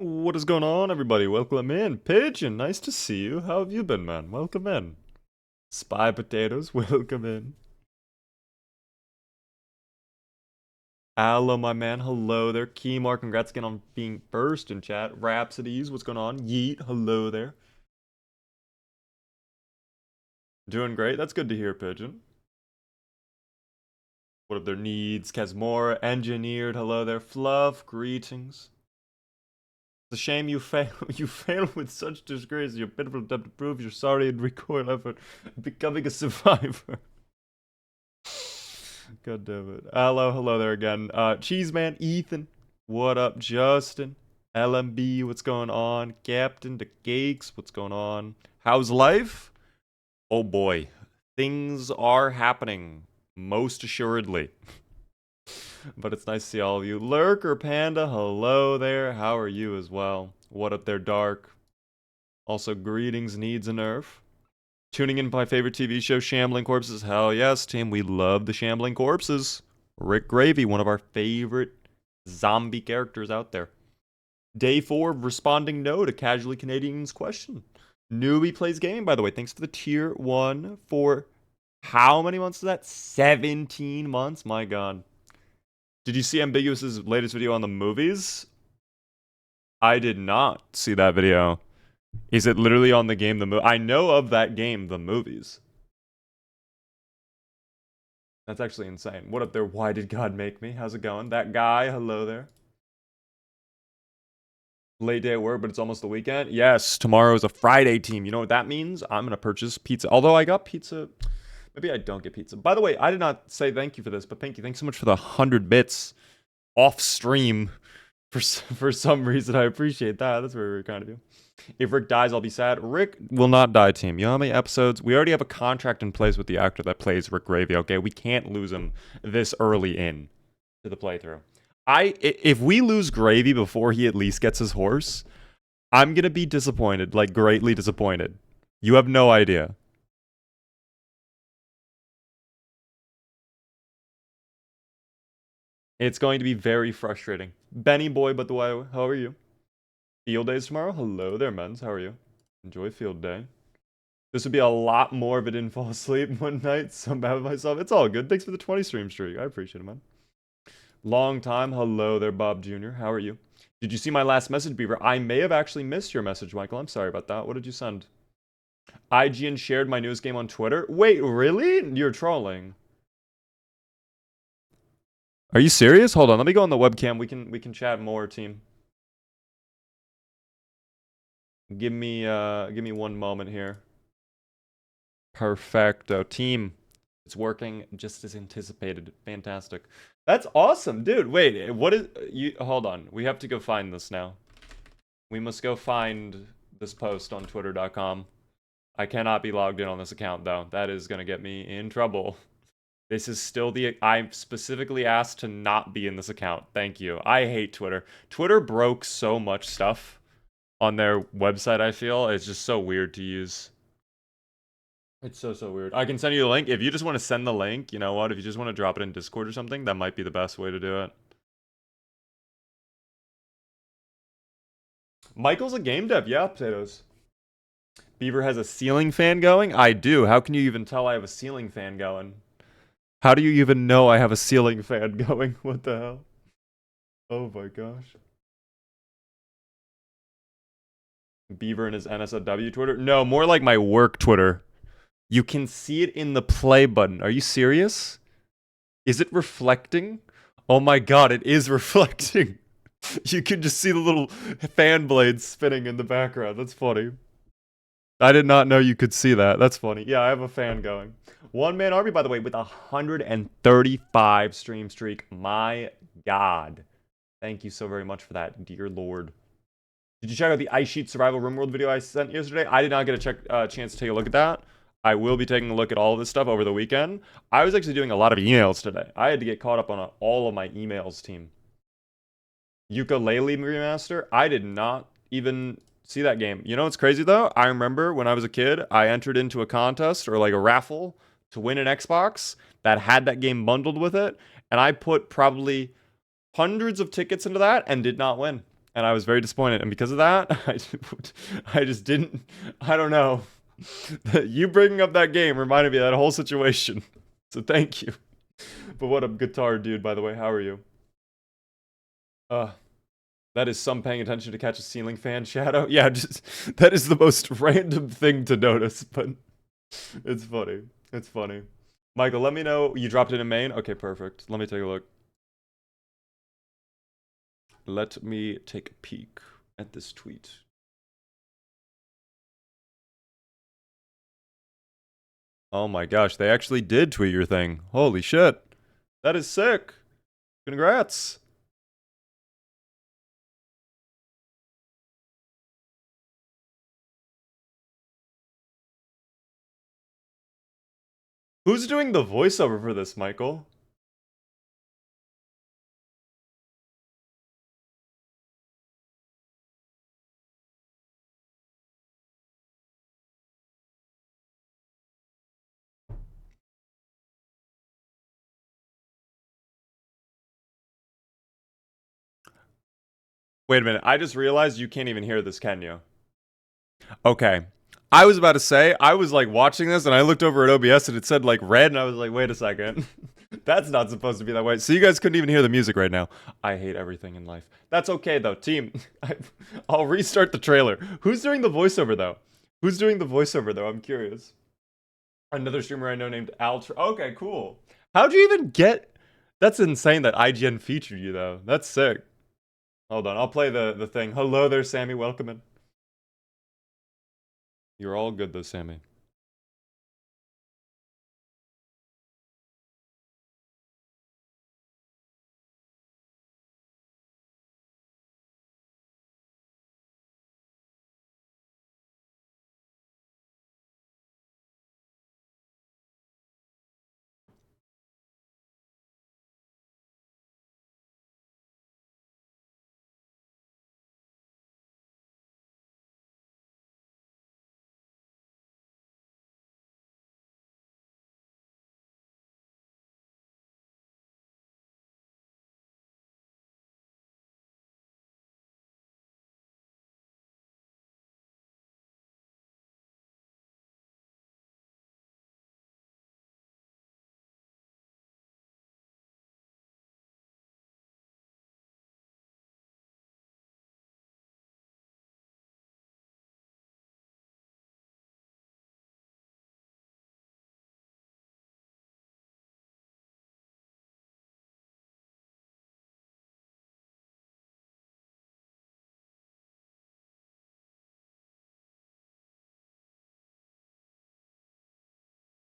What is going on, everybody? Welcome in. Pigeon, nice to see you. How have you been, man? Welcome in. Spy Potatoes, welcome in. Allo, my man, hello there. Keymar, congrats again on being first in chat. Rhapsodies, what's going on? Yeet, hello there. Doing great, that's good to hear, Pigeon. What are their needs? Kazmora, engineered, hello there. Fluff, greetings. It's a shame you fail. You fail with such disgrace. You're pitiful attempt to prove you're sorry and recoil effort becoming a survivor. God damn it. Hello there again. Cheeseman, Ethan. What up, Justin? LMB, what's going on? Captain the Cakes, what's going on? How's life? Oh boy. Things are happening. Most assuredly. But it's nice to see all of you. Lurker Panda, hello there. How are you as well? What up there, Dark? Also, greetings, needs a nerf. Tuning in to my favorite TV show, Shambling Corpses. Hell yes, team. We love the Shambling Corpses. Rick Gravy, one of our favorite zombie characters out there. Day 4 of responding no to Casually Canadian's question. Newbie plays gaming, by the way. Thanks for the tier 1 for how many months is that? 17 months? My god. Did you see Ambiguous's latest video on the movies? I did not see that video. Is it literally on the game, the movie? I know of that game, the movies. That's actually insane. What up there? Why did God make me? How's it going? That guy, hello there. Late day at work, but it's almost the weekend. Yes, tomorrow is a Friday, team. You know what that means? I'm gonna purchase pizza. Although I got pizza. Maybe I don't get pizza. By the way, I did not say thank you for this, but thank you. Thanks so much for the 100 bits off stream. For some reason, I appreciate that. That's very, very kind of you. If Rick dies, I'll be sad. Rick will not die, team. You know how many episodes? We already have a contract in place with the actor that plays Rick Gravy, okay? We can't lose him this early in to the playthrough. If we lose Gravy before he at least gets his horse, I'm gonna be disappointed, like greatly disappointed. You have no idea. It's going to be very frustrating. Benny boy, but the way, how are you? Field days tomorrow? Hello there, mens. How are you? Enjoy field day. This would be a lot more if I didn't fall asleep one night. So I'm bad with myself. It's all good. Thanks for the 20 stream streak. I appreciate it, man. Long time. Hello there, Bob Jr. How are you? Did you see my last message, Beaver? I may have actually missed your message, Michael. I'm sorry about that. What did you send? IGN shared my newest game on Twitter. Wait, really? You're trolling. Are you serious? Hold on. Let me go on the webcam. We can chat more, team. Give me 1 moment here. Perfecto. Team. It's working just as anticipated. Fantastic. That's awesome, dude. Wait, what is you hold on. We have to go find this now. We must go find this post on twitter.com. I cannot be logged in on this account though. That is going to get me in trouble. This is still I'm specifically asked to not be in this account. Thank you. I hate Twitter. Twitter broke so much stuff on their website, I feel. It's just so weird to use. It's so weird. I can send you the link. If you just want to send the link, you know what? If you just want to drop it in Discord or something, that might be the best way to do it. Michael's a game dev. Yeah, potatoes. Beaver has a ceiling fan going? I do. How can you even tell I have a ceiling fan going? How do you even know I have a ceiling fan going? What the hell? Oh my gosh. Beaver and his NSFW Twitter? No, more like my work Twitter. You can see it in the play button. Are you serious? Is it reflecting? Oh my god, it is reflecting. You can just see the little fan blades spinning in the background. That's funny. I did not know you could see that. That's funny. Yeah, I have a fan going. One man army, by the way, with 135 stream streak. My god. Thank you so very much for that, dear lord. Did you check out the Ice Sheet Survival RimWorld video I sent yesterday? I did not get a chance to take a look at that. I will be taking a look at all of this stuff over the weekend. I was actually doing a lot of emails today. I had to get caught up on all of my emails, team. Ukulele Remaster? I did not even see that game. You know what's crazy, though? I remember when I was a kid, I entered into a contest or like a raffle to win an Xbox that had that game bundled with it, and I put probably hundreds of tickets into that and did not win. and I was very disappointed. And because of that, I just didn't. I don't know. You bringing up that game reminded me of that whole situation. So thank you. But what up, guitar dude? By the way, how are you? That is some paying attention to catch a ceiling fan shadow. Yeah, just that is the most random thing to notice, but it's funny. It's funny. Michael, let me know you dropped it in main. Okay, perfect. Let me take a look. Let me take a peek at this tweet. Oh my gosh, they actually did tweet your thing. Holy shit. That is sick. Congrats. Who's doing the voiceover for this, Michael? Wait a minute. I just realized you can't even hear this, can you? Okay. I was about to say, I was like watching this and I looked over at OBS and it said like red and I was like, wait a second. That's not supposed to be that way. So you guys couldn't even hear the music right now. I hate everything in life. That's okay though, team. I'll restart the trailer. Who's doing the voiceover though? Who's doing the voiceover though? I'm curious. Another streamer I know named Altra. Okay, cool. How'd you even get... That's insane that IGN featured you though. That's sick. Hold on, I'll play the thing. Hello there, Sammy. Welcome in. You're all good though, Sammy.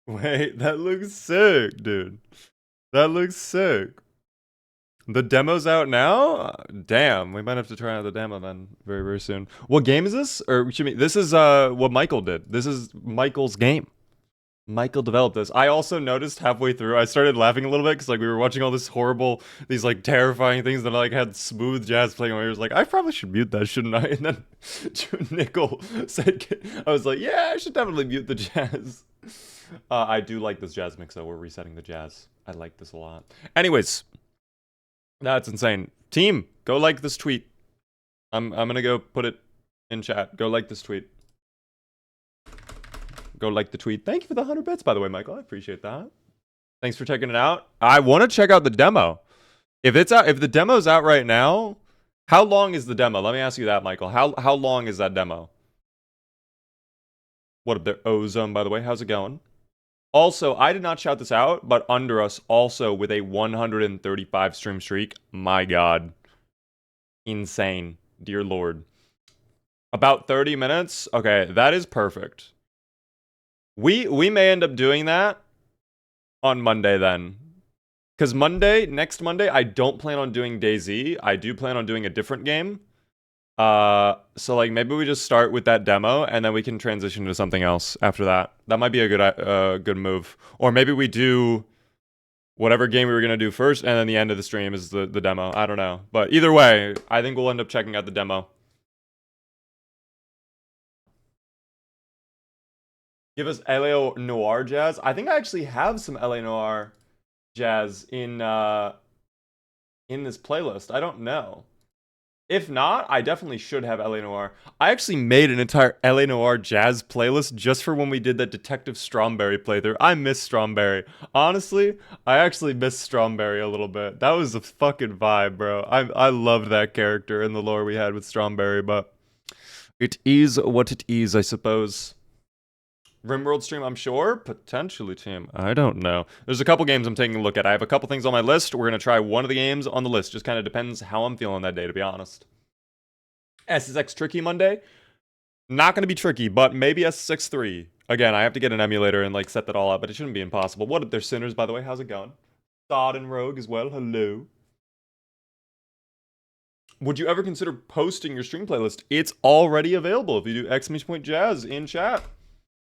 Wait, that looks sick, dude. That looks sick. The demo's out now? Damn, we might have to try out the demo then very, very soon. What game is this? Or excuse me, this is what Michael did. This is Michael's game. Michael developed this. I also noticed halfway through, I started laughing a little bit because like we were watching all this horrible, these like terrifying things that I like had smooth jazz playing in my ears. Like I probably should mute that, shouldn't I? And then Nickel said, I was like, yeah, I should definitely mute the jazz. I do like this jazz mix though. We're resetting the jazz. I like this a lot. Anyways, that's insane. Team, go like this tweet. I'm gonna go put it in chat. Go like this tweet. Go like the tweet. Thank you for the 100 bits, by the way, Michael. I appreciate that. Thanks for checking it out. I want to check out the demo. If it's out, if the demo's out right now, how long is the demo? Let me ask you that, Michael. How long is that demo? What up there, Ozone, by the way? How's it going? Also, I did not shout this out, but under us also with a 135 stream streak. My God. Insane. Dear Lord. About 30 minutes? Okay, that is perfect. We may end up doing that on Monday then. Because next Monday, I don't plan on doing DayZ. I do plan on doing a different game. So like maybe we just start with that demo and then we can transition to something else after that. That might be a good move. Or maybe we do whatever game we were gonna do first, and then the end of the stream is the demo. I don't know, but either way, I think we'll end up checking out the demo. Give us LA Noir jazz. I think I actually have some LA Noir jazz in this playlist. I don't know. If not, I definitely should have LA Noir. I actually made an entire LA Noir jazz playlist just for when we did that Detective Stromberry playthrough. I miss Stromberry. Honestly, I actually miss Stromberry a little bit. That was a fucking vibe, bro. I loved that character and the lore we had with Stromberry, but it is what it is, I suppose. Rimworld stream, I'm sure. Potentially, team. I don't know. There's a couple games I'm taking a look at. I have a couple things on my list. We're going to try one of the games on the list. Just kind of depends how I'm feeling that day, to be honest. SSX Tricky Monday. Not going to be tricky, but maybe SSX 3. Again, I have to get an emulator and like set that all up, but it shouldn't be impossible. What if they're sinners, by the way? How's it going? Thought and Rogue as well. Hello. Would you ever consider posting your stream playlist? It's already available if you do !jazz in chat.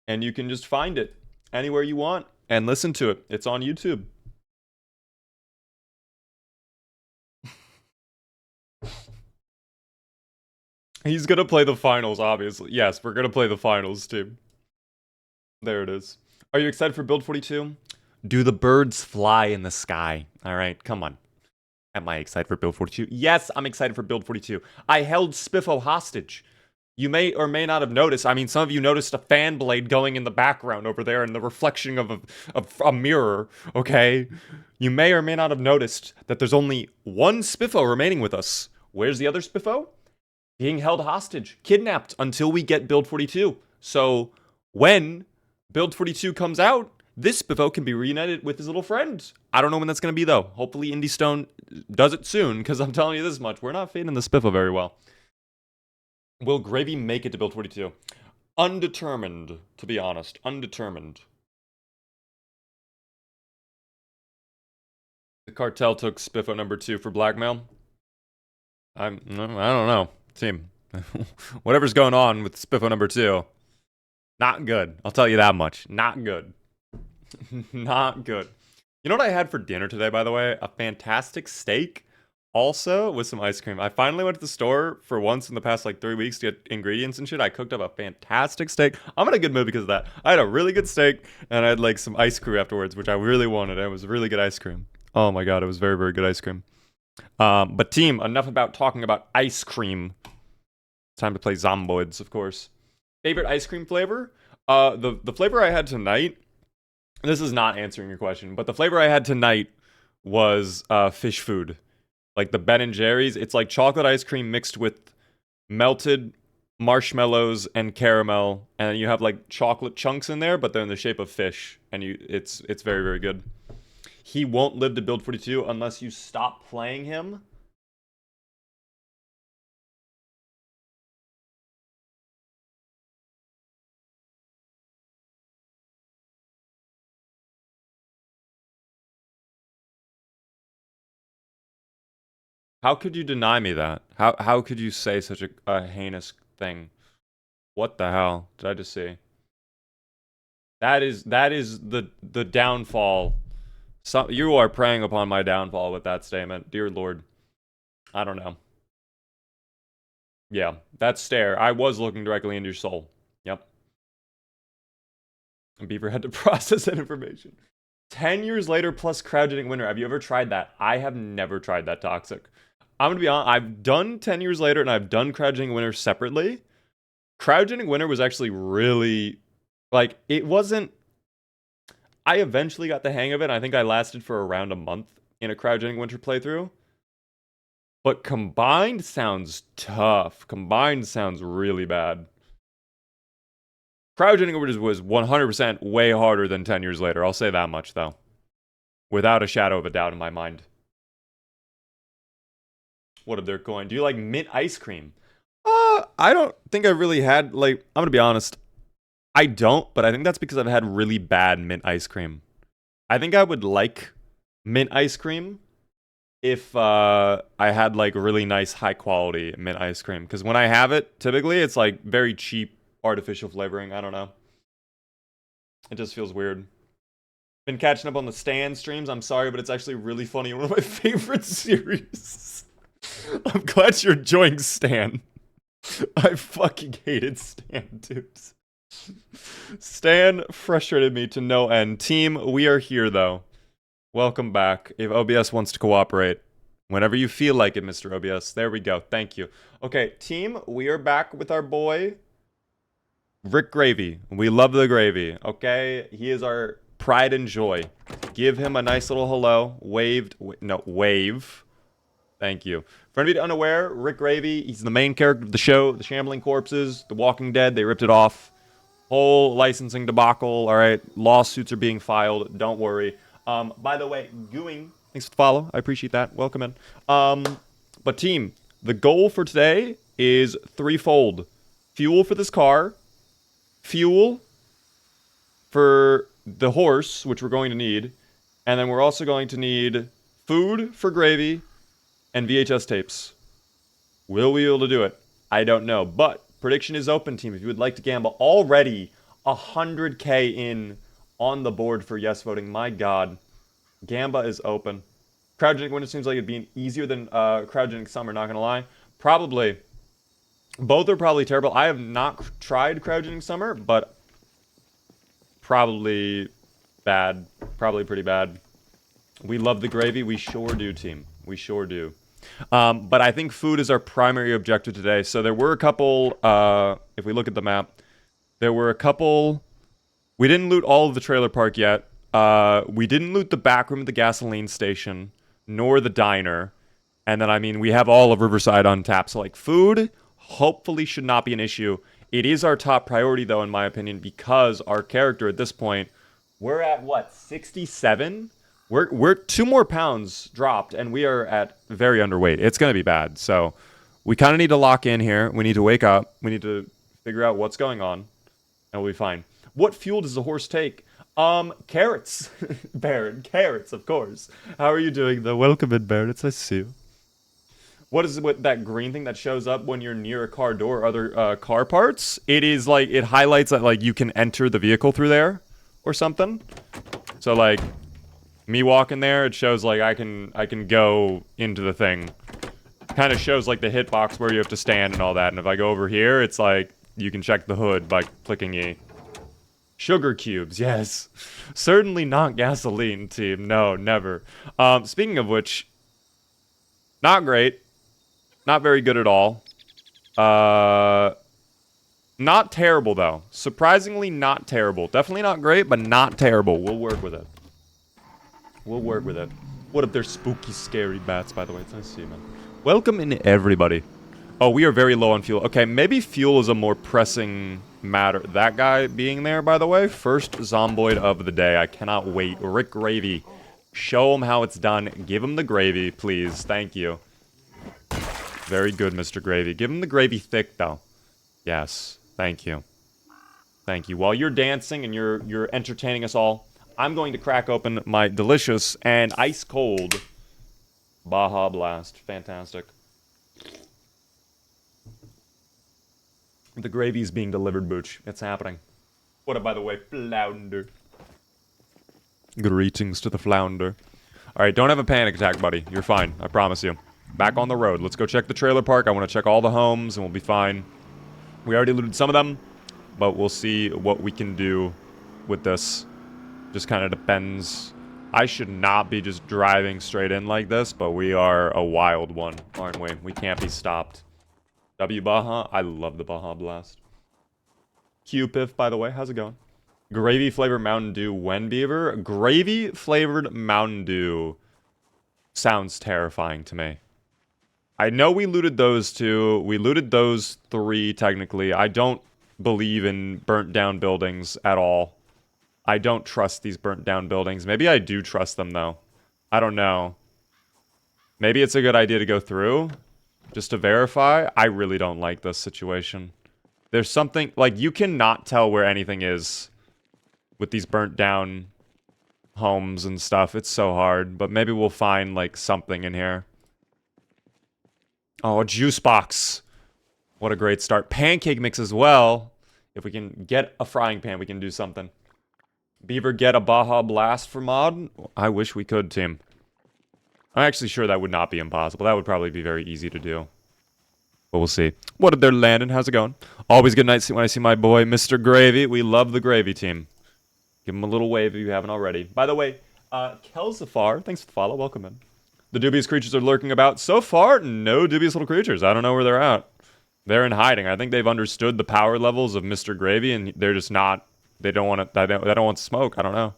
And you can just find it anywhere you want and listen to it. It's on YouTube. He's gonna play the finals, obviously. Yes, we're gonna play the finals, team. There it is. Are you excited for Build 42? Do the birds fly in the sky? All right, come on. Am I excited for Build 42? Yes, I'm excited for Build 42. I held Spiffo hostage. You may or may not have noticed. I mean, some of you noticed a fan blade going in the background over there in the reflection of a mirror, okay? You may or may not have noticed that there's only one Spiffo remaining with us. Where's the other Spiffo? Being held hostage, kidnapped until we get Build 42. So when Build 42 comes out, this Spiffo can be reunited with his little friend. I don't know when that's going to be, though. Hopefully Indie Stone does it soon, because I'm telling you this much. We're not fading the Spiffo very well. Will Gravy make it to Build 42? Undetermined, to be honest. Undetermined. The cartel took Spiffo number 2 for blackmail. I don't know. Team. Whatever's going on with Spiffo number 2. Not good. I'll tell you that much. Not good. Not good. You know what I had for dinner today, by the way? A fantastic steak. Also, with some ice cream. I finally went to the store for once in the past like 3 weeks to get ingredients and shit. I cooked up a fantastic steak. I'm in a good mood because of that. I had a really good steak and I had like some ice cream afterwards, which I really wanted. It was really good ice cream. Oh my god, it was very, very good ice cream. But team, enough about talking about ice cream. Time to play Zomboids, of course. Favorite ice cream flavor? The flavor I had tonight, this is not answering your question, but the flavor I had tonight was fish food. Like the Ben & Jerry's, it's like chocolate ice cream mixed with melted marshmallows and caramel, and you have like chocolate chunks in there, but they're in the shape of fish, and it's very, very good. He won't live to Build 42 unless you stop playing him. How could you deny me that? How could you say such a heinous thing? What the hell did I just say? That is the downfall. You are preying upon my downfall with that statement, dear Lord. I don't know. Yeah, that stare. I was looking directly into your soul. Yep. And Beaver had to process that information. 10 years later plus cryogenic winter. Have you ever tried that? I have never tried that toxic. I'm gonna be honest, I've done 10 years later and I've done cryogenic winter separately. Cryogenic winter was actually really, like, it wasn't, I eventually got the hang of it. I think I lasted for around a month in a cryogenic winter playthrough. But combined sounds tough. Combined sounds really bad. Cryogenic winter was 100% way harder than 10 years later. I'll say that much, though. Without a shadow of a doubt in my mind. What if they're going? Do you like mint ice cream? I don't think I really had, like, I'm gonna be honest. I don't, but I think that's because I've had really bad mint ice cream. I think I would like mint ice cream if I had, like, really nice, high-quality mint ice cream. Because when I have it, typically, it's, like, very cheap, artificial flavoring. I don't know. It just feels weird. Been catching up on the Stan streams. I'm sorry, but it's actually really funny. One of my favorite series. I'm glad you're enjoying Stan. I fucking hated Stan, dudes. Stan frustrated me to no end. Team, we are here, though. Welcome back. If OBS wants to cooperate, Whenever you feel like it, Mr. OBS. There we go. Thank you. Okay, team, we are back with our boy, Rick Gravy. We love the gravy, okay? He is our pride and joy. Give him a nice little hello. Wave. Thank you. For anybody unaware, Rick Gravy, he's the main character of the show, The Shambling Corpses, The Walking Dead. They ripped it off. Whole licensing debacle, all right? Lawsuits are being filed. Don't worry. By the way, Gooing, thanks for the follow. I appreciate that. Welcome in. But team, the goal for today is threefold. Fuel for this car. Fuel for the horse, which we're going to need. And then we're also going to need food for gravy and VHS tapes. Will we be able to do it? I don't know. But prediction is open, team. If you would like to gamble, already 100K in on the board for yes voting. My God. Gamba is open. Cryogenic winter seems like it'd be easier than cryogenic summer, not gonna lie. Probably. Both are probably terrible. I have not tried cryogenic summer, but probably bad. Probably pretty bad. We love the gravy. We sure do, team. We sure do. But I think food is our primary objective today. So there were a couple, if we look at the map, there were a couple. We didn't loot all of the trailer park yet. We didn't loot the back room of the gasoline station, nor the diner. And then, I mean, we have all of Riverside on tap. So, like, food hopefully should not be an issue. It is our top priority, though, in my opinion, because our character at this point, we're at, what, 67? We're 2 more pounds dropped, and we are at very underweight. It's going to be bad. So we kind of need to lock in here. We need to wake up. We need to figure out what's going on, and we'll be fine. What fuel does the horse take? Carrots. Baron, carrots, of course. How are you doing, though? Welcome in, Baron. It's nice to see you. What is it with that green thing that shows up when you're near a car door or other car parts? It is like, it highlights that, like, you can enter the vehicle through there or something. So, like, me walking there, it shows like I can go into the thing. Kind of shows like the hitbox where you have to stand and all that. And if I go over here, it's like you can check the hood by clicking E. Sugar cubes, yes. Certainly not gasoline, team. No, never. Speaking of which, not great. Not very good at all. Not terrible though. Surprisingly not terrible. Definitely not great, but not terrible. We'll work with it. We'll work with it. What if they're spooky, scary bats, by the way? It's nice to see you, man. Welcome in, everybody. Oh, we are very low on fuel. Okay, maybe fuel is a more pressing matter. That guy being there, by the way. First Zomboid of the day. I cannot wait. Rick Gravy. Show him how it's done. Give him the gravy, please. Thank you. Very good, Mr. Gravy. Give him the gravy thick, though. Yes. Thank you. Thank you. While you're dancing and you're entertaining us all, I'm going to crack open my delicious and ice-cold Baja Blast. Fantastic. The gravy's being delivered, Booch. It's happening. What up, by the way, Flounder? Greetings to the Flounder. Alright, don't have a panic attack, buddy. You're fine. I promise you. Back on the road. Let's go check the trailer park. I want to check all the homes, and we'll be fine. We already looted some of them, but we'll see what we can do with this. Just kind of depends. I should not be just driving straight in like this, but we are a wild one, aren't we? We can't be stopped. W Baja, I love the Baja Blast. Q-Piff, by the way, how's it going? Gravy flavored Mountain Dew when, Beaver? Gravy flavored Mountain Dew sounds terrifying to me. I know we looted those 2. We looted those 3, technically. I don't believe in burnt down buildings at all. I don't trust these burnt down buildings. Maybe I do trust them, though. I don't know. Maybe it's a good idea to go through, just to verify. I really don't like this situation. There's something, like, you cannot tell where anything is with these burnt down homes and stuff. It's so hard, but maybe we'll find, like, something in here. Oh, a juice box. What a great start. Pancake mix as well. If we can get a frying pan, we can do something. Beaver, get a Baja Blast for mod? I wish we could, team. I'm actually sure that would not be impossible. That would probably be very easy to do. But we'll see. What up there, Landon? How's it going? Always good night when I see my boy, Mr. Gravy. We love the Gravy team. Give him a little wave if you haven't already. By the way, Kelsafar, thanks for the follow. Welcome in. The dubious creatures are lurking about. So far, no dubious little creatures. I don't know where they're at. They're in hiding. I think they've understood the power levels of Mr. Gravy, and they're just not. They don't want to. They don't want smoke. I don't know.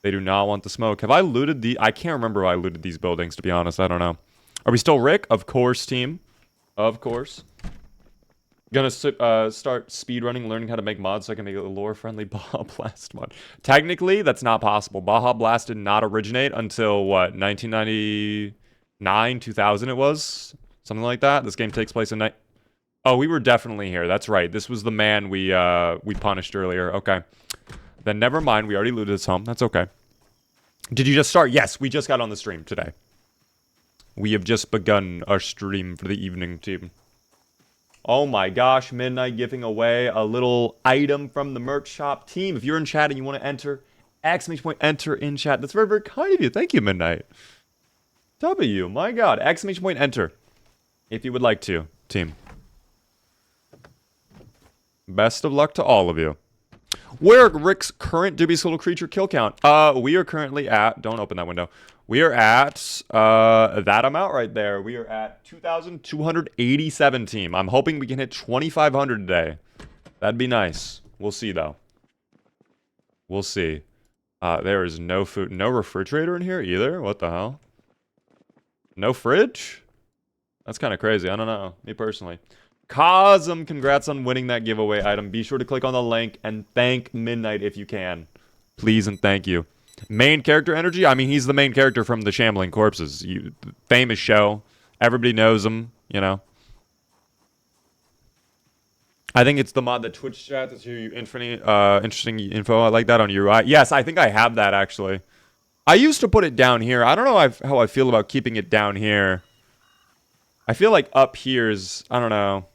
They do not want the smoke. Have I looted the? I can't remember if I looted these buildings. To be honest, I don't know. Are we still Rick? Of course, team. Of course. Gonna start speedrunning, learning how to make mods so I can make a lore-friendly Baja Blast mod. Technically, that's not possible. Baja Blast did not originate until, what, 1999, 2000 it was? Something like that? This game takes place in... Oh, we were definitely here. That's right. This was the man we punished earlier. Okay. Then never mind. We already looted his home. That's okay. Did you just start? Yes, we just got on the stream today. We have just begun our stream for the evening, team. Oh my gosh, Midnight giving away a little item from the merch shop. Team, if you're in chat and you want to enter, exclamation point enter in chat. That's very, very kind of you. Thank you, Midnight. W, my god. Exclamation point enter. If you would like to, team. Best of luck to all of you. Where Rick's current dubious little creature kill count? We are currently at... Don't open that window. We are at that amount right there. We are at 2,287, team. I'm hoping we can hit 2,500 today. That'd be nice. We'll see, though. We'll see. There is no food. No refrigerator in here either? What the hell? No fridge? That's kind of crazy. I don't know. Me personally. Cosm, congrats on winning that giveaway item. Be sure to click on the link and thank Midnight if you can. Please and thank you. Main character energy? I mean, he's the main character from the Shambling Corpses. Famous show. Everybody knows him, you know. I think it's the mod that Twitch chat to you interesting info. I like that on UI. Yes, I think I have that, actually. I used to put it down here. I don't know how I feel about keeping it down here. I feel like up here is... I don't know.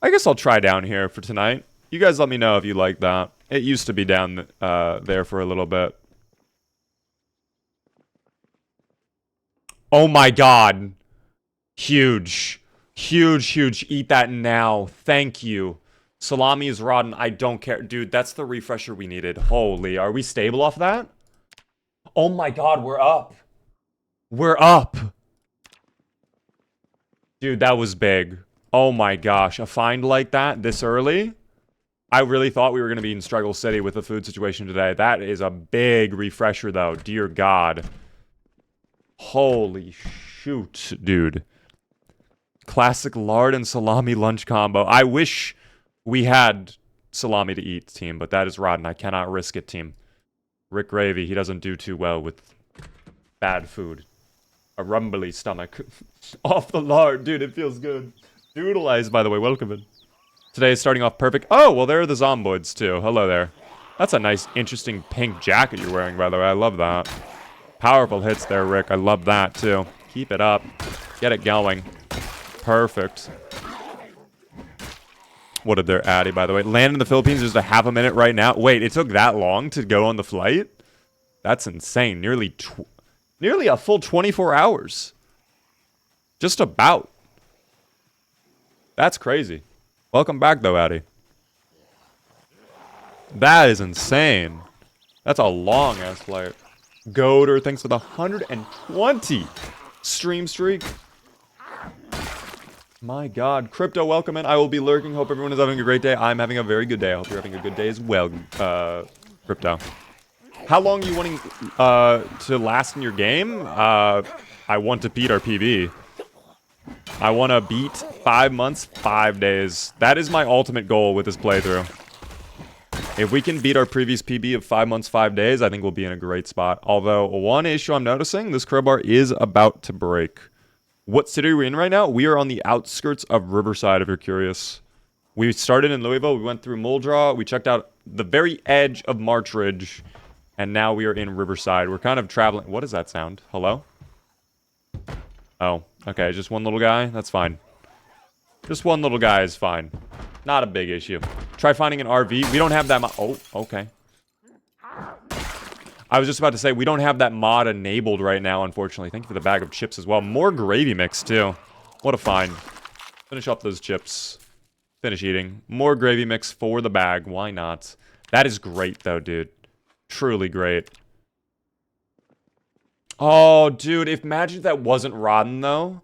I guess I'll try down here for tonight. You guys let me know if you like that. It used to be down there for a little bit. Oh my god. Huge. Huge, huge. Eat that now. Thank you. Salami is rotten. I don't care. Dude, that's the refresher we needed. Holy. Are we stable off that? Oh my god, we're up. We're up. Dude, that was big. Oh my gosh. A find like that this early? I really thought we were going to be in Struggle City with the food situation today. That is a big refresher, though. Dear God. Holy shoot, dude. Classic lard and salami lunch combo. I wish we had salami to eat, team, but that is rotten. I cannot risk it, team. Rick Gravy, he doesn't do too well with bad food. A rumbly stomach. Off the lard. Dude, it feels good. Doodle Eyes, by the way. Welcome in. Today is starting off perfect. Oh, well, there are the Zomboids, too. Hello there. That's a nice, interesting pink jacket you're wearing, by the way. I love that. Powerful hits there, Rick. I love that, too. Keep it up. Get it going. Perfect. What did their Addy, by the way? Land in the Philippines, there's a half a minute right now. Wait, it took that long to go on the flight? That's insane. Nearly a full 24 hours. Just about. That's crazy. Welcome back, though, Addy. That is insane. That's a long-ass flight. Goater, thanks for the 120 stream streak. My god. Crypto, welcome in. I will be lurking. Hope everyone is having a great day. I'm having a very good day. I hope you're having a good day as well, Crypto. How long are you wanting to last in your game? I want to beat our PB. I want to beat 5 months, 5 days. That is my ultimate goal with this playthrough. If we can beat our previous PB of 5 months, 5 days, I think we'll be in a great spot. Although, one issue I'm noticing, this crowbar is about to break. What city are we in right now? We are on the outskirts of Riverside, if you're curious. We started in Louisville, we went through Muldraw, we checked out the very edge of March Ridge, and now we are in Riverside. We're kind of traveling... What is that sound? Hello? Oh, okay, just one little guy? That's fine. Just one little guy is fine. Not a big issue. Try finding an RV. We don't have that mod. Oh, okay. I was just about to say, we don't have that mod enabled right now, unfortunately. Thank you for the bag of chips as well. More gravy mix, too. What a find. Finish up those chips. Finish eating. More gravy mix for the bag. Why not? That is great, though, dude. Truly great. Oh, dude, if imagine if that wasn't rotten though.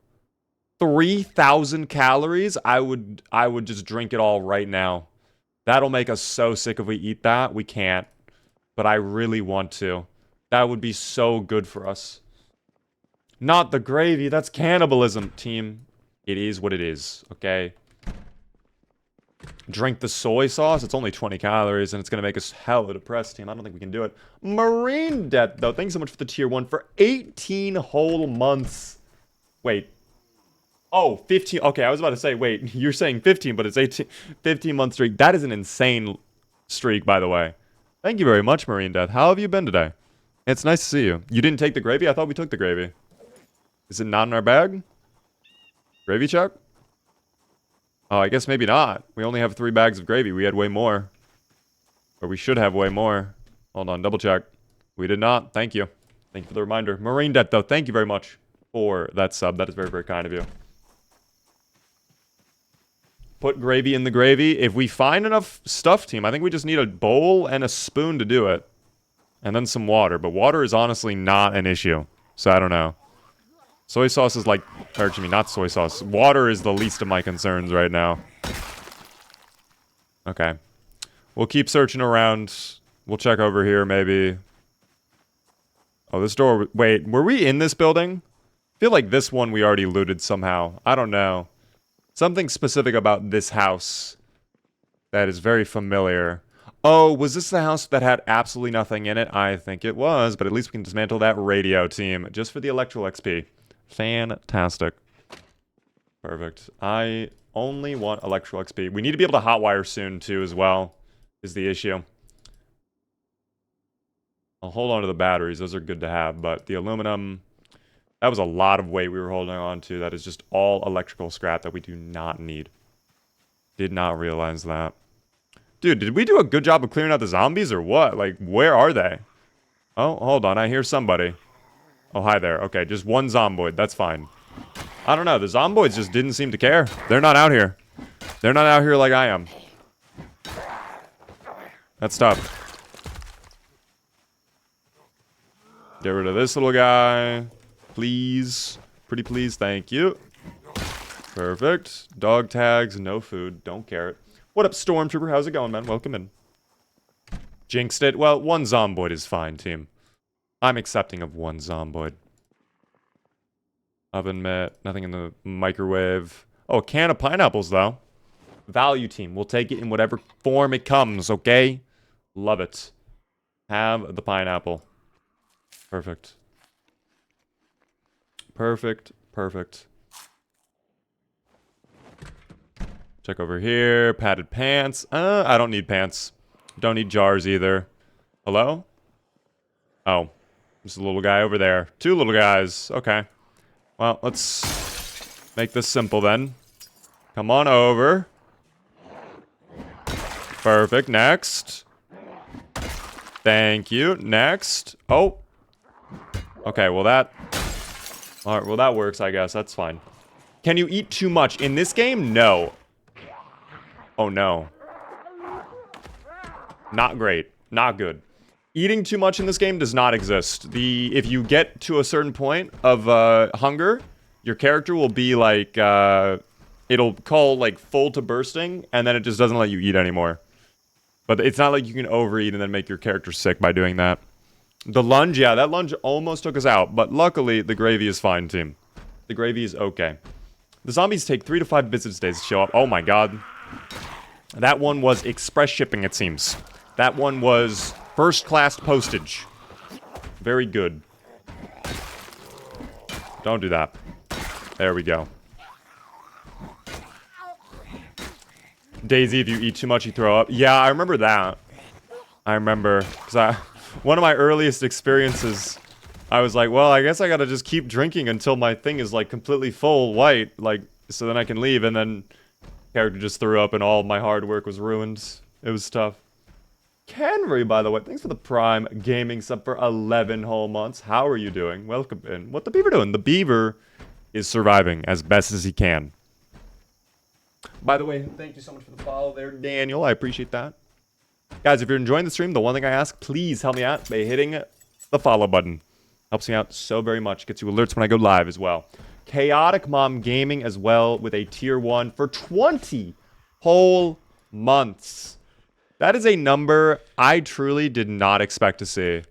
3,000 calories, I would just drink it all right now. That'll make us so sick if we eat that. We can't. But I really want to. That would be so good for us. Not the gravy. That's cannibalism, team. It is what it is, okay? Drink the soy sauce. It's only 20 calories, and it's going to make us hella depressed, team. I don't think we can do it. Marine Debt, though. Thanks so much for the tier 1 for 18 whole months. Wait. Oh, 15. Okay, I was about to say, wait, you're saying 15, but it's 18. 15-month streak. That is an insane streak, by the way. Thank you very much, Marine Death. How have you been today? It's nice to see you. You didn't take the gravy? I thought we took the gravy. Is it not in our bag? Gravy check? Oh, I guess maybe not. We only have 3 bags of gravy. We had way more. Or we should have way more. Hold on, double check. We did not. Thank you. Thank you for the reminder. Marine Debt, though, thank you very much for that sub. That is very, very kind of you. Put gravy in the gravy. If we find enough stuff, team, I think we just need a bowl and a spoon to do it. And then some water. But water is honestly not an issue. So I don't know. Soy sauce is like... Or, excuse me, not soy sauce. Water is the least of my concerns right now. Okay. We'll keep searching around. We'll check over here, maybe. Oh, this door... Wait, were we in this building? I feel like this one we already looted somehow. I don't know. Something specific about this house that is very familiar. Oh, was this the house that had absolutely nothing in it? I think it was, but at least we can dismantle that radio, team, just for the electro XP. Fantastic. Perfect. I only want electro XP. We need to be able to hotwire soon, too, as well, is the issue. I'll hold on to the batteries. Those are good to have, but the aluminum... That was a lot of weight we were holding on to. That is just all electrical scrap that we do not need. Did not realize that. Dude, did we do a good job of clearing out the zombies or what? Like, where are they? Oh, hold on. I hear somebody. Oh, hi there. Okay, just one zomboid. That's fine. I don't know. The zomboids just didn't seem to care. They're not out here. They're not out here like I am. That's tough. Get rid of this little guy. Please. Pretty please. Thank you. Perfect. Dog tags. No food. Don't care. What up, Stormtrooper? How's it going, man? Welcome in. Jinxed it. Well, one zomboid is fine, team. I'm accepting of one zomboid. Oven mitt. Nothing in the microwave. Oh, a can of pineapples, though. Value, team. We'll take it in whatever form it comes, okay? Love it. Have the pineapple. Perfect. Perfect. Perfect. Check over here. Padded pants. I don't need pants. Don't need jars either. Hello? Oh. There's a little guy over there. 2 little guys. Okay. Well, let's make this simple then. Come on over. Perfect. Next. Thank you. Next. Oh. Okay, well that... Alright, well that works, I guess. That's fine. Can you eat too much? In this game? No. Oh, no. Not great. Not good. Eating too much in this game does not exist. If you get to a certain point of hunger, your character will be like... it'll call, like, full to bursting, and then it just doesn't let you eat anymore. But it's not like you can overeat and then make your character sick by doing that. The lunge, yeah, that lunge almost took us out. But luckily, the gravy is fine, team. The gravy is okay. The zombies take 3 to 5 visits days to show up. Oh my god. That one was express shipping, it seems. That one was first-class postage. Very good. Don't do that. There we go. Daisy, if you eat too much, you throw up. Yeah, I remember that. I remember. Because one of my earliest experiences, I was like, well, I guess I gotta just keep drinking until my thing is, like, completely full white. Like, so then I can leave. And then character just threw up and all my hard work was ruined. It was tough. Kenry, by the way, thanks for the Prime Gaming sub for 11 whole months. How are you doing? Welcome in. What the beaver doing? The beaver is surviving as best as he can. By the way, thank you so much for the follow there, Daniel. I appreciate that. Guys, if you're enjoying the stream, the one thing I ask, please help me out by hitting the follow button. Helps me out so very much. Gets you alerts when I go live as well. Chaotic Mom Gaming as well with a tier 1 for 20 whole months. That is a number I truly did not expect to see.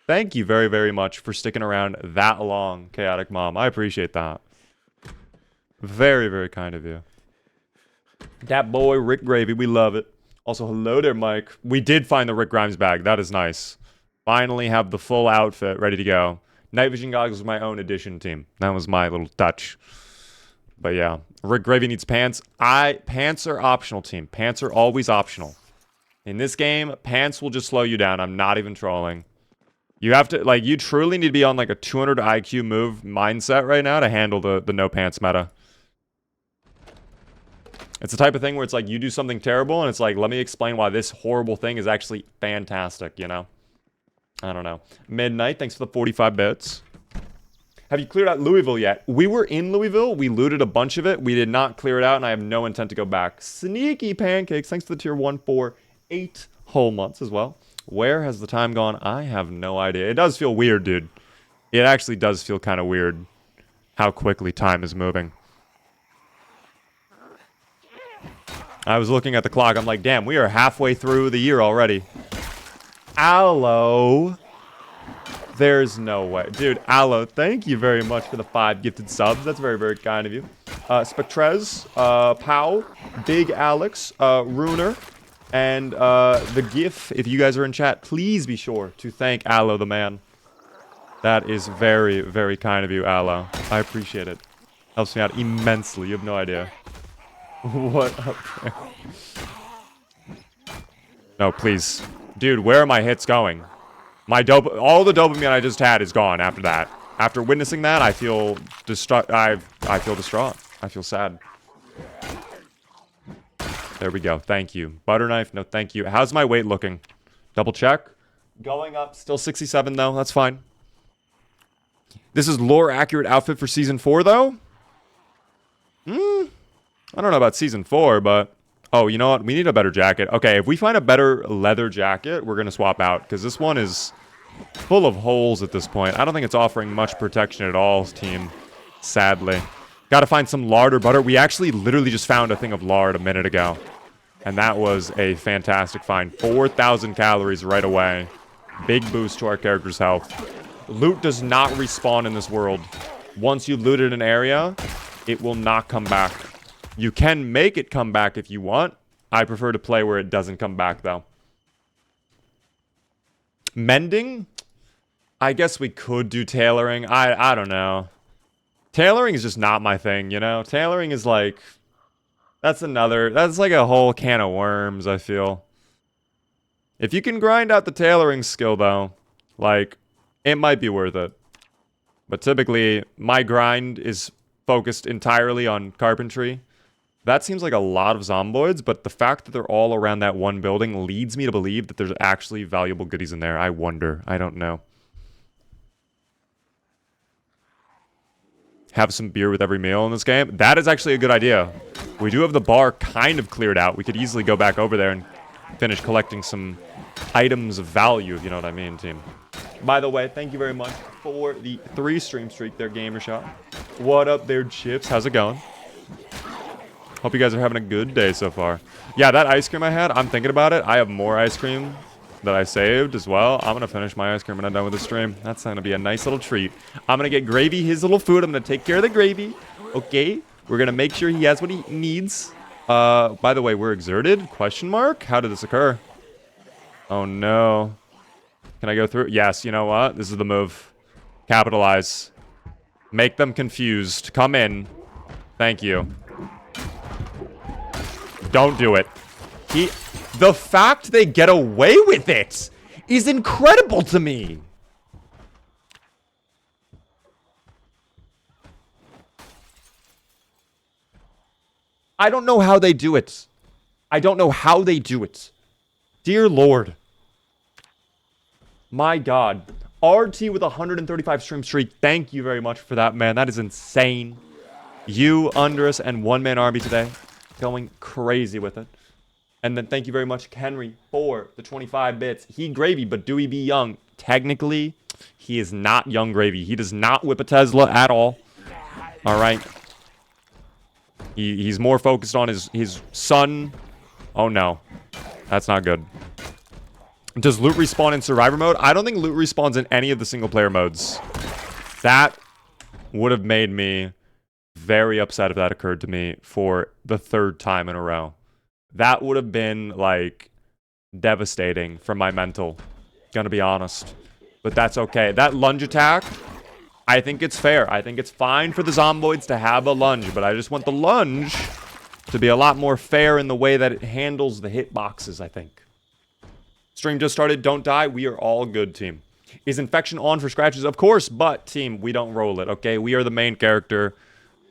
Thank you very, very much for sticking around that long, Chaotic Mom. I appreciate that. Very, very kind of you. That boy, Rick Gravy, we love it. Also, hello there, Mike. We did find the Rick Grimes bag. That is nice. Finally have the full outfit ready to go. Night vision goggles was my own edition, team. That was my little touch. But yeah, Rick Gravy needs pants. Pants are optional, team. Pants are always optional. In this game, pants will just slow you down. I'm not even trolling. You have to, like, you truly need to be on, like, a 200 IQ move mindset right now to handle the no pants meta. It's the type of thing where it's like, you do something terrible, and it's like, let me explain why this horrible thing is actually fantastic, you know? I don't know. Midnight, thanks for the 45 bits. Have you cleared out Louisville yet? We were in Louisville. We looted a bunch of it. We did not clear it out, and I have no intent to go back. Sneaky Pancakes, thanks for the tier 1 for 8 whole months as well. Where has the time gone? I have no idea. It does feel weird, dude. It actually does feel kind of weird how quickly time is moving. I was looking at the clock. I'm like, damn, we are halfway through the year already. Aloe. There's no way. Dude, Aloe, thank you very much for the 5 gifted subs. That's very, very kind of you. Spectrez, Pow, Big Alex, Runer, and the GIF. If you guys are in chat, please be sure to thank Aloe the man. That is very, very kind of you, Aloe. I appreciate it. Helps me out immensely. You have no idea. What up there? No, please. Dude, where are my hits going? All the dopamine I just had is gone after that. After witnessing that, I feel distraught. I feel distraught. I feel sad. There we go. Thank you. Butter knife, no thank you. How's my weight looking? Double check. Going up. Still 67 though. That's fine. This is lore accurate outfit for season 4 though? I don't know about season 4, but... Oh, you know what? We need a better jacket. Okay, if we find a better leather jacket, we're going to swap out. Because this one is full of holes at this point. I don't think it's offering much protection at all, team. Sadly. Got to find some lard or butter. We actually literally just found a thing of lard a minute ago. And that was a fantastic find. 4,000 calories right away. Big boost to our character's health. Loot does not respawn in this world. Once you looted an area, it will not come back. You can make it come back if you want. I prefer to play where it doesn't come back, though. Mending? I guess we could do tailoring. I don't know. Tailoring is just not my thing, you know? Tailoring is like... That's like a whole can of worms, I feel. If you can grind out the tailoring skill, though, like, it might be worth it. But typically, my grind is focused entirely on carpentry. That seems like a lot of zomboids, but the fact that they're all around that one building leads me to believe that there's actually valuable goodies in there. I wonder. I don't know. Have some beer with every meal in this game. That is actually a good idea. We do have the bar kind of cleared out. We could easily go back over there and finish collecting some items of value, if you know what I mean, team. By the way, thank you very much for the 3 stream streak there, Gamershot. What up there, Chips? How's it going? Hope you guys are having a good day so far. Yeah, that ice cream I had, I'm thinking about it. I have more ice cream that I saved as well. I'm going to finish my ice cream when I'm done with the stream. That's going to be a nice little treat. I'm going to get Gravy his little food. I'm going to take care of the Gravy. Okay? We're going to make sure he has what he needs. By the way, we're exerted? Question mark? How did this occur? Oh, no. Can I go through? Yes, you know what? This is the move. Capitalize. Make them confused. Come in. Thank you. Don't do it. The fact they get away with it is incredible to me. I don't know how they do it. I don't know how they do it. Dear Lord. My God. RT with 135 stream streak. Thank you very much for that, man. That is insane. You, Undress, and One Man Army today. Going crazy with it. And then thank you very much, Henry, for the 25 bits. He Gravy, but do he be young? Technically, He is not Young Gravy. He does not whip a Tesla at all. All right. He's more focused on his son. Oh, no. That's not good. Does loot respawn in survivor mode? I don't think loot respawns in any of the single player modes. That would have made me very upset if that occurred to me for the 3rd time in a row. That would have been, like, devastating for my mental. Gonna be honest. But that's okay. That lunge attack, I think it's fair. I think it's fine for the Zomboids to have a lunge, but I just want the lunge to be a lot more fair in the way that it handles the hitboxes, I think. Stream just started. Don't die. We are all good, team. Is infection on for scratches? Of course, but, team, we don't roll it, okay? We are the main character.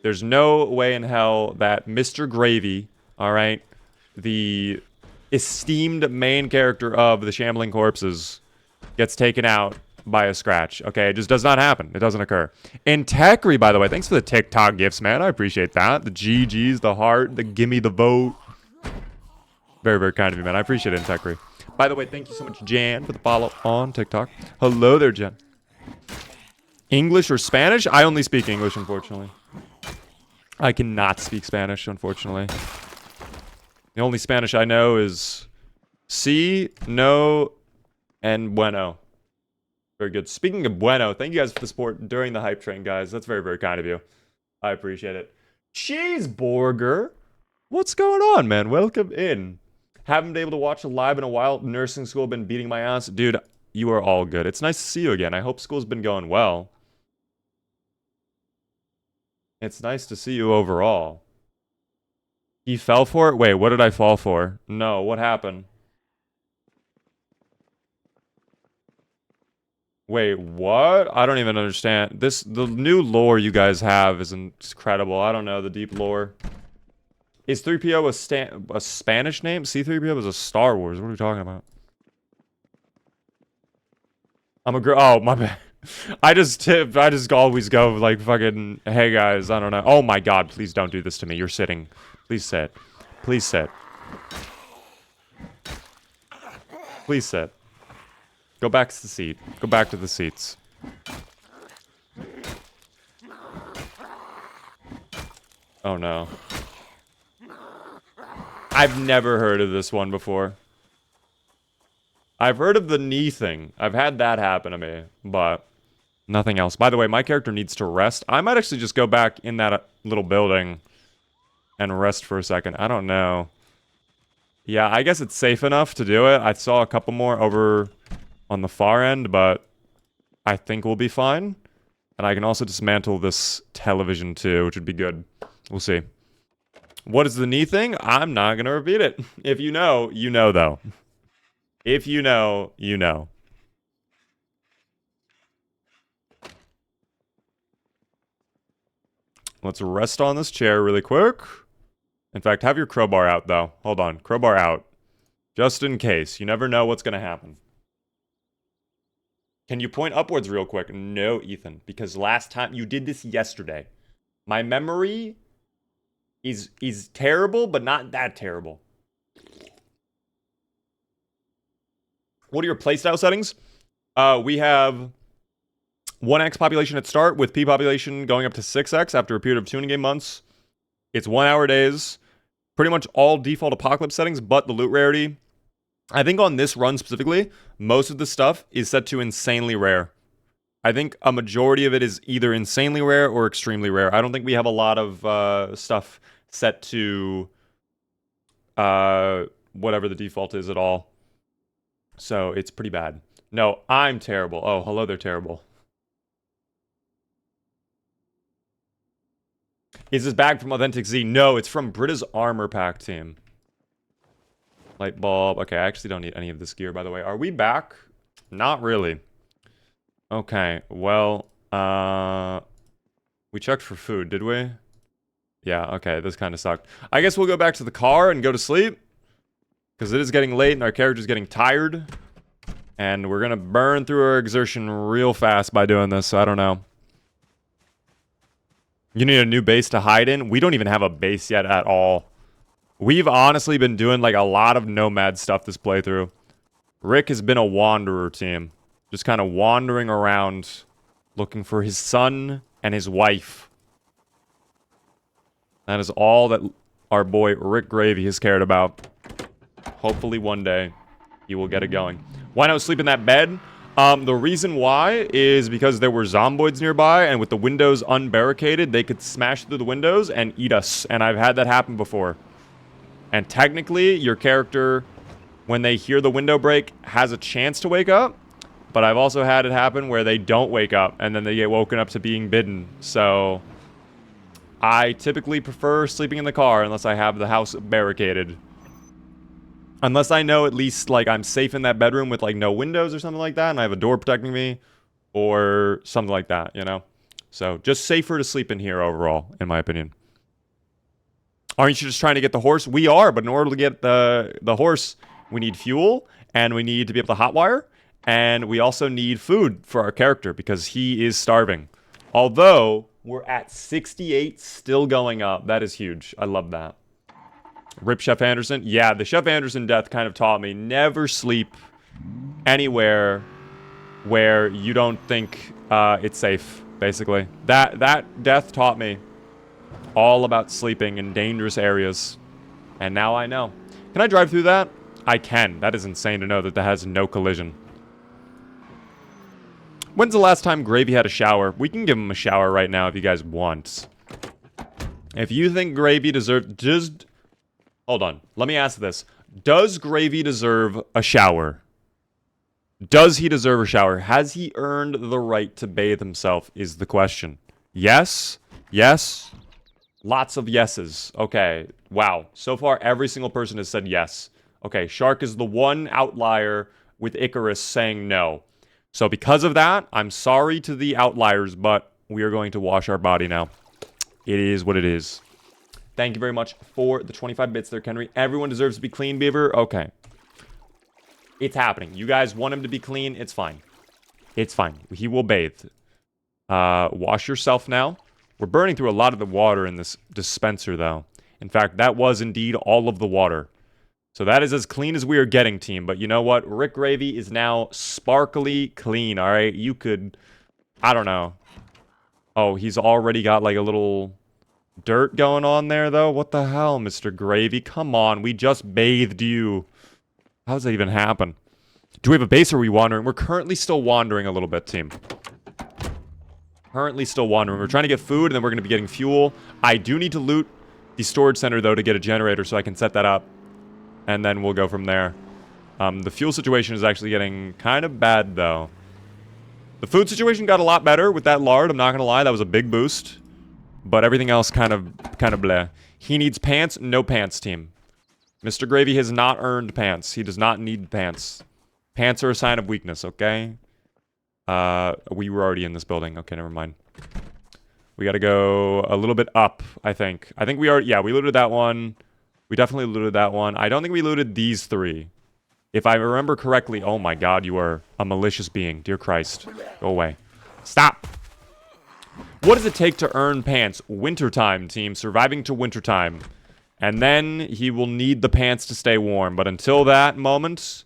There's no way in hell that Mr. Gravy, all right, the esteemed main character of the Shambling Corpses, gets taken out by a scratch. Okay, it just does not happen. It doesn't occur. And Techry, by the way, thanks for the TikTok gifts, man. I appreciate that. The GGs, the heart, the gimme the vote. Very, very kind of you, man. I appreciate it, Techry. By the way, thank you so much, Jan, for the follow on TikTok. Hello there, Jan. English or Spanish? I only speak English, unfortunately. I cannot speak Spanish, unfortunately. The only Spanish I know is sí, no, and bueno. Very good. Speaking of bueno, thank you guys for the support during the hype train, guys. That's very, very kind of you. I appreciate it. Cheeseburger. What's going on, man? Welcome in. Haven't been able to watch live in a while. Nursing school been beating my ass. Dude, you are all good. It's nice to see you again. I hope school's been going well. It's nice to see you overall. He fell for it? Wait, what did I fall for? No, what happened? Wait, what? I don't even understand. The new lore you guys have is incredible. I don't know, the deep lore. Is 3PO a Spanish name? C-3PO is a Star Wars. What are we talking about? I'm a girl. Oh, my bad. I just always go like fucking, hey guys, I don't know. Oh my god, please don't do this to me. You're sitting. Please sit. Please sit. Please sit. Go back to the seat. Go back to the seats. Oh no. I've never heard of this one before. I've heard of the knee thing. I've had that happen to me, but nothing else. By the way, my character needs to rest. I might actually just go back in that little building and rest for a second. I don't know. Yeah, I guess it's safe enough to do it. I saw a couple more over on the far end, but I think we'll be fine. And I can also dismantle this television too, which would be good. We'll see. What is the knee thing? I'm not going to repeat it. If you know, you know, though. If you know, you know. Let's rest on this chair really quick. In fact, have your crowbar out, though. Hold on. Crowbar out. Just in case. You never know what's going to happen. Can you point upwards real quick? No, Ethan. Because last time... You did this yesterday. My memory is terrible, but not that terrible. What are your playstyle settings? We have 1x population at start, with P population going up to 6x after a period of 2 in-game months. It's 1 hour days. Pretty much all default apocalypse settings, but the loot rarity. I think on this run specifically, most of the stuff is set to insanely rare. I think a majority of it is either insanely rare or extremely rare. I don't think we have a lot of stuff set to whatever the default is at all. So it's pretty bad. No, I'm terrible. Oh, hello there, terrible. Is this bag from Authentic Z? No, it's from Britta's armor pack team. Light bulb. Okay, I actually don't need any of this gear, by the way. Are we back? Not really. Okay, well, we checked for food, did we? Yeah, okay, this kind of sucked. I guess we'll go back to the car and go to sleep. Because it is getting late and our character's getting tired. And we're going to burn through our exertion real fast by doing this, so I don't know. You need a new base to hide in? We don't even have a base yet at all. We've honestly been doing like a lot of nomad stuff this playthrough. Rick has been a wanderer team. Just kind of wandering around, looking for his son and his wife. That is all that our boy Rick Gravy has cared about. Hopefully one day he will get it going. Why not sleep in that bed? The reason why is because there were zomboids nearby, and with the windows unbarricaded, they could smash through the windows and eat us. And I've had that happen before. And technically, your character, when they hear the window break, has a chance to wake up. But I've also had it happen where they don't wake up, and then they get woken up to being bitten. So I typically prefer sleeping in the car unless I have the house barricaded. Unless I know at least, like, I'm safe in that bedroom with, like, no windows or something like that, and I have a door protecting me, or something like that, you know? So, just safer to sleep in here overall, in my opinion. Aren't you just trying to get the horse? We are, but in order to get the horse, we need fuel, and we need to be able to hotwire, and we also need food for our character, because he is starving. Although, we're at 68, still going up. That is huge. I love that. Rip Chef Anderson. Yeah, the Chef Anderson death kind of taught me never sleep anywhere where you don't think it's safe, basically. That death taught me all about sleeping in dangerous areas. And now I know. Can I drive through that? I can. That is insane to know that that has no collision. When's the last time Gravy had a shower? We can give him a shower right now if you guys want. If you think Gravy deserves... Just... Hold on. Let me ask this. Does Gravy deserve a shower? Does he deserve a shower? Has he earned the right to bathe himself is the question. Yes? Yes? Lots of yeses. Okay. Wow. So far, every single person has said yes. Okay. Shark is the one outlier with Icarus saying no. So because of that, I'm sorry to the outliers, but we are going to wash our body now. It is what it is. Thank you very much for the 25 bits there, Kenry. Everyone deserves to be clean, Beaver. Okay. It's happening. You guys want him to be clean? It's fine. It's fine. He will bathe. Wash yourself now. We're burning through a lot of the water in this dispenser, though. In fact, that was indeed all of the water. So that is as clean as we are getting, team. But you know what? Rick Gravy is now sparkly clean, all right? You could... I don't know. Oh, he's already got like a little... dirt going on there, though? What the hell, Mr. Gravy? Come on, we just bathed you. How does that even happen? Do we have a base or are we wandering? We're currently still wandering a little bit, team. Currently still wandering. We're trying to get food, and then we're going to be getting fuel. I do need to loot the storage center, though, to get a generator so I can set that up. And then we'll go from there. The fuel situation is actually getting kind of bad, though. The food situation got a lot better with that lard, I'm not going to lie. That was a big boost. But everything else kind of bleh. He needs pants. No pants, team. Mr. Gravy has not earned pants. He does not need pants. Pants are a sign of weakness, okay? We were already in this building. Okay, never mind. We gotta go a little bit up, I think. I think we already... Yeah, we looted that one. We definitely looted that one. I don't think we looted these three. If I remember correctly... Oh my god, you are a malicious being. Dear Christ. Go away. Stop! What does it take to earn pants? Wintertime, team. Surviving to wintertime. And then he will need the pants to stay warm. But until that moment,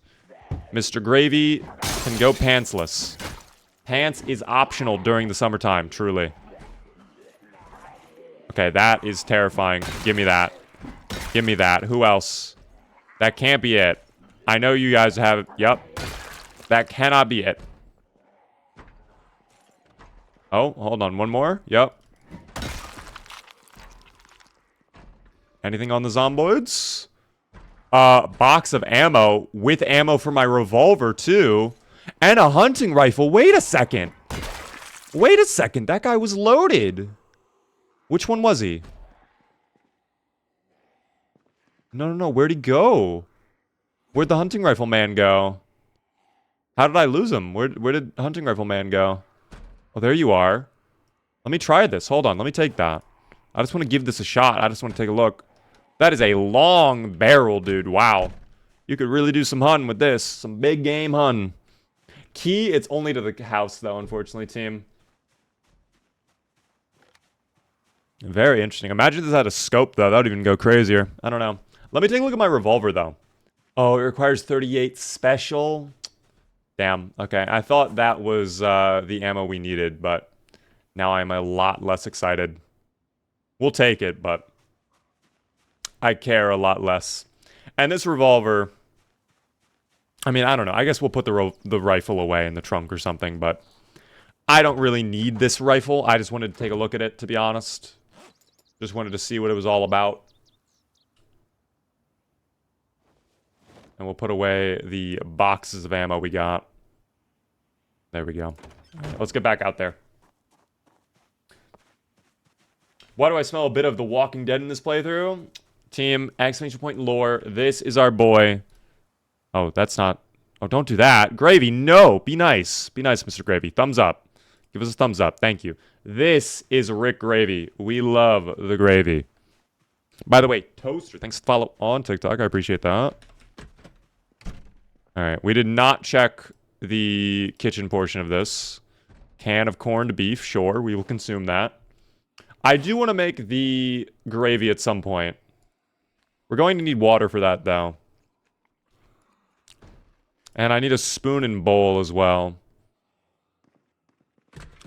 Mr. Gravy can go pantsless. Pants is optional during the summertime, truly. Okay, that is terrifying. Give me that. Give me that. Who else? That can't be it. I know you guys have... Yep. That cannot be it. Oh, hold on. One more? Yep. Anything on the zomboids? Box of ammo. With ammo for my revolver, too. And a hunting rifle. Wait a second. Wait a second. That guy was loaded. Which one was he? No. Where'd he go? Where'd the hunting rifle man go? How did I lose him? Where did hunting rifle man go? Oh, there you are. Let me try this. Hold on. Let me take that. I just want to give this a shot. I just want to take a look. That is a long barrel, dude. Wow. You could really do some hunting with this. Some big game hunting. Key, it's only to the house, though, unfortunately, team. Very interesting. Imagine this had a scope, though. That would even go crazier. I don't know. Let me take a look at my revolver, though. Oh, it requires 38 special. Damn. Okay, I thought that was the ammo we needed, but now I'm a lot less excited. We'll take it, but I care a lot less. And this revolver, I mean, I don't know. I guess we'll put the rifle away in the trunk or something, but I don't really need this rifle. I just wanted to take a look at it, to be honest. Just wanted to see what it was all about. And we'll put away the boxes of ammo we got. There we go. Right, let's get back out there. Why do I smell a bit of The Walking Dead in this playthrough? Team, exclamation point lore. This is our boy. Oh, that's not... Oh, don't do that. Gravy, no. Be nice. Be nice, Mr. Gravy. Thumbs up. Give us a thumbs up. Thank you. This is Rick Gravy. We love the gravy. By the way, Toaster, thanks for the follow on TikTok. I appreciate that. All right. We did not check the kitchen portion of this. Can of corned beef. Sure, we will consume that. I do want to make the gravy at some point. We're going to need water for that, though. And I need a spoon and bowl as well.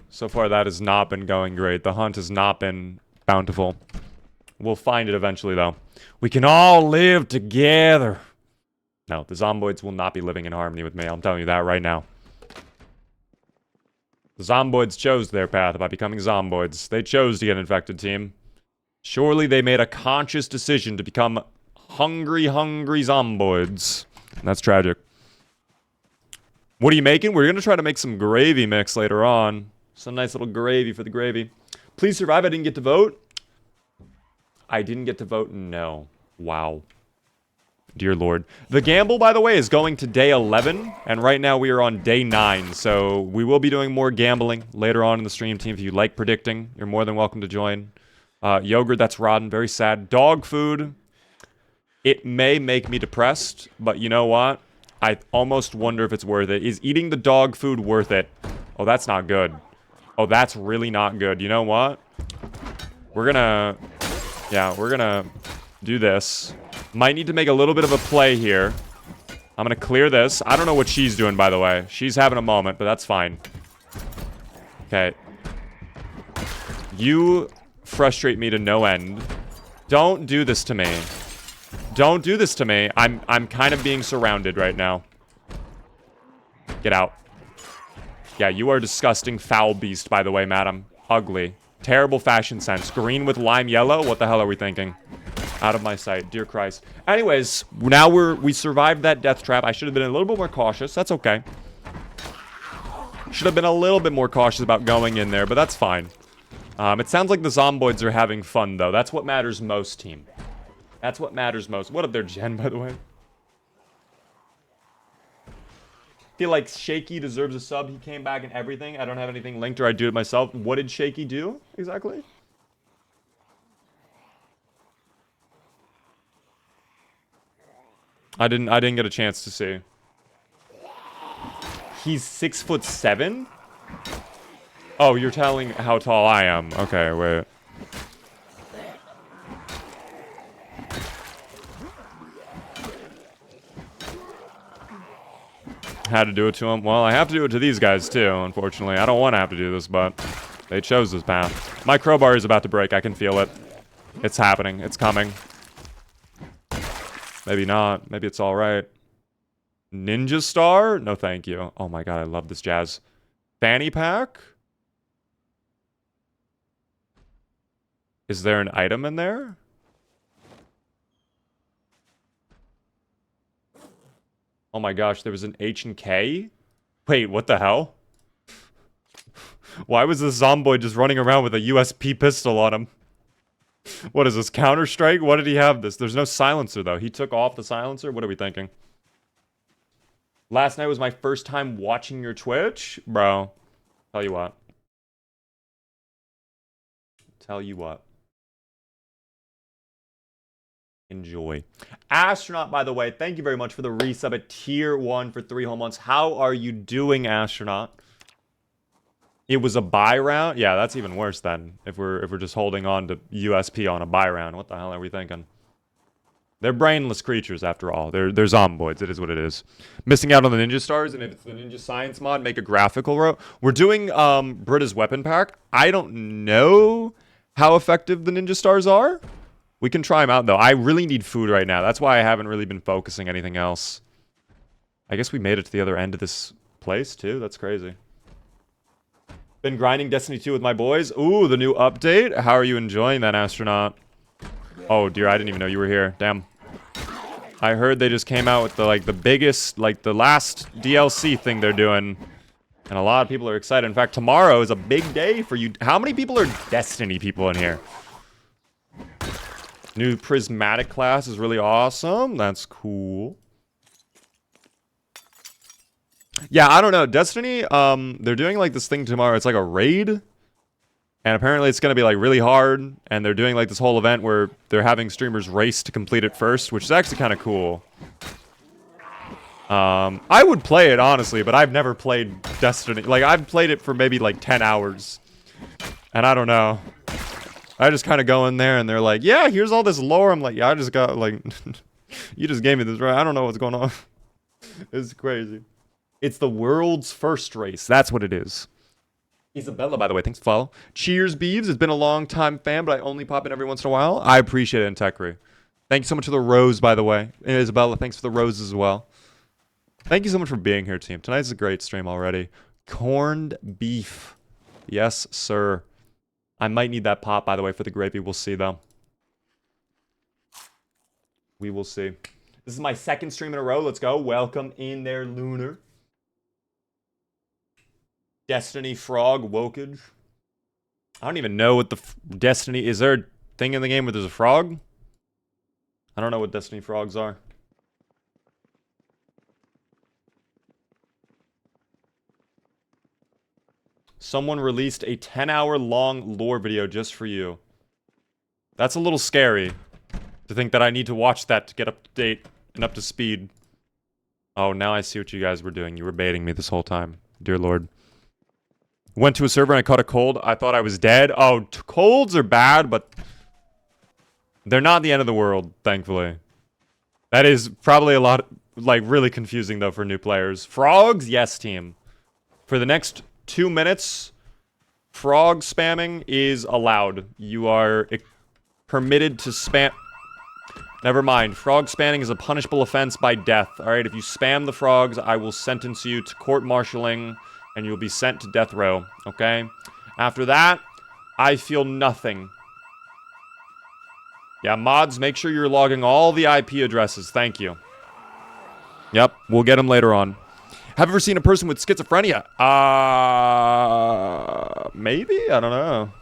So far, that has not been going great. The hunt has not been bountiful. We'll find it eventually, though. We can all live together. No, the zomboids will not be living in harmony with me. I'm telling you that right now. The zomboids chose their path by becoming zomboids. They chose to get infected, team. Surely they made a conscious decision to become hungry, hungry zomboids. And that's tragic. What are you making? We're going to try to make some gravy mix later on. Some nice little gravy for the gravy. Please survive. I didn't get to vote. I didn't get to vote. No. Wow. Dear Lord. The gamble, by the way, is going to day 11. And right now we are on day 9. So we will be doing more gambling later on in the stream, team. If you like predicting, you're more than welcome to join. Yogurt, that's rotten. Very sad. Dog food. It may make me depressed. But you know what? I almost wonder if it's worth it. Is eating the dog food worth it? Oh, that's not good. Oh, that's really not good. You know what? We're gonna... Yeah, we're gonna do this. Might need to make a little bit of a play here. I'm gonna clear this. I don't know what she's doing, by the way. She's having a moment, but that's fine. Okay. You frustrate me to no end. Don't do this to me. Don't do this to me. I'm kind of being surrounded right now. Get out. Yeah, you are a disgusting foul beast, by the way, madam. Ugly. Terrible fashion sense. Green with lime yellow? What the hell are we thinking? Out of my sight. Dear Christ. Anyways, now we survived that death trap. I should have been a little bit more cautious. That's okay. Should have been a little bit more cautious about going in there, but that's fine. It sounds like the zomboids are having fun, though. That's what matters most, team. That's what matters most. What up there, Jen, by the way? Feel like Shaky deserves a sub. He came back and everything. I don't have anything linked or I do it myself. What did Shaky do exactly? I didn't get a chance to see. He's 6'7"? Oh, you're telling how tall I am. Okay, wait. Had to do it to him. Well, I have to do it to these guys too, unfortunately. I don't want to have to do this, but they chose this path. My crowbar is about to break. I can feel it. It's happening. It's coming. Maybe not. Maybe it's all right. Ninja Star? No, thank you. Oh my god, I love this jazz. Fanny pack? Is there an item in there? Oh my gosh, there was an H and K? Wait, what the hell? Why was this zomboid just running around with a USP pistol on him? What is this, Counter-Strike? Why did he have this? There's no silencer, though. He took off the silencer? What are we thinking? Last night was my first time watching your Twitch? Bro, tell you what. Tell you what. Enjoy. Astronaut, by the way, thank you very much for the resub at tier 1 for 3 whole months. How are you doing, Astronaut? It was a buy round? Yeah, that's even worse then. If we're just holding on to USP on a buy round. What the hell are we thinking? They're brainless creatures, after all. They're zomboids. It is what it is. Missing out on the ninja stars, and if it's the ninja science mod, make a graphical row. We're doing Britta's weapon pack. I don't know how effective the ninja stars are. We can try them out, though. I really need food right now. That's why I haven't really been focusing anything else. I guess we made it to the other end of this place, too. That's crazy. Been grinding Destiny 2 with my boys. Ooh, the new update. How are you enjoying that, astronaut? Oh, dear. I didn't even know you were here. Damn. I heard they just came out with the biggest, the last DLC thing they're doing. And a lot of people are excited. In fact, tomorrow is a big day for you. How many people are Destiny people in here? New prismatic class is really awesome. That's cool. Yeah, I don't know. Destiny, they're doing this thing tomorrow. It's like a raid. And apparently it's going to be really hard. And they're doing this whole event where they're having streamers race to complete it first, which is actually kind of cool. I would play it, honestly, but I've never played Destiny. I've played it for maybe 10 hours. And I don't know. I just kind of go in there and they're like, yeah, here's all this lore. I'm like, yeah, I just got you just gave me this, right? I don't know what's going on. It's crazy. It's the world's first race. That's what it is. Isabella, by the way, thanks for follow. Cheers, Beeves. It's been a long time fan, but I only pop in every once in a while. I appreciate it, Intekri. Thank you so much for the rose, by the way. And Isabella, thanks for the roses as well. Thank you so much for being here, team. Tonight's a great stream already. Corned beef. Yes, sir. I might need that pot, by the way, for the gravy. We'll see, though. We will see. This is my second stream in a row. Let's go. Welcome in there, Lunar. Destiny Frog Wokage. I don't even know what the Destiny... Is there a thing in the game where there's a frog? I don't know what Destiny frogs are. Someone released a 10-hour-long lore video just for you. That's a little scary. To think that I need to watch that to get up to date and up to speed. Oh, now I see what you guys were doing. You were baiting me this whole time. Dear Lord. Went to a server and I caught a cold. I thought I was dead. Oh, colds are bad, but they're not the end of the world, thankfully. That is probably a lot, really confusing, though, for new players. Frogs? Yes, team. For the next 2 minutes, frog spamming is allowed. You are permitted to spam... Never mind. Frog spamming is a punishable offense by death. Alright, if you spam the frogs, I will sentence you to court-martialing, and you'll be sent to death row, okay? After that, I feel nothing. Yeah, mods, make sure you're logging all the IP addresses. Thank you. Yep, we'll get them later on. Have you ever seen a person with schizophrenia? Maybe? I don't know.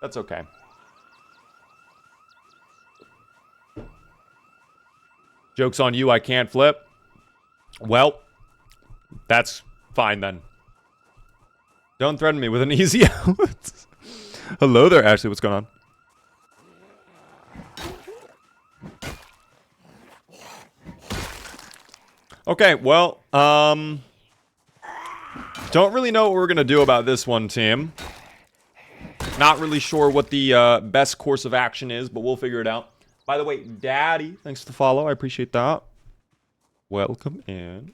That's okay. Joke's on you, I can't flip. Well, that's fine then. Don't threaten me with an easy out. Hello there, Ashley. What's going on? Okay, well, don't really know what we're going to do about this one, team. Not really sure what the best course of action is, but we'll figure it out. By the way, Daddy, thanks for the follow. I appreciate that. Welcome in.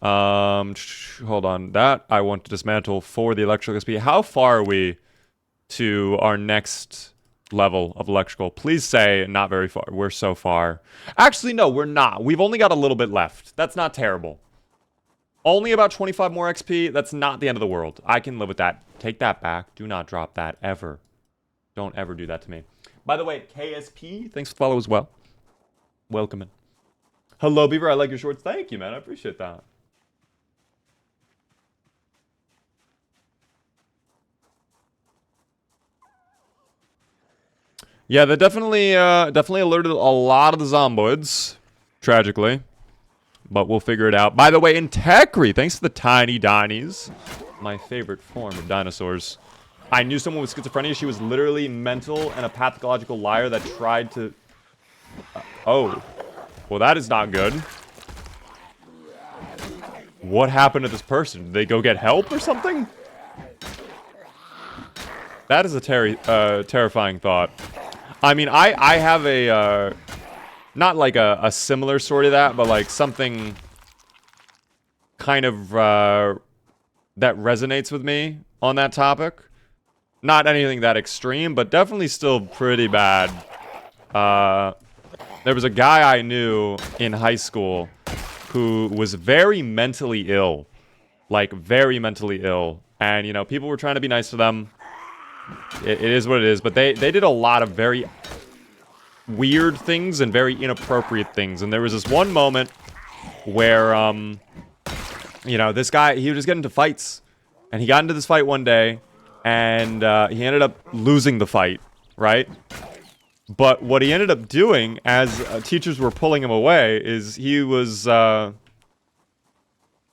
Hold on. That I want to dismantle for the electrical XP. How far are we to our next level of electrical? Please say not very far. We're so far. Actually, no, we're not. We've only got a little bit left. That's not terrible. Only about 25 more XP. That's not the end of the world. I can live with that. Take that back. Do not drop that ever. Don't ever do that to me. By the way, KSP, thanks for the follow as well. Welcome in. Hello, Beaver. I like your shorts. Thank you, man. I appreciate that. Yeah, that definitely alerted a lot of the zomboids, tragically. But we'll figure it out. By the way, Intekri, thanks to the tiny dinies. My favorite form of dinosaurs. I knew someone with schizophrenia. She was literally mental and a pathological liar that tried to... oh. Well, that is not good. What happened to this person? Did they go get help or something? That is a terrifying thought. I mean, I have a, not like a similar story to that, but like something kind of, that resonates with me on that topic. Not anything that extreme, but definitely still pretty bad. There was a guy I knew in high school who was very mentally ill. Like, very mentally ill. And, you know, people were trying to be nice to them. It is what it is. But they did a lot of very weird things and very inappropriate things. And there was this one moment where, you know, this guy, he was just getting into fights. And he got into this fight one day. And he ended up losing the fight, right? But what he ended up doing, as teachers were pulling him away, is he was, well,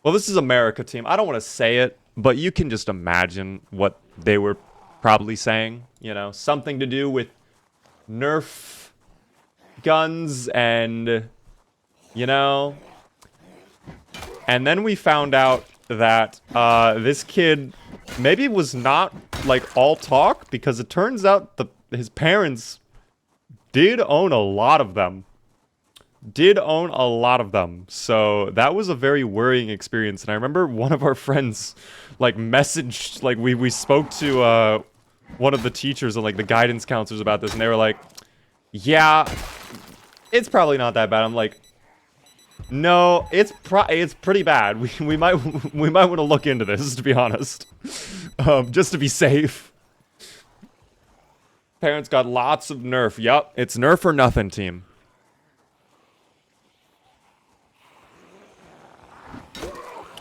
this is America, team. I don't want to say it, but you can just imagine what they were probably saying. You know, something to do with Nerf guns and, you know. And then we found out that this kid maybe was not, like, all talk, because it turns out his parents did own a lot of them. So that was a very worrying experience. And I remember one of our friends, like, messaged, like, we spoke to one of the teachers and, like, the guidance counselors about this, and they were like, yeah, it's probably not that bad. I'm like, no, it's pretty bad. We might want to look into this, to be honest. Just to be safe. Parents got lots of Nerf. Yup, it's Nerf or nothing, team.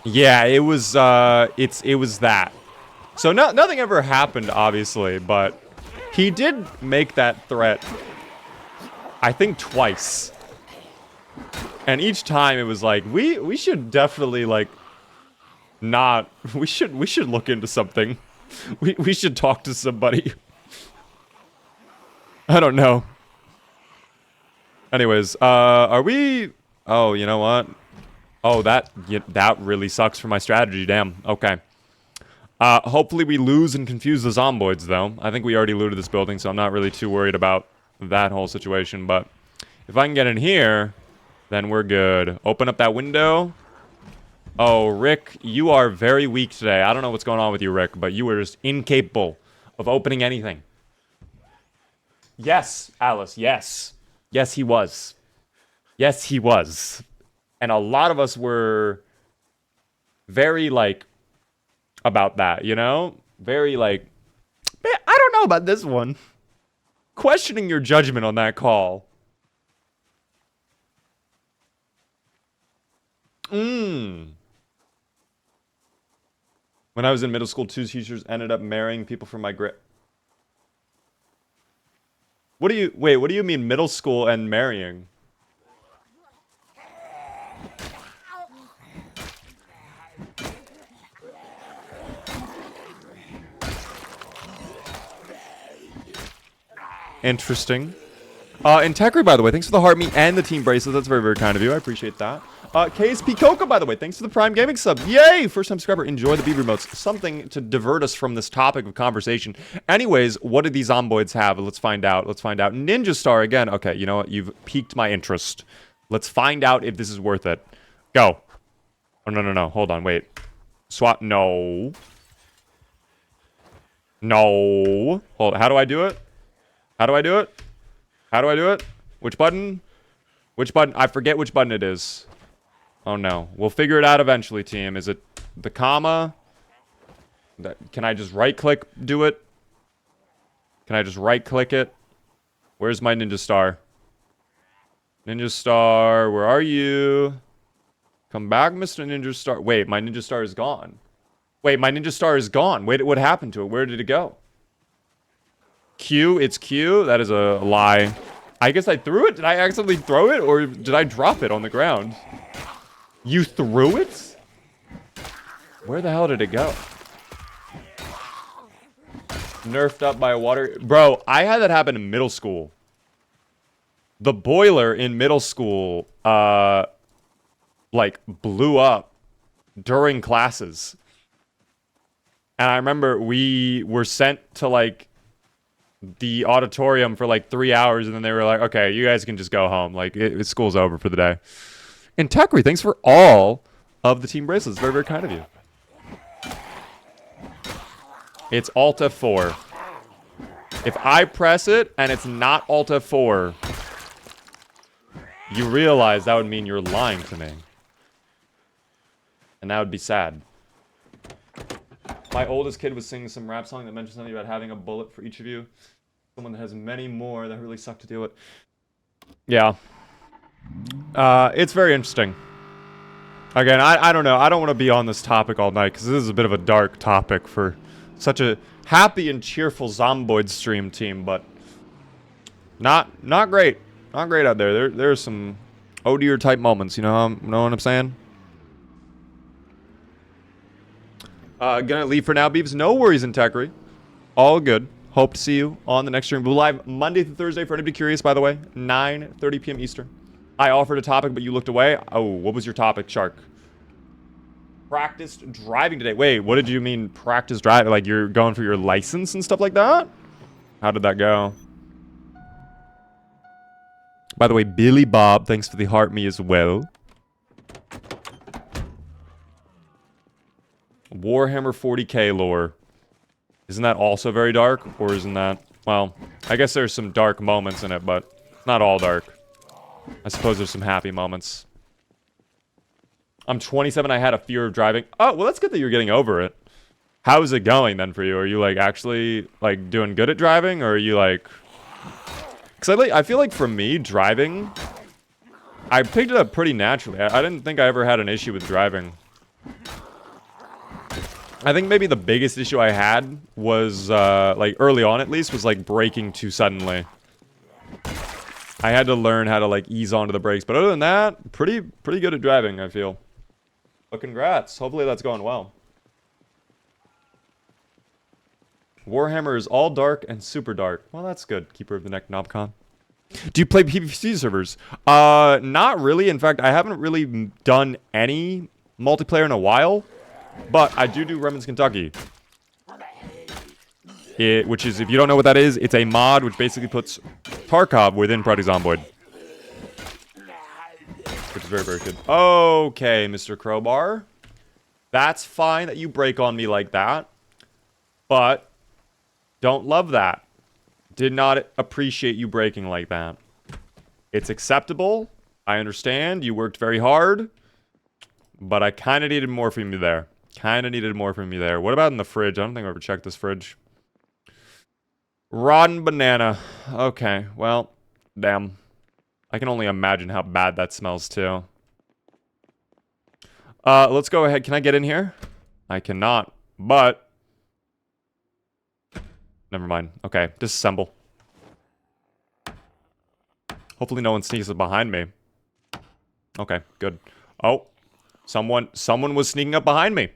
Yeah, it was it was that. So nothing ever happened, obviously, but he did make that threat, I think, twice. And each time it was like, we should definitely, like, not, we should look into something. We should talk to somebody. I don't know. Anyways, are we... Oh, you know what? Oh, that really sucks for my strategy, damn. Okay. Hopefully we lose and confuse the zomboids, though. I think we already looted this building, so I'm not really too worried about that whole situation. But if I can get in here, then we're good. Open up that window. Oh, Rick, you are very weak today. I don't know what's going on with you, Rick, but you were just incapable of opening anything. Yes, Alice, yes. Yes, he was. Yes, he was. And a lot of us were very, like, about that, you know? Very, like, man, I don't know about this one. Questioning your judgment on that call. When I was in middle school, 2 teachers ended up marrying people from my grade. What do you mean middle school and marrying? Interesting. Integri, by the way, thanks for the heart meat and the team bracelet. That's very, very kind of you. I appreciate that. KSP Coca, by the way, thanks for the Prime Gaming sub. Yay! First time subscriber. Enjoy the Beaver remotes. Something to divert us from this topic of conversation. Anyways, what do these zomboids have? Let's find out. Let's find out. Ninja Star again. Okay, you know what? You've piqued my interest. Let's find out if this is worth it. Go. Oh, no. Hold on, wait. Swap. No. No. Hold on. How do I do it? How do I do it? How do I do it? Which button? Which button? I forget which button it is. Oh no. We'll figure it out eventually, team. Is it the comma? Can I just right-click do it? Can I just right-click it? Where's my Ninja Star? Ninja Star, where are you? Come back, Mr. Ninja Star. Wait, my Ninja Star is gone. Wait, my Ninja Star is gone. Wait, what happened to it? Where did it go? Q, it's Q. That is a lie. I guess I threw it. Did I accidentally throw it, or did I drop it on the ground? You threw it? Where the hell did it go? Nerfed up by a water... Bro, I had that happen in middle school. The boiler in middle school, like, blew up during classes. And I remember we were sent to, like... the auditorium for like 3 hours, and then they were like, okay, you guys can just go home. Like, school's over for the day. And Tekri, thanks for all of the team bracelets. Very, very kind of you. It's Alt F4. If I press it and it's not Alt F4, you realize that would mean you're lying to me. And that would be sad. My oldest kid was singing some rap song that mentioned something about having a bullet for each of you. Someone that has many more that really suck to deal with. Yeah. It's very interesting. Again, I don't know. I don't want to be on this topic all night because this is a bit of a dark topic for such a happy and cheerful Zomboid stream team, but not great. Not great out there. There's some oh dear type moments, you know what I'm saying? Gonna leave for now, Beeps. No worries in Tekri. All good. Hope to see you on the next stream. We're live Monday through Thursday for anybody curious, by the way. 9:30 p.m. Eastern. I offered a topic, but you looked away. Oh, what was your topic, Shark? Practiced driving today. Wait, what did you mean practice driving? Like you're going for your license and stuff like that? How did that go? By the way, Billy Bob, thanks for the heart me as well. Warhammer 40k lore. Isn't that also very dark? Or isn't that... Well, I guess there's some dark moments in it, but not all dark. I suppose there's some happy moments. I'm 27. I had a fear of driving. Oh, well, that's good that you're getting over it. How is it going then for you? Are you, like, actually, like, doing good at driving? Or are you, like... Because I feel like for me, driving... I picked it up pretty naturally. I didn't think I ever had an issue with driving. I think maybe the biggest issue I had was, like, early on at least, was, like, braking too suddenly. I had to learn how to, like, ease onto the brakes. But other than that, pretty good at driving, I feel. But congrats. Hopefully that's going well. Warhammer is all dark and super dark. Well, that's good. Keeper of the Neck Nobcon. Do you play PvC servers? Not really. In fact, I haven't really done any multiplayer in a while. But I do Remnants Kentucky. Which is, if you don't know what that is, it's a mod which basically puts Tarkov within Project Zomboid. Which is very, very good. Okay, Mr. Crowbar. That's fine that you break on me like that. But don't love that. Did not appreciate you breaking like that. It's acceptable. I understand. You worked very hard. But I kind of needed more from you there. What about in the fridge? I don't think I've ever checked this fridge. Rotten banana. Okay, well, damn. I can only imagine how bad that smells, too. Let's go ahead. Can I get in here? I cannot, but... Never mind. Okay, disassemble. Hopefully no one sneaks up behind me. Okay, good. Oh, someone was sneaking up behind me.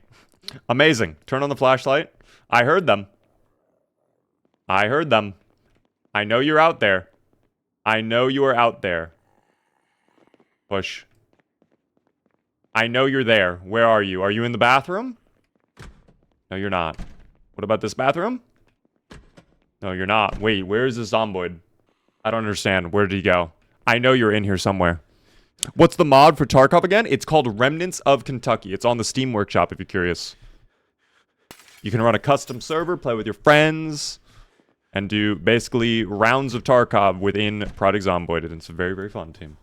Amazing. Turn on the flashlight. I heard them. I know you're out there. I know you are out there. Push. I know you're there. Where are you? Are you in the bathroom? No, you're not. What about this bathroom? No, you're not. Wait, where is this Zomboid? I don't understand. Where did he go? I know you're in here somewhere. What's the mod for Tarkov again? It's called Remnants of Kentucky. It's on the Steam Workshop if you're curious. You can run a custom server, play with your friends, and do basically rounds of Tarkov within Project Zomboid. And it's a very, very fun team.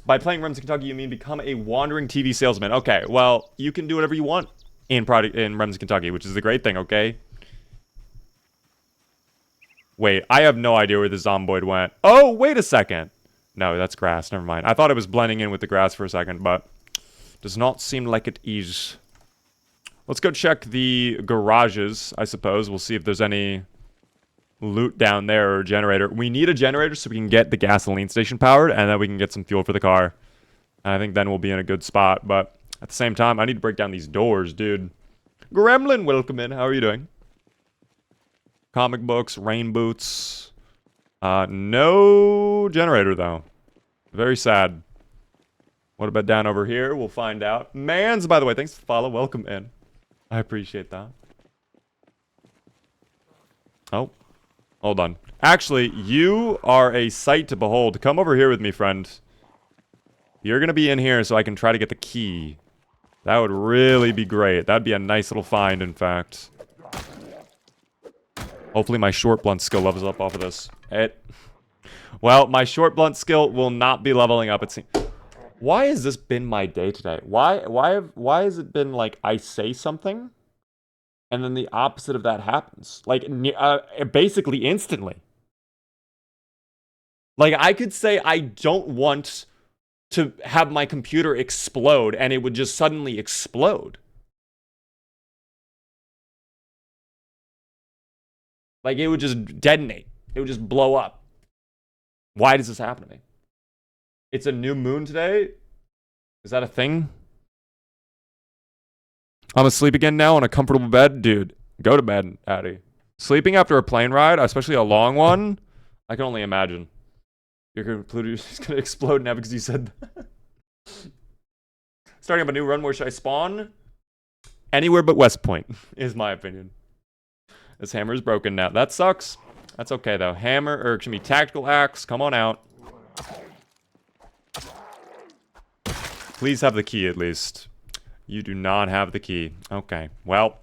By playing Remnants of Kentucky, you mean become a wandering TV salesman. Okay, well, you can do whatever you want in Remnants of Kentucky, which is the great thing, okay? Wait, I have no idea where the Zomboid went. Oh, wait a second. No, that's grass. Never mind. I thought it was blending in with the grass for a second, but does not seem like it is. Let's go check the garages, I suppose. We'll see if there's any loot down there or a generator. We need a generator so we can get the gasoline station powered, and then we can get some fuel for the car. And I think then we'll be in a good spot. But at the same time, I need to break down these doors, dude. Gremlin, welcome in. How are you doing? Comic books, rain boots. No generator, though. Very sad. What about down over here? We'll find out. Mans, by the way, thanks for the follow. Welcome in. I appreciate that. Oh, hold on. Actually, you are a sight to behold. Come over here with me, friend. You're going to be in here so I can try to get the key. That would really be great. That'd be a nice little find, in fact. Hopefully my short blunt skill levels up off of this. Well, my short blunt skill will not be leveling up, it seems. Why has this been my day today? Why has it been like I say something and then the opposite of that happens? Like, basically instantly. Like, I could say I don't want to have my computer explode and it would just suddenly explode. Like, it would just detonate. It would just blow up. Why does this happen to me? It's a new moon today? Is that a thing? I'm asleep again now on a comfortable bed? Dude, go to bed, Addy. Sleeping after a plane ride, especially a long one, I can only imagine. Your computer is going to explode now because you said that. Starting up a new run, where should I spawn? Anywhere but West Point, is my opinion. This hammer is broken now. That sucks. That's okay, though. Hammer, or excuse me, tactical axe, come on out. Please have the key, at least. You do not have the key. Okay, well.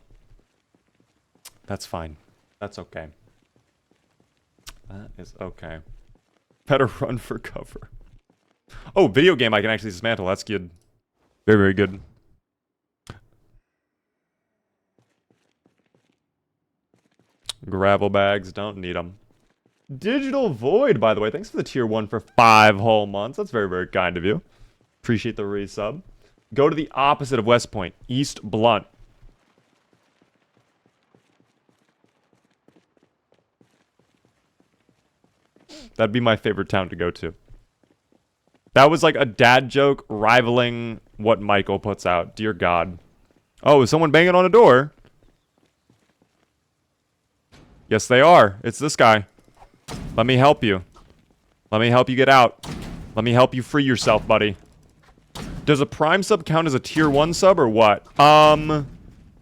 That's fine. That's okay. That is okay. Better run for cover. Oh, video game I can actually dismantle. That's good. Very, very good. Gravel bags, don't need them. Digital Void, by the way. Thanks for the tier 1 for 5 whole months. That's very, very kind of you. Appreciate the resub. Go to the opposite of West Point. East Blunt. That'd be my favorite town to go to. That was like a dad joke rivaling what Michael puts out. Dear God. Oh, is someone banging on a door? Yes, they are. It's this guy. Let me help you. Let me help you get out. Let me help you free yourself, buddy. Does a Prime sub count as a tier 1 sub or what?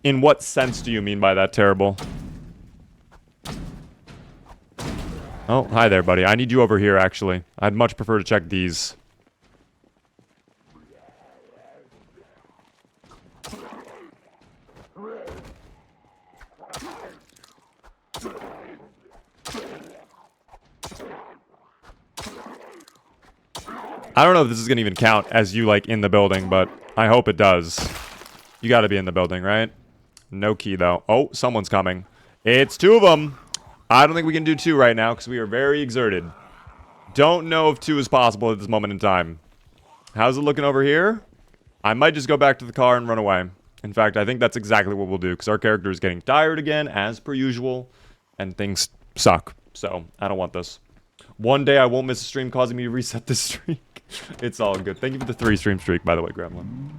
In what sense do you mean by that, Terrible? Oh, hi there, buddy. I need you over here, actually. I'd much prefer to check these. I don't know if this is going to even count as you, like, in the building, but I hope it does. You got to be in the building, right? No key, though. Oh, someone's coming. It's 2 of them. I don't think we can do 2 right now because we are very exerted. Don't know if 2 is possible at this moment in time. How's it looking over here? I might just go back to the car and run away. In fact, I think that's exactly what we'll do because our character is getting tired again, as per usual, and things suck. So, I don't want this. One day I won't miss a stream causing me to reset this streak. It's all good. Thank you for the 3 stream streak, by the way, Gremlin.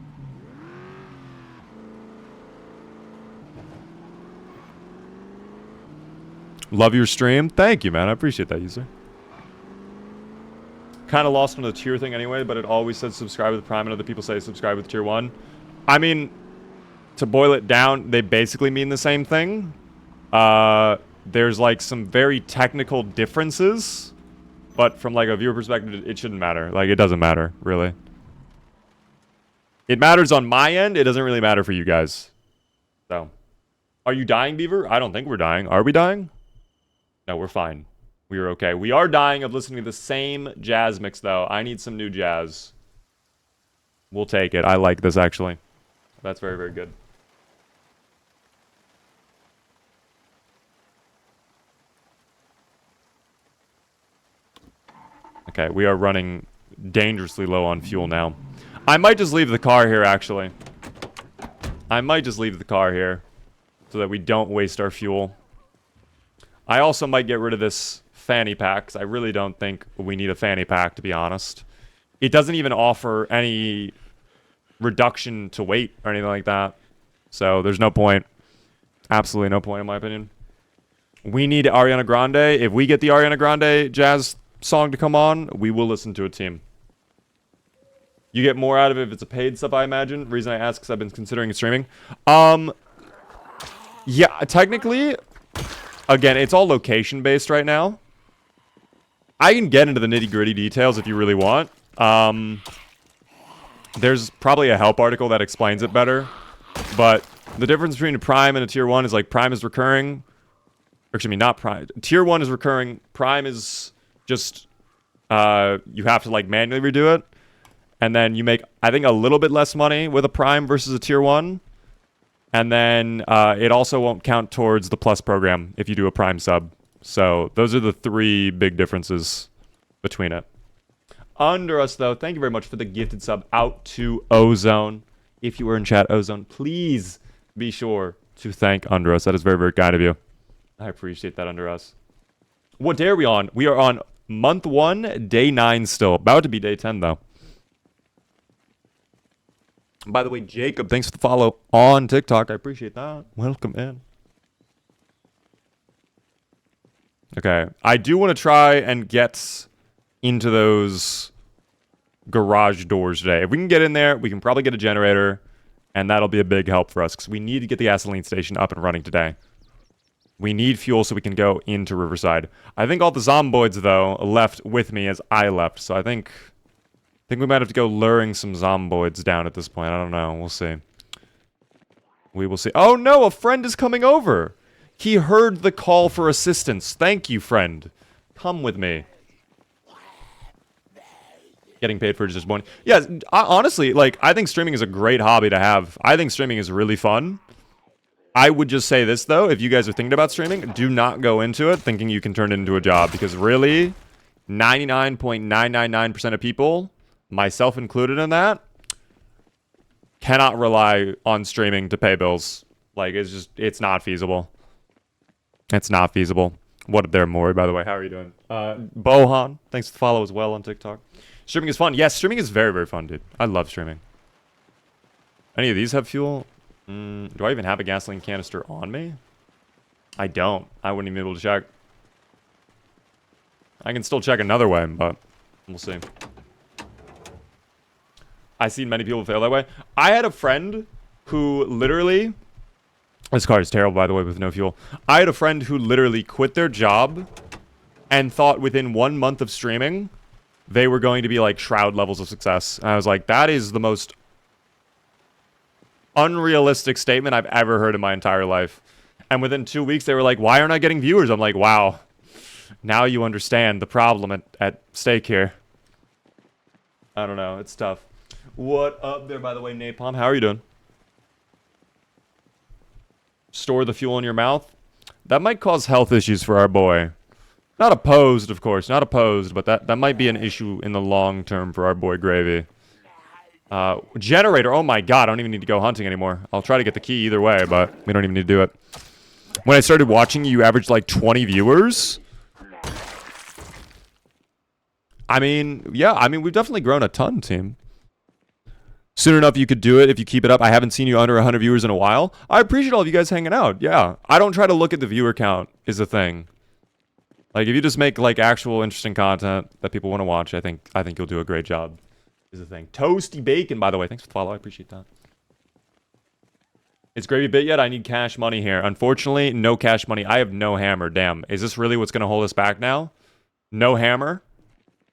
Love your stream. Thank you, man. I appreciate that, user. Kind of lost on the tier thing anyway, but it always says subscribe with Prime and other people say subscribe with tier 1. I mean, to boil it down, they basically mean the same thing. There's like some very technical differences, but from like a viewer perspective, it shouldn't matter. Like, it doesn't matter, really. It matters on my end. It doesn't really matter for you guys. So, are you dying, Beaver? I don't think we're dying. Are we dying? No, we're fine. We are okay. We are dying of listening to the same jazz mix, though. I need some new jazz. We'll take it. I like this, actually. That's very, very good. Okay, we are running dangerously low on fuel now. I might just leave the car here, actually. I might just leave the car here so that we don't waste our fuel. I also might get rid of this fanny pack, because I really don't think we need a fanny pack, to be honest. It doesn't even offer any reduction to weight or anything like that. So there's no point. Absolutely no point, in my opinion. We need Ariana Grande. If we get the Ariana Grande jazz song to come on, we will listen to it, team. You get more out of it if it's a paid sub, I imagine. Reason I ask, because I've been considering streaming. Yeah, technically, Again, it's all location-based right now. I can get into the nitty-gritty details if you really want. There's probably a help article that explains it better. But the difference between a Prime and a Tier 1 is like Prime is recurring. Or excuse me, not Prime. Tier 1 is recurring. Prime is just... you have to like manually redo it. And then you make, I think, a little bit less money with a Prime versus a Tier 1. And then it also won't count towards the Plus program if you do a Prime sub. So those are the 3 big differences between it. Under us, though, thank you very much for the gifted sub out to Ozone. If you were in chat, Ozone, please be sure to thank Under us. That is very, very kind of you. I appreciate that, Under us. What day are we on? We are on month 1, day 9 still. About to be day 10, though. By the way, Jacob, thanks for the follow on TikTok. I appreciate that. Welcome in. Okay. I do want to try and get into those garage doors today. If we can get in there, we can probably get a generator, and that'll be a big help for us because we need to get the gasoline station up and running today. We need fuel so we can go into Riverside. I think all the zomboids, though, left with me as I left, so I think we might have to go luring some zomboids down at this point. I don't know. We'll see. We will see. Oh, no! A friend is coming over! He heard the call for assistance. Thank you, friend. Come with me. Getting paid for just one. Yeah, honestly, like, I think streaming is a great hobby to have. I think streaming is really fun. I would just say this, though. If you guys are thinking about streaming, do not go into it thinking you can turn it into a job. Because really, 99.999% of people, myself included in that, cannot rely on streaming to pay bills. Like, it's not feasible. It's not feasible. What up there, Maury, by the way? How are you doing? Bohan, thanks for the follow as well on TikTok. Streaming is fun. Yes, streaming is very, very fun, dude. I love streaming. Any of these have fuel? Do I even have a gasoline canister on me? I don't. I wouldn't even be able to check. I can still check another way, but we'll see. I've seen many people fail that way. I had a friend who literally... This car is terrible, by the way, with no fuel. I had a friend who literally quit their job and thought within 1 month of streaming, they were going to be like Shroud levels of success. And I was like, that is the most unrealistic statement I've ever heard in my entire life. And within 2 weeks, they were like, why aren't I getting viewers? I'm like, wow. Now you understand the problem at stake here. I don't know. It's tough. What up there, by the way, Napalm? How are you doing? Store the fuel in your mouth? That might cause health issues for our boy. Not opposed, of course. Not opposed, but that might be an issue in the long term for our boy Gravy. Generator. Oh my god, I don't even need to go hunting anymore. I'll try to get the key either way, but we don't even need to do it. When I started watching, you averaged like 20 viewers. I mean, yeah, I mean, we've definitely grown a ton, team. Soon enough, you could do it if you keep it up. I haven't seen you under 100 viewers in a while. I appreciate all of you guys hanging out. Yeah, I don't try to look at the viewer count is a thing. Like, if you just make, like, actual interesting content that people want to watch, I think you'll do a great job is a thing. Toasty Bacon, by the way. Thanks for the follow. I appreciate that. Is Gravy bit yet? I need cash money here. Unfortunately, no cash money. I have no hammer. Damn. Is this really what's going to hold us back now? No hammer?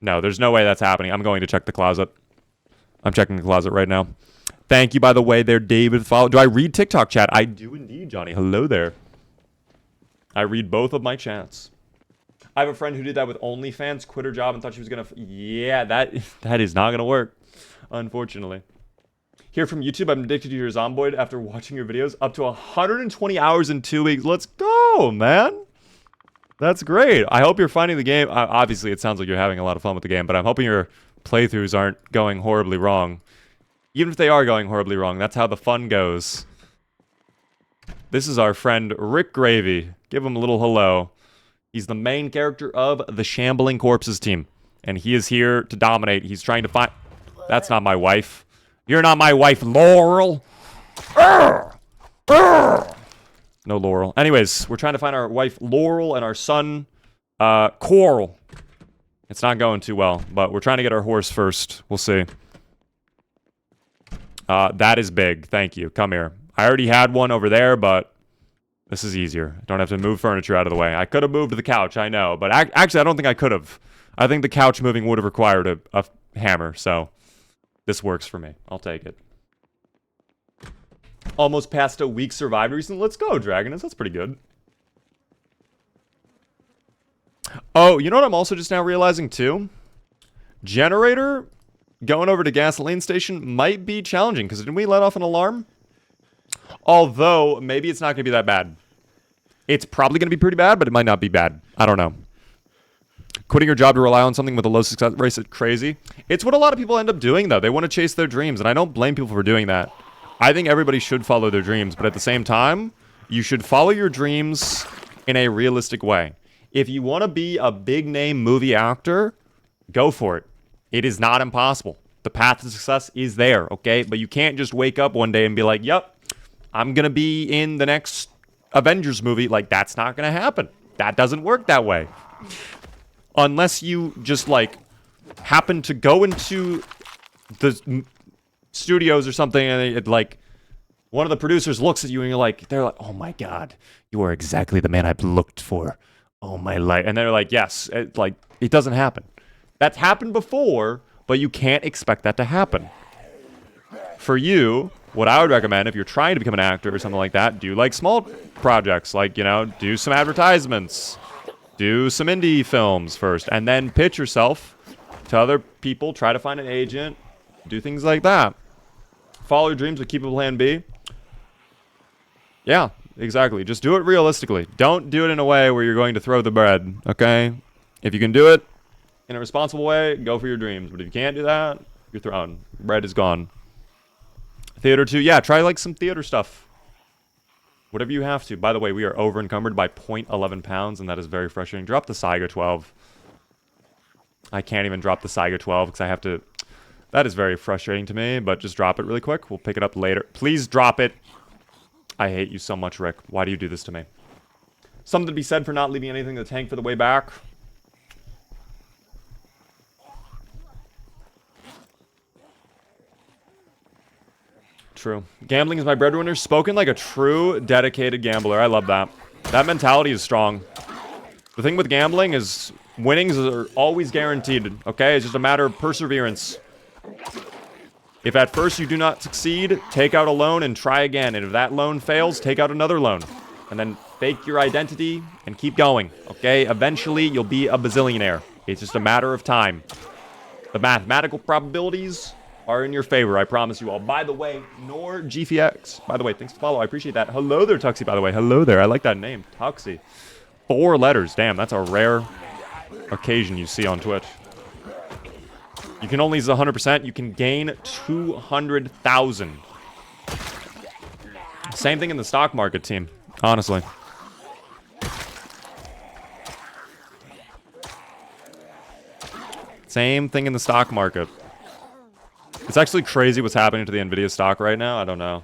No, there's no way that's happening. I'm going to check the closet. I'm checking the closet right now. Thank you, by the way, there, David. Follow. Do I read TikTok chat? I do indeed, Johnny. Hello there. I read both of my chats. I have a friend who did that with OnlyFans, quit her job and thought she was going to... Yeah, that is not going to work, unfortunately. Here from YouTube, I'm addicted to your Zomboid after watching your videos. Up to 120 hours in 2 weeks. Let's go, man. That's great. I hope you're finding the game... obviously, it sounds like you're having a lot of fun with the game, but I'm hoping your playthroughs aren't going horribly wrong. Even if they are going horribly wrong, that's how the fun goes. This is our friend Rick Gravy. Give him a little hello. He's the main character of the Shambling Corpses team. And he is here to dominate. He's trying to find... That's not my wife. You're not my wife, Laurel. No Laurel. Anyways, we're trying to find our wife, Laurel, and our son, Coral. It's not going too well, but we're trying to get our horse first. We'll see. That is big. Thank you. Come here. I already had one over there, but This is easier. I don't have to move furniture out of the way. I could have moved the couch, I know. But actually, I don't think I could have. I think the couch moving would have required a hammer. So this works for me. I'll take it. Almost past a week survived recently. Let's go, Dragonus. That's pretty good. Oh, you know what I'm also just now realizing, too? Generator going over to gasoline station might be challenging, because didn't we let off an alarm? Although, maybe it's not going to be that bad. It's probably going to be pretty bad, but it might not be bad. I don't know. Quitting your job to rely on something with a low success rate is crazy. It's what a lot of people end up doing, though. They want to chase their dreams, and I don't blame people for doing that. I think everybody should follow their dreams, but at the same time, you should follow your dreams in a realistic way. If you want to be a big-name movie actor, go for it. It is not impossible. The path to success is there, okay? But you can't just wake up one day and be like, yep, I'm going to be in the next Avengers movie. Like, that's not going to happen. That doesn't work that way. Unless you just, like, happen to go into the studios or something and it, like, one of the producers looks at you and they're like, oh my God, you are exactly the man I've looked for all my life. And they're like, yes, it doesn't happen. That's happened before, but you can't expect that to happen. For you, what I would recommend if you're trying to become an actor or something like that, do like small projects, like, you know, do some advertisements, do some indie films first, and then pitch yourself to other people, try to find an agent, do things like that. Follow your dreams, but keep a plan B. Yeah, exactly. Just do it realistically. Don't do it in a way where you're going to throw the bread, okay? If you can do it in a responsible way, go for your dreams. But if you can't do that, you're thrown. Bread is gone. Theater 2, yeah, try like some theater stuff. Whatever you have to. By the way, we are over encumbered by 0.11 pounds, and that is very frustrating. Drop the Saiga 12. I can't even drop the Saiga 12 because I have to... That is very frustrating to me, but just drop it really quick. We'll pick it up later. Please drop it. I hate you so much, Rick. Why do you do this to me? Something to be said for not leaving anything in the tank for the way back. True. Gambling is my breadwinner. Spoken like a true, dedicated gambler. I love that. That mentality is strong. The thing with gambling is winnings are always guaranteed, okay? It's just a matter of perseverance. If at first you do not succeed, take out a loan and try again. And if that loan fails, take out another loan. And then fake your identity and keep going, okay? Eventually, you'll be a bazillionaire. It's just a matter of time. The mathematical probabilities are in your favor, I promise you all. By the way, nor GFX. By the way, thanks for follow. I appreciate that. Hello there, Tuxie, by the way. Hello there. I like that name, Tuxie. 4 letters. Damn, that's a rare occasion you see on Twitch. You can only use 100%. You can gain 200,000. Same thing in the stock market, team. Honestly. Same thing in the stock market. It's actually crazy what's happening to the Nvidia stock right now. I don't know.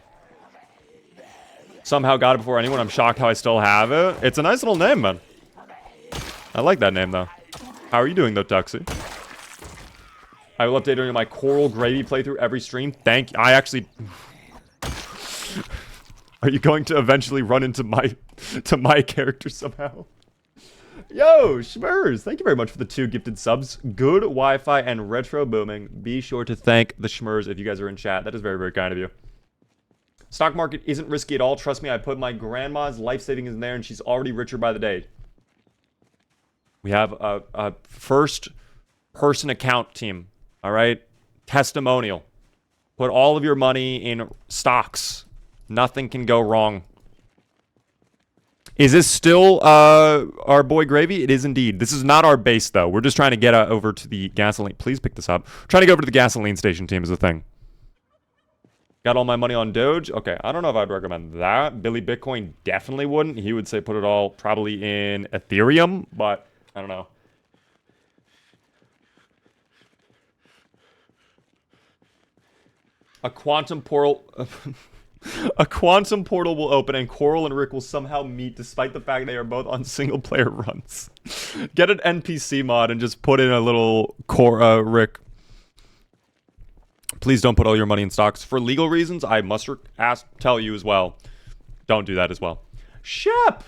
Somehow got it before anyone. I'm shocked how I still have it. It's a nice little name, man. I like that name, though. How are you doing, though, Tuxie? I will update during my Coral Gravy playthrough every stream. Thank you. I actually... Are you going to eventually run into my character somehow? Yo, Schmurs, thank you very much for the 2 gifted subs. Good Wi-Fi and retro booming. Be sure to thank the Schmurs if you guys are in chat. That is very, very kind of you. Stock market isn't risky at all. Trust me, I put my grandma's life savings in there and she's already richer by the day. We have a first person account team. All right? Testimonial. Put all of your money in stocks. Nothing can go wrong. Is this still our boy Gravy? It is indeed. This is not our base, though. We're just trying to get over to the gasoline. Please pick this up. Trying to go over to the gasoline station team is the thing. Got all my money on Doge? Okay, I don't know if I'd recommend that. Billy Bitcoin definitely wouldn't. He would say put it all probably in Ethereum, but I don't know. A quantum portal... A quantum portal will open and Coral and Rick will somehow meet despite the fact they are both on single-player runs. Get an NPC mod and just put in a little Rick. Please don't put all your money in stocks. For legal reasons, I must tell you as well. Don't do that as well. Shep!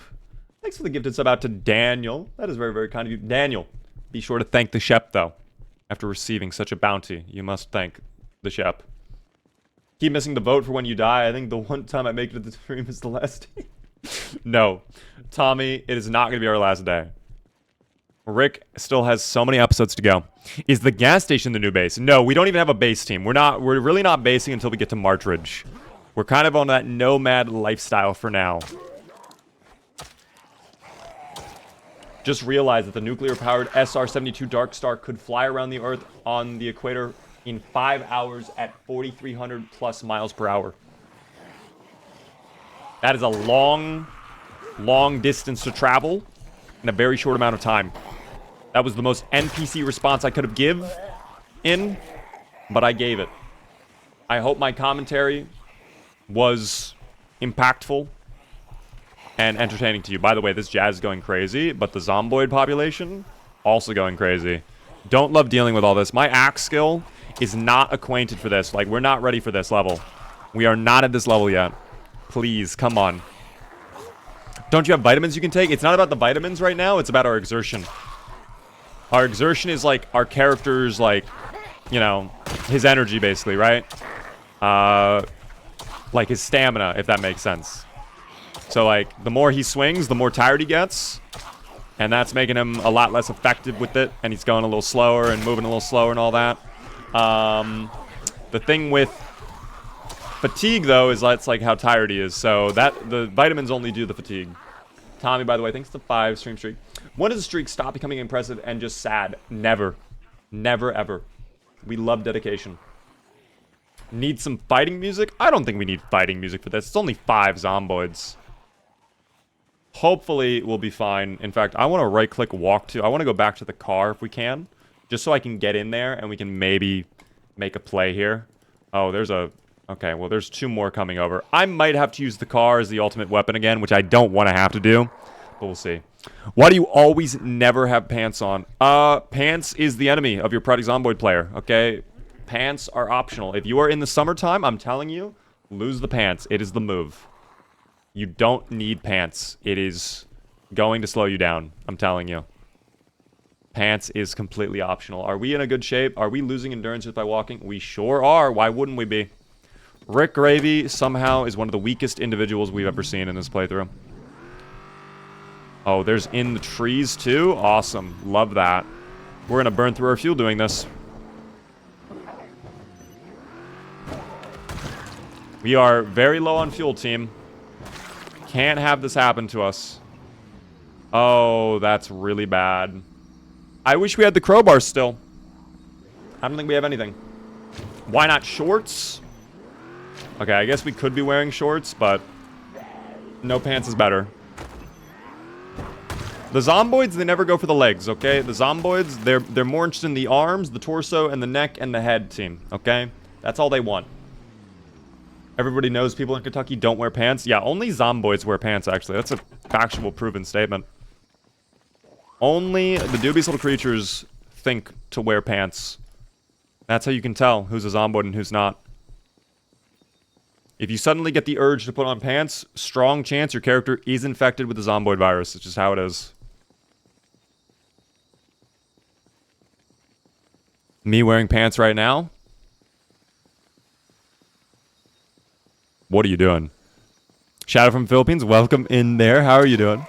Thanks for the gifted sub out to Daniel. That is very, very kind of you. Daniel, be sure to thank the Shep, though. After receiving such a bounty, you must thank the Shep. Keep missing the vote for when you die. I think the one time I make it to the stream is the last day. No. Tommy, it is not going to be our last day. Rick still has so many episodes to go. Is the gas station the new base? No, we don't even have a base team. We're really not basing until we get to Martridge. We're kind of on that nomad lifestyle for now. Just realized that the nuclear-powered SR-72 Dark Star could fly around the Earth on the equator in 5 hours at 4,300 plus miles per hour. That is a long, long distance to travel in a very short amount of time. That was the most NPC response I could have given, but I gave it. I hope my commentary was impactful and entertaining to you. By the way, this jazz is going crazy, but the Zomboid population also going crazy. Don't love dealing with all this. My axe skill is not acquainted for this. Like, we're not ready for this level. We are not at this level yet. Please, come on. Don't you have vitamins you can take? It's not about the vitamins right now. It's about our exertion. Our exertion is like our character's, like, you know, his energy, basically, right? Like his stamina, if that makes sense. So, like, the more he swings, the more tired he gets. And that's making him a lot less effective with it. And he's going a little slower and moving a little slower and all that. The thing with fatigue, though, is that's, like, how tired he is. So, the vitamins only do the fatigue. Tommy, by the way, thanks to 5 stream streak. When does a streak stop becoming impressive and just sad? Never. Never, ever. We love dedication. Need some fighting music? I don't think we need fighting music for this. It's only 5 Zomboids. Hopefully, we'll be fine. In fact, I want to right-click walk to... I want to go back to the car if we can. Just so I can get in there and we can maybe make a play here. Oh, there's a... Okay, well, there's 2 more coming over. I might have to use the car as the ultimate weapon again, which I don't want to have to do. But we'll see. Why do you always never have pants on? Pants is the enemy of your Project Zomboid player, okay? Pants are optional. If you are in the summertime, I'm telling you, lose the pants. It is the move. You don't need pants. It is going to slow you down. I'm telling you. Pants is completely optional. Are we in a good shape? Are we losing endurance just by walking? We sure are. Why wouldn't we be? Rick Gravy somehow is one of the weakest individuals we've ever seen in this playthrough. Oh, there's in the trees too? Awesome. Love that. We're going to burn through our fuel doing this. We are very low on fuel, team. Can't have this happen to us. Oh, that's really bad. I wish we had the crowbar still. I don't think we have anything. Why not shorts? Okay, I guess we could be wearing shorts, but no pants is better. The Zomboids, they never go for the legs, okay? The Zomboids, they're more interested in the arms, the torso, and the neck, and the head, team, okay? That's all they want. Everybody knows people in Kentucky don't wear pants. Yeah, only Zomboids wear pants, actually. That's a factual, proven statement. Only the dubious little creatures think to wear pants. That's how you can tell who's a Zomboid and who's not. If you suddenly get the urge to put on pants, strong chance your character is infected with the Zomboid virus. It's just how it is. Me wearing pants right now? What are you doing? Shadow from Philippines, welcome in there. How are you doing?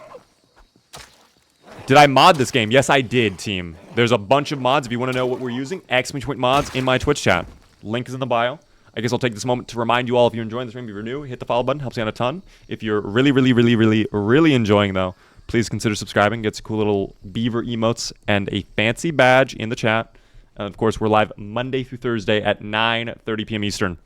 Did I mod this game? Yes, I did, team. There's a bunch of mods. If you want to know what we're using, !mods in my Twitch chat. Link is in the bio. I guess I'll take this moment to remind you all, if you're enjoying the stream, if you're new, hit the follow button. Helps you out a ton. If you're really enjoying, though, please consider subscribing. Get some cool little beaver emotes and a fancy badge in the chat. And, of course, we're live Monday through Thursday at 9:30 p.m. Eastern.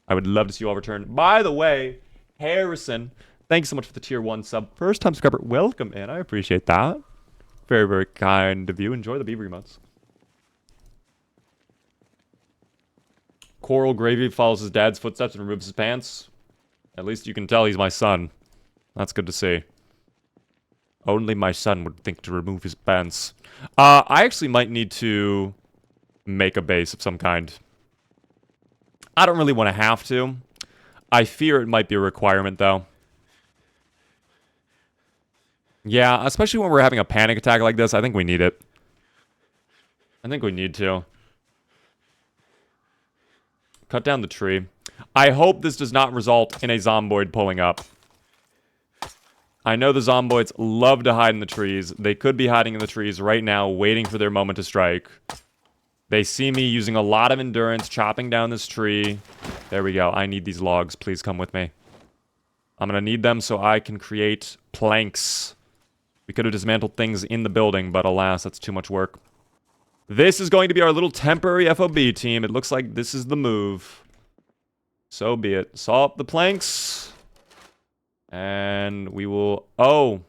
I would love to see you all return. By the way, Harrison, thank you so much for the tier 1 sub. First time subscriber, welcome in. I appreciate that. Very, very kind of you. Enjoy the beaver emotes. Coral Gravy follows his dad's footsteps and removes his pants. At least you can tell he's my son. That's good to see. Only my son would think to remove his pants. I actually might need to make a base of some kind. I don't really want to have to. I fear it might be a requirement, though. Yeah, especially when we're having a panic attack like this, I think we need it. I think we need to. Cut down the tree. I hope this does not result in a zomboid pulling up. I know the zomboids love to hide in the trees. They could be hiding in the trees right now, waiting for their moment to strike. They see me using a lot of endurance, chopping down this tree. There we go. I need these logs. Please come with me. I'm going to need them so I can create planks. We could have dismantled things in the building, but alas, that's too much work. This is going to be our little temporary FOB team. It looks like this is the move. So be it. Saw up the planks. And we will... Oh.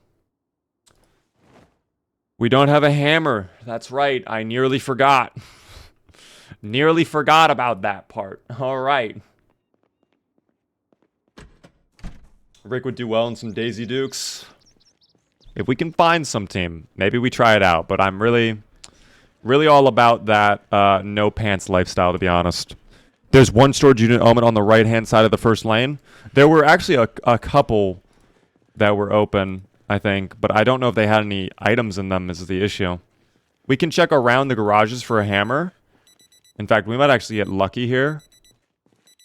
We don't have a hammer. That's right. I nearly forgot. Nearly forgot about that part. All right. Rick would do well in some Daisy Dukes. If we can find some team, maybe we try it out. But I'm really all about that no pants lifestyle, to be honest. There's one storage unit element on the right-hand side of the first lane. There were actually a couple that were open, I think. But I don't know if they had any items in them is the issue. We can check around the garages for a hammer. In fact, we might actually get lucky here.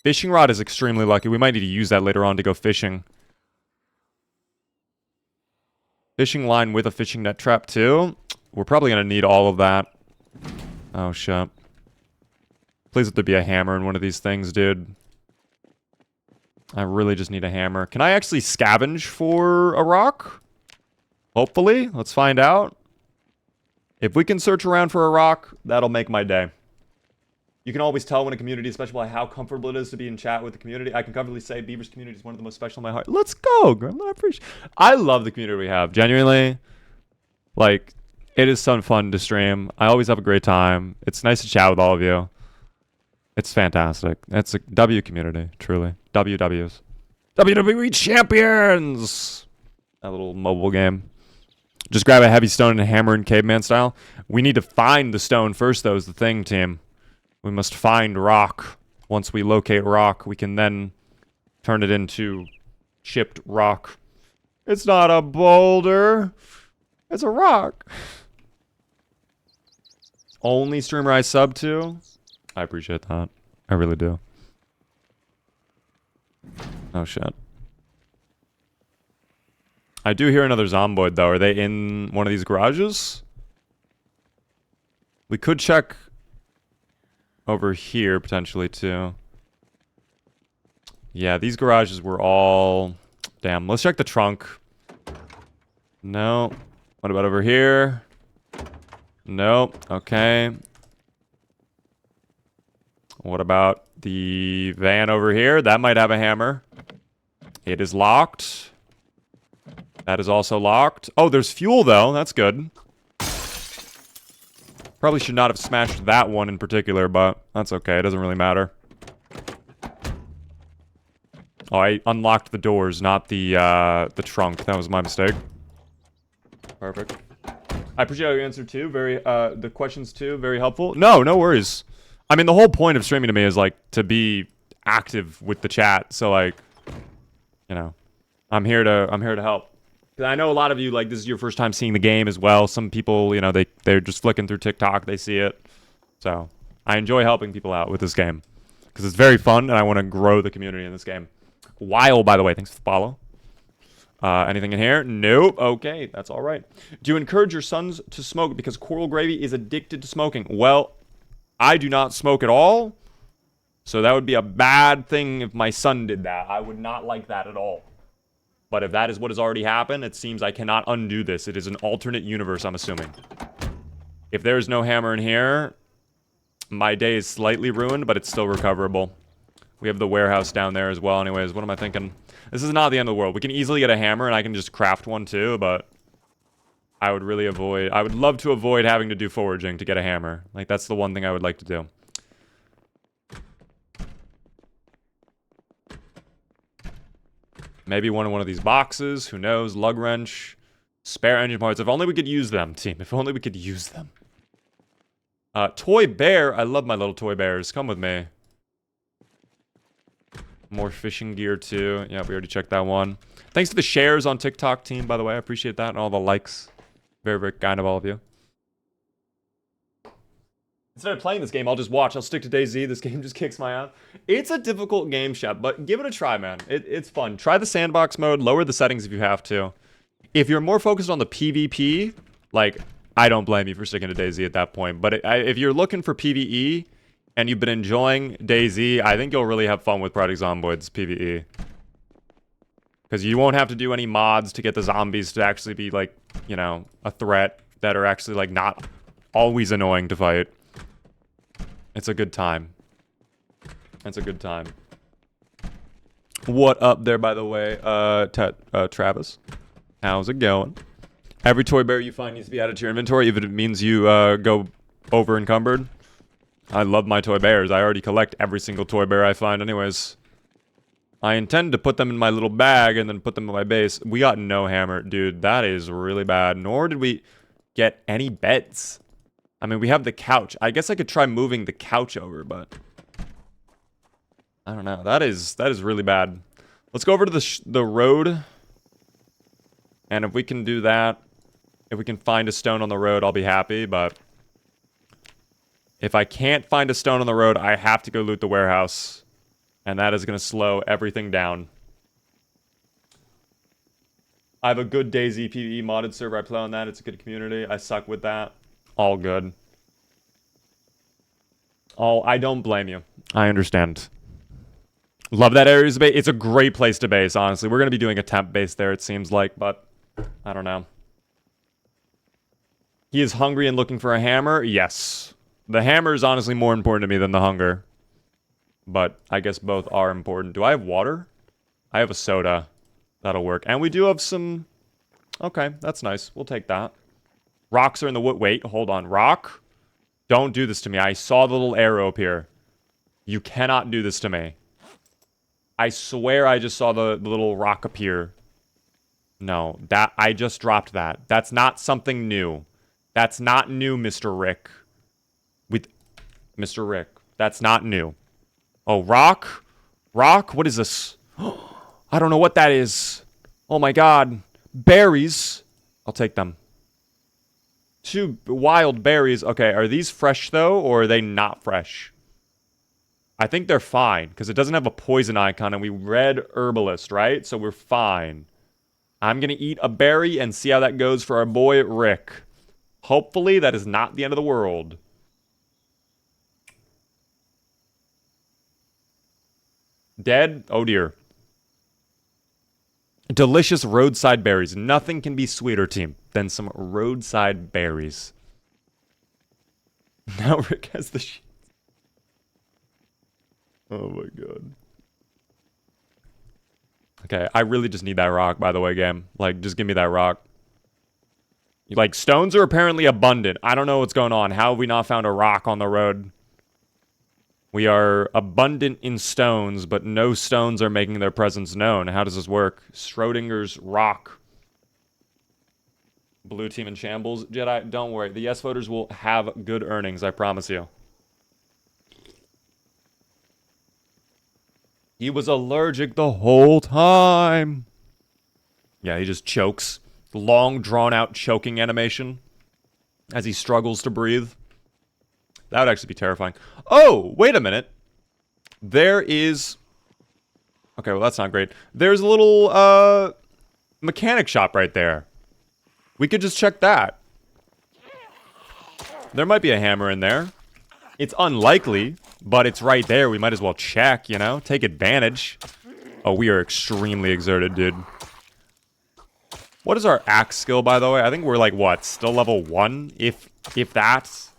Fishing rod is extremely lucky. We might need to use that later on to go fishing. Fishing line with a fishing net trap too. We're probably going to need all of that. Oh, shit. Please let there be a hammer in one of these things, dude. I really just need a hammer. Can I actually scavenge for a rock? Hopefully. Let's find out. If we can search around for a rock, that'll make my day. You can always tell when a community, especially by how comfortable it is to be in chat with the community. I can comfortably say Beaver's community is one of the most special in my heart. Let's go, Grandma. I love the community we have. Genuinely, like, it is some fun to stream. I always have a great time. It's nice to chat with all of you. It's fantastic. It's a W community, truly. WWs. WWE Champions! That little mobile game. Just grab a heavy stone and a hammer in caveman style. We need to find the stone first, though, is the thing, team. We must find rock. Once we locate rock, we can then turn it into chipped rock. It's not a boulder. It's a rock. Only streamer I sub to? I appreciate that. I really do. Oh, shit. I do hear another zomboid, though. Are they in one of these garages? We could check... over here, potentially, too. Yeah, these garages were all... Damn, let's check the trunk. No. What about over here? Nope. Okay. What about the van over here? That might have a hammer. It is locked. That is also locked. Oh, there's fuel, though. That's good. Probably should not have smashed that one in particular, but that's okay. It doesn't really matter. Oh, I unlocked the doors, not the trunk. That was my mistake. Perfect. I appreciate your answer too. The questions too. Very helpful. No worries. I mean, the whole point of streaming to me is like to be active with the chat. So like, you know, I'm here to help. I know a lot of you, like, this is your first time seeing the game as well. Some people, you know, they're just flicking through TikTok. They see it. So, I enjoy helping people out with this game. Because it's very fun, and I want to grow the community in this game. Weil, by the way. Thanks for the follow. Anything in here? Nope. Okay, that's all right. Do you encourage your sons to smoke because Coral Gravy is addicted to smoking? Well, I do not smoke at all. So, that would be a bad thing if my son did that. I would not like that at all. But if that is what has already happened, it seems I cannot undo this. It is an alternate universe, I'm assuming. If there is no hammer in here, my day is slightly ruined, but it's still recoverable. We have the warehouse down there as well. Anyways, what am I thinking? This is not the end of the world. We can easily get a hammer, and I can just craft one too, but I would love to avoid having to do foraging to get a hammer. Like, that's the one thing I would like to do. Maybe one of these boxes. Who knows? Lug wrench. Spare engine parts. If only we could use them, team. If only we could use them. Toy bear. I love my little toy bears. Come with me. More fishing gear, too. Yeah, we already checked that one. Thanks to the shares on TikTok, team, by the way. I appreciate that and all the likes. Very, very kind of all of you. Instead of playing this game, I'll just watch. I'll stick to DayZ. This game just kicks my ass. It's a difficult game, Shep, but give it a try, man. It's fun. Try the sandbox mode. Lower the settings if you have to. If you're more focused on the PvP, like, I don't blame you for sticking to DayZ at that point. But if you're looking for PvE and you've been enjoying DayZ, I think you'll really have fun with Project Zomboid's PvE. Because you won't have to do any mods to get the zombies to actually be, like, you know, a threat that are actually, like, not always annoying to fight. It's a good time. It's a good time. What up there, by the way, Travis? How's it going? Every toy bear you find needs to be added to your inventory, even if it means you go over encumbered. I love my toy bears. I already collect every single toy bear I find anyways. I intend to put them in my little bag and then put them in my base. We got no hammer. Dude, that is really bad. Nor did we get any beds. I mean, we have the couch. I guess I could try moving the couch over, but I don't know. That is really bad. Let's go over to the road. And if we can do that, if we can find a stone on the road, I'll be happy, but if I can't find a stone on the road, I have to go loot the warehouse. And that is going to slow everything down. I have a good DayZ PvE modded server. I play on that. It's a good community. I suck with that. All good. I don't blame you. I understand. Love that area's base. It's a great place to base, honestly. We're going to be doing a temp base there, it seems like, but I don't know. He is hungry and looking for a hammer? Yes. The hammer is honestly more important to me than the hunger. But I guess both are important. Do I have water? I have a soda. That'll work. And we do have some... Okay, that's nice. We'll take that. Rocks are in the wood. Wait, hold on. Rock? Don't do this to me. I saw the little arrow appear. You cannot do this to me. I swear I just saw the little rock appear. No, I just dropped that. That's not something new. That's not new, Mr. Rick. With Mr. Rick. That's not new. Oh, rock? Rock? What is this? I don't know what that is. Oh my god. Berries. I'll take them. 2 wild berries. Okay, are these fresh though, or are they not fresh? I think they're fine, because it doesn't have a poison icon, and we read herbalist, right? So we're fine. I'm going to eat a berry and see how that goes for our boy Rick. Hopefully that is not the end of the world. Dead? Oh dear. Delicious roadside berries. Nothing can be sweeter, team, than some roadside berries. Now Rick has the sheets. Oh my god. Okay, I really just need that rock, by the way, game. Like, just give me that rock. Like, stones are apparently abundant. I don't know what's going on. How have we not found a rock on the road? We are abundant in stones, but no stones are making their presence known. How does this work? Schrodinger's rock. Blue team in shambles. Jedi, don't worry. The yes voters will have good earnings, I promise you. He was allergic the whole time. Yeah, he just chokes. Long, drawn-out choking animation as he struggles to breathe. That would actually be terrifying. Oh, wait a minute. There is... Okay, well, that's not great. There's a little, mechanic shop right there. We could just check that. There might be a hammer in there. It's unlikely, but it's right there. We might as well check, you know? Take advantage. Oh, we are extremely exerted, dude. What is our axe skill, by the way? I think we're like, what? Still level 1? If that's...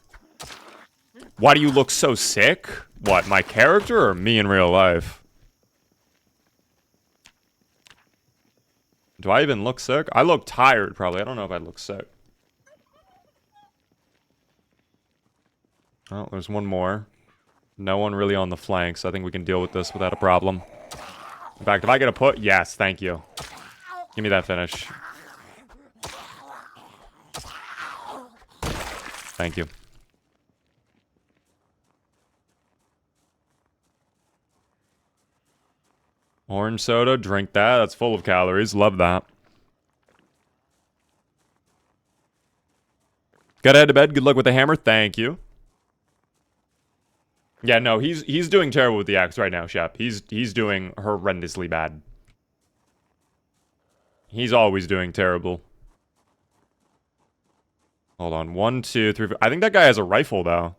Why do you look so sick? What, my character or me in real life? Do I even look sick? I look tired, probably. I don't know if I look sick. Oh, there's one more. No one really on the flanks. I think we can deal with this without a problem. In fact, if I get a put... Yes, thank you. Give me that finish. Thank you. Orange soda, drink that. That's full of calories. Love that. Gotta head to bed. Good luck with the hammer. Thank you. Yeah, no, he's doing terrible with the axe right now, Shep. He's doing horrendously bad. He's always doing terrible. Hold on. 1, 2, 3, 4. I think that guy has a rifle, though.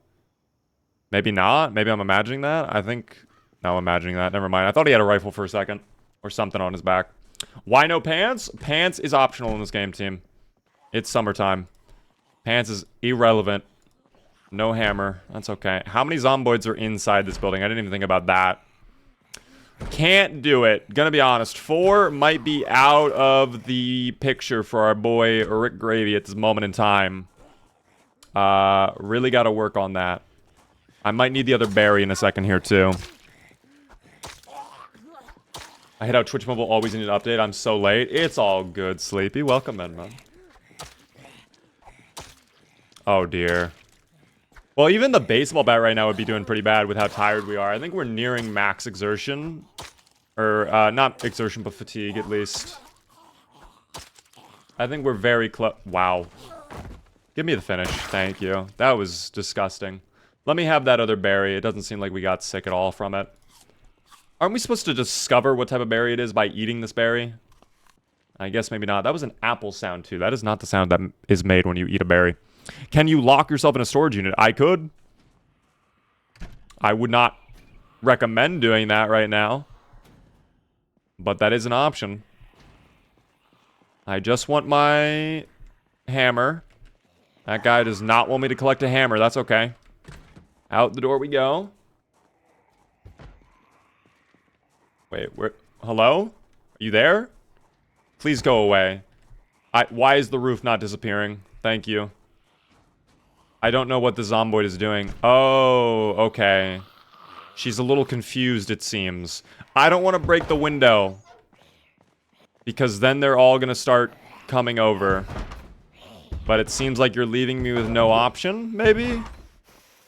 Maybe not. Maybe I'm imagining that. I think... No, I'm imagining that. Never mind. I thought he had a rifle for a second. Or something on his back. Why no pants? Pants is optional in this game, team. It's summertime. Pants is irrelevant. No hammer. That's okay. How many zomboids are inside this building? I didn't even think about that. Can't do it. Gonna be honest. 4 might be out of the picture for our boy Rick Gravy at this moment in time. Really gotta work on that. I might need the other berry in a second here, too. I hit out Twitch Mobile, always need an update. I'm so late. It's all good, Sleepy. Welcome in, man. Oh, dear. Well, even the baseball bat right now would be doing pretty bad with how tired we are. I think we're nearing max exertion. Or, not exertion, but fatigue, at least. I think we're very close. Wow. Give me the finish. Thank you. That was disgusting. Let me have that other berry. It doesn't seem like we got sick at all from it. Aren't we supposed to discover what type of berry it is by eating this berry? I guess maybe not. That was an apple sound, too. That is not the sound that is made when you eat a berry. Can you lock yourself in a storage unit? I could. I would not recommend doing that right now. But that is an option. I just want my hammer. That guy does not want me to collect a hammer. That's okay. Out the door we go. Wait, where? Hello? Are you there? Please go away. Why is the roof not disappearing? Thank you. I don't know what the zomboid is doing. Oh, okay. She's a little confused, it seems. I don't want to break the window. Because then they're all going to start coming over. But it seems like you're leaving me with no option, maybe?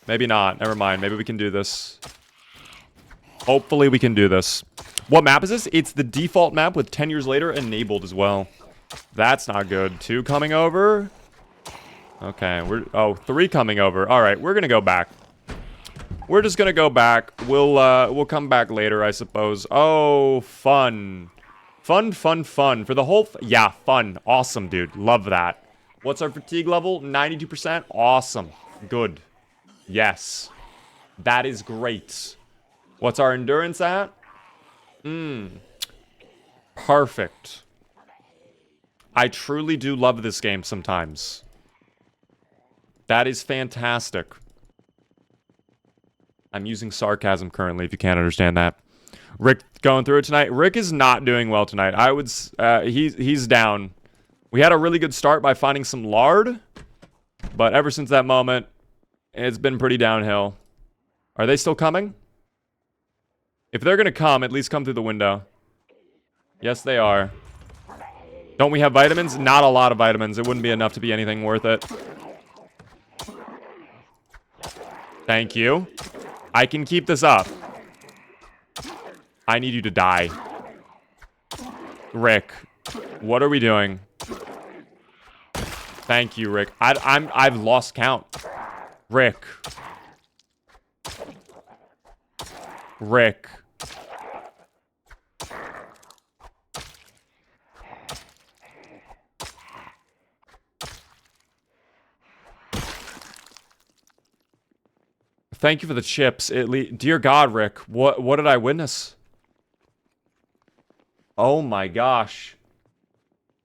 Maybe not. Never mind. Maybe we can do this. Hopefully we can do this. What map is this? It's the default map with 10 years later enabled as well. That's not good. 2 coming over. Okay, oh, 3 coming over. All right, we're gonna go back. We're just gonna go back. We'll come back later, I suppose. Oh, fun. Fun, fun, fun. For the whole... yeah, fun. Awesome, dude. Love that. What's our fatigue level? 92%? Awesome. Good. Yes. That is great. What's our endurance at? Perfect. I truly do love this game sometimes. That is fantastic. I'm using sarcasm currently, if you can't understand that. Rick going through it tonight. Rick is not doing well tonight. I would... he's down. We had a really good start by finding some lard. But ever since that moment, it's been pretty downhill. Are they still coming? If they're gonna come, at least come through the window. Yes, they are. Don't we have vitamins? Not a lot of vitamins. It wouldn't be enough to be anything worth it. Thank you. I can keep this up. I need you to die. Rick, what are we doing? Thank you, Rick. I've lost count. Rick. Rick. Thank you for the chips. Dear God, Rick, what did I witness? Oh my gosh.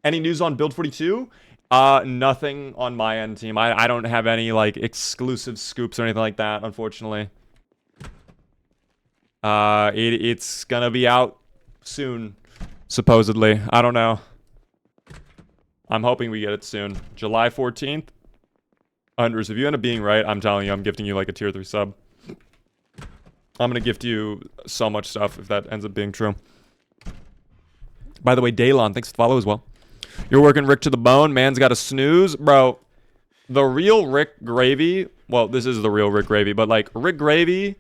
Any news on Build 42? Nothing on my end, team. I don't have any, like, exclusive scoops or anything like that, unfortunately. It's gonna be out soon, supposedly. I don't know. I'm hoping we get it soon. July 14th. Unders, if you end up being right, I'm telling you, I'm gifting you like a tier 3 sub. I'm gonna gift you so much stuff if that ends up being true. By the way, Daylon, thanks for the follow as well. You're working Rick to the bone. Man's got a snooze. Bro, the real Rick Gravy... well, this is the real Rick Gravy, but like, Rick Gravy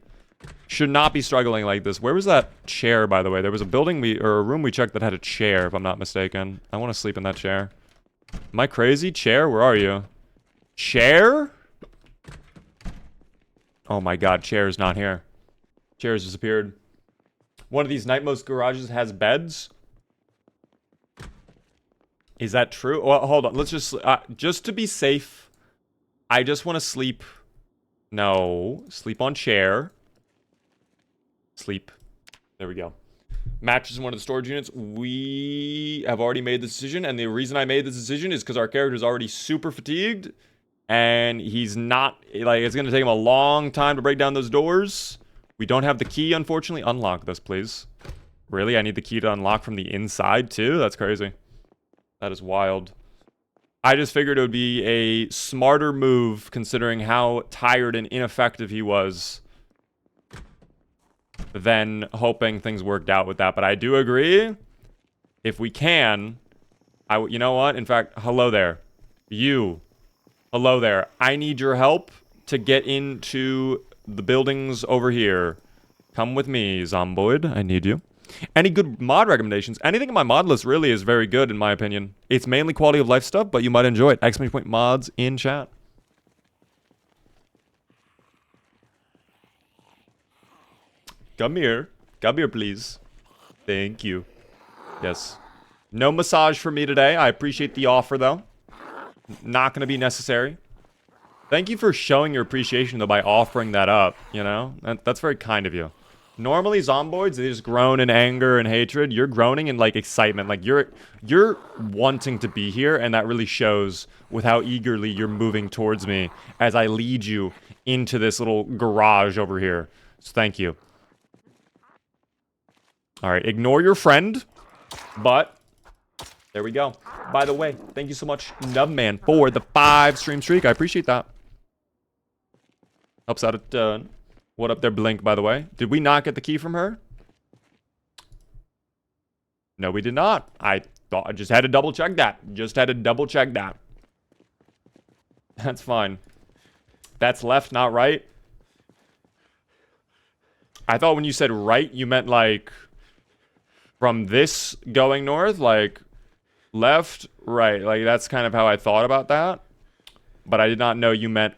Should not be struggling like this. Where was that chair, by the way? There was a building or a room we checked that had a chair, if I'm not mistaken. I want to sleep in that chair. Am I crazy? Chair? Where are you? Chair? Oh my god, chair is not here. Chair has disappeared. One of these night mode garages has beds. Is that true? Well, hold on. Let's just to be safe, I just want to sleep. No. Sleep on chair. Sleep. There we go. Mattress in one of the storage units. We have already made the decision, and the reason I made this decision is because our character is already super fatigued, and he's not, like, it's going to take him a long time to break down those doors. We don't have the key, unfortunately. Unlock this, please. Really? I need the key to unlock from the inside, too? That's crazy. That is wild. I just figured it would be a smarter move, considering how tired and ineffective he was, than hoping things worked out with that. But I do agree, if we can, you know what? In fact, hello there. You. Hello there. I need your help to get into the buildings over here. Come with me, Zomboid. I need you. Any good mod recommendations? Anything in my mod list really is very good, in my opinion. It's mainly quality of life stuff, but you might enjoy it. Exclamation point mods in chat. Come here. Come here, please. Thank you. Yes. No massage for me today. I appreciate the offer, though. Not going to be necessary. Thank you for showing your appreciation, though, by offering that up, you know? That's very kind of you. Normally, Zomboids, they just groan in anger and hatred. You're groaning in, like, excitement. Like, you're wanting to be here, and that really shows with how eagerly you're moving towards me as I lead you into this little garage over here. So thank you. All right, ignore your friend, but there we go. By the way, thank you so much, Nubman, for the 5-stream streak. I appreciate that. Helps out a ton. What up there, Blink, by the way? Did we not get the key from her? No, we did not. I thought I just had to double check that. Just had to double check that. That's fine. That's left, not right. I thought when you said right, you meant like from this going north, like left, right. Like that's kind of how I thought about that. But I did not know you meant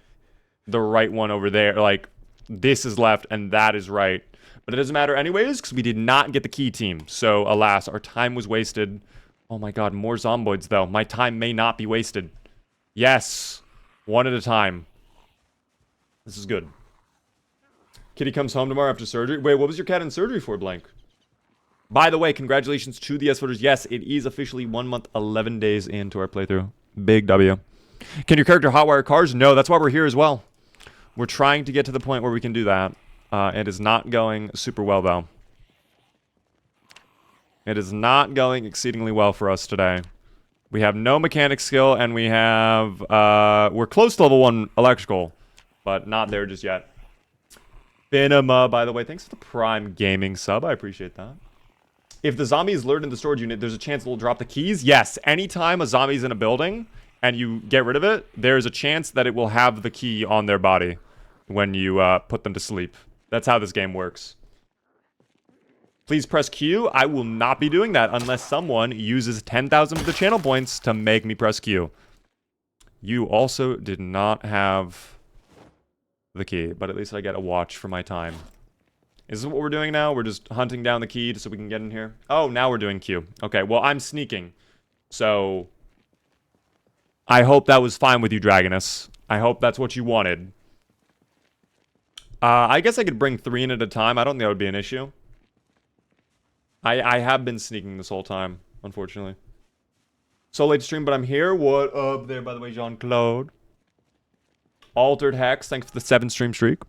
the right one over there. Like this is left and that is right. But it doesn't matter anyways because we did not get the key, team. So alas, our time was wasted. Oh my god, more Zomboids though. My time may not be wasted. Yes. One at a time. This is good. Kitty comes home tomorrow after surgery. Wait, what was your cat in surgery for, Blank? By the way, congratulations to the S-voters. Yes, it is officially 1 month, 11 days into our playthrough. Big W. Can your character hotwire cars? No, that's why we're here as well. We're trying to get to the point where we can do that. It is not going super well, though. It is not going exceedingly well for us today. We have no mechanic skill, and we have... we're close to level 1 electrical, but not there just yet. Finema, by the way, thanks for the Prime Gaming sub. I appreciate that. If the zombie is lured in the storage unit, there's a chance it'll drop the keys? Yes. Anytime a zombie's in a building and you get rid of it, there's a chance that it will have the key on their body when you put them to sleep. That's how this game works. Please press Q. I will not be doing that unless someone uses 10,000 of the channel points to make me press Q. You also did not have the key, but at least I get a watch for my time. Is this what we're doing now? We're just hunting down the key so we can get in here? Oh, now we're doing Q. Okay, well, I'm sneaking. So, I hope that was fine with you, Dragonus. I hope that's what you wanted. I guess I could bring 3 in at a time. I don't think that would be an issue. I have been sneaking this whole time, unfortunately. So late to stream, but I'm here. What up there, by the way, Jean-Claude? Altered Hex, thanks for the 7-stream streak.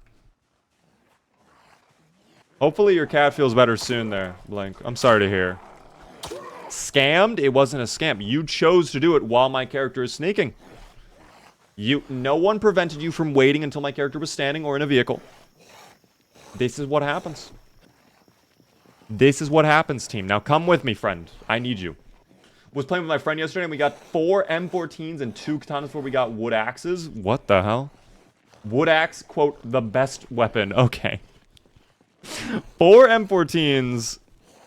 Hopefully your cat feels better soon there, Blank. I'm sorry to hear. Scammed? It wasn't a scam. You chose to do it while my character is sneaking. No one prevented you from waiting until my character was standing or in a vehicle. This is what happens. This is what happens, team. Now come with me, friend. I need you. Was playing with my friend yesterday and we got 4 M14s and 2 katanas where we got wood axes. What the hell? Wood axe, quote, the best weapon. Okay. 4 M14s,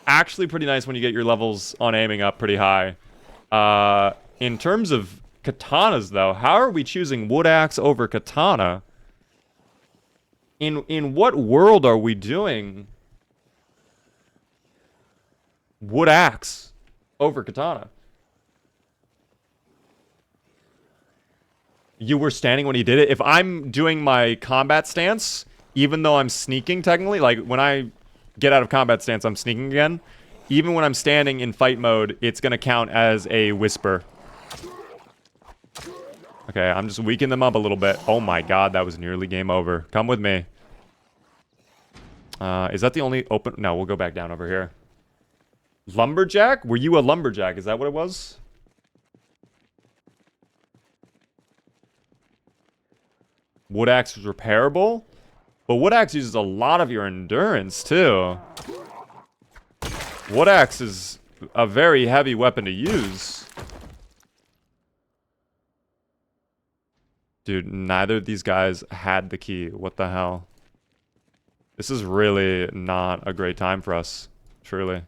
actually pretty nice when you get your levels on aiming up pretty high. In terms of katanas, though, how are we choosing wood axe over katana? In what world are we doing wood axe over katana? You were standing when he did it? If I'm doing my combat stance, even though I'm sneaking technically, like when I get out of combat stance, I'm sneaking again. Even when I'm standing in fight mode, it's going to count as a whisper. Okay, I'm just weakening them up a little bit. Oh my god, that was nearly game over. Come with me. Is that the only open? No, we'll go back down over here. Lumberjack? Were you a lumberjack? Is that what it was? Wood axe is repairable? But wood axe uses a lot of your endurance, too. Wood axe is a very heavy weapon to use. Dude, neither of these guys had the key. What the hell? This is really not a great time for us. Truly.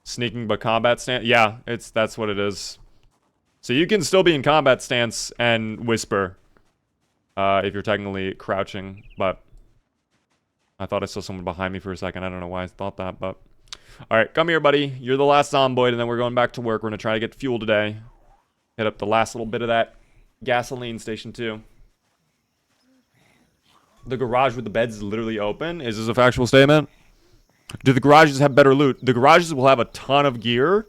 Sneaking but combat stance? Yeah, that's what it is. So you can still be in combat stance and whisper. If you're technically crouching, but... I thought I saw someone behind me for a second. I don't know why I thought that, but... Alright, come here, buddy. You're the last zomboid, and then we're going back to work. We're gonna try to get fuel today. Hit up the last little bit of that gasoline station, too. The garage with the beds is literally open. Is this a factual statement? Do the garages have better loot? The garages will have a ton of gear.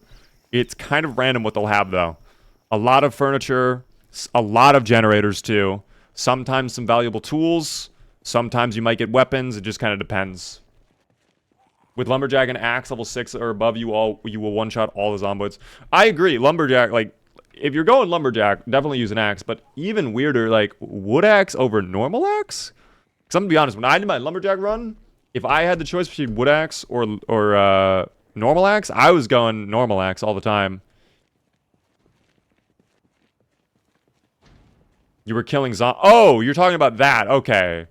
It's kind of random what they'll have, though. A lot of furniture. A lot of generators, too. Sometimes some valuable tools. Sometimes you might get weapons. It just kind of depends. With Lumberjack and Axe level 6 or above, you will one-shot all the zomboids. I agree. Lumberjack, like, if you're going Lumberjack, definitely use an Axe. But even weirder, like, Wood Axe over Normal Axe? Because I'm going to be honest, when I did my Lumberjack run, if I had the choice between Wood Axe or Normal Axe, I was going Normal Axe all the time. You were killing Oh, you're talking about that. Okay.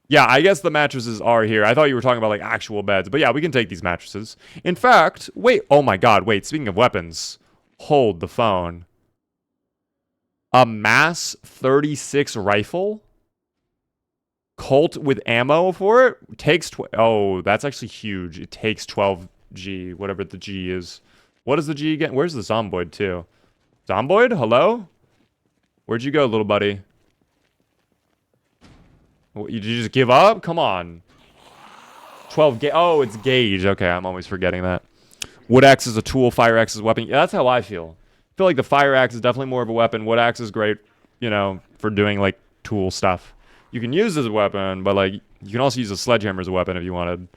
Yeah, I guess the mattresses are here. I thought you were talking about, like, actual beds. But yeah, we can take these mattresses. In fact, wait. Oh my god, wait. Speaking of weapons. Hold the phone. A Mass 36 rifle? Colt with ammo for it? Takes... Oh, that's actually huge. It takes 12G, whatever the G is. What is the G again? Where's the Zomboid, too? Zomboid? Hello? Where'd you go, little buddy? What, did you just give up? Come on. 12 gauge. Oh, it's gauge. Okay, I'm always forgetting that. Wood axe is a tool. Fire axe is a weapon. Yeah, that's how I feel. I feel like the fire axe is definitely more of a weapon. Wood axe is great, you know, for doing, like, tool stuff. You can use as a weapon, but, like, you can also use a sledgehammer as a weapon if you wanted.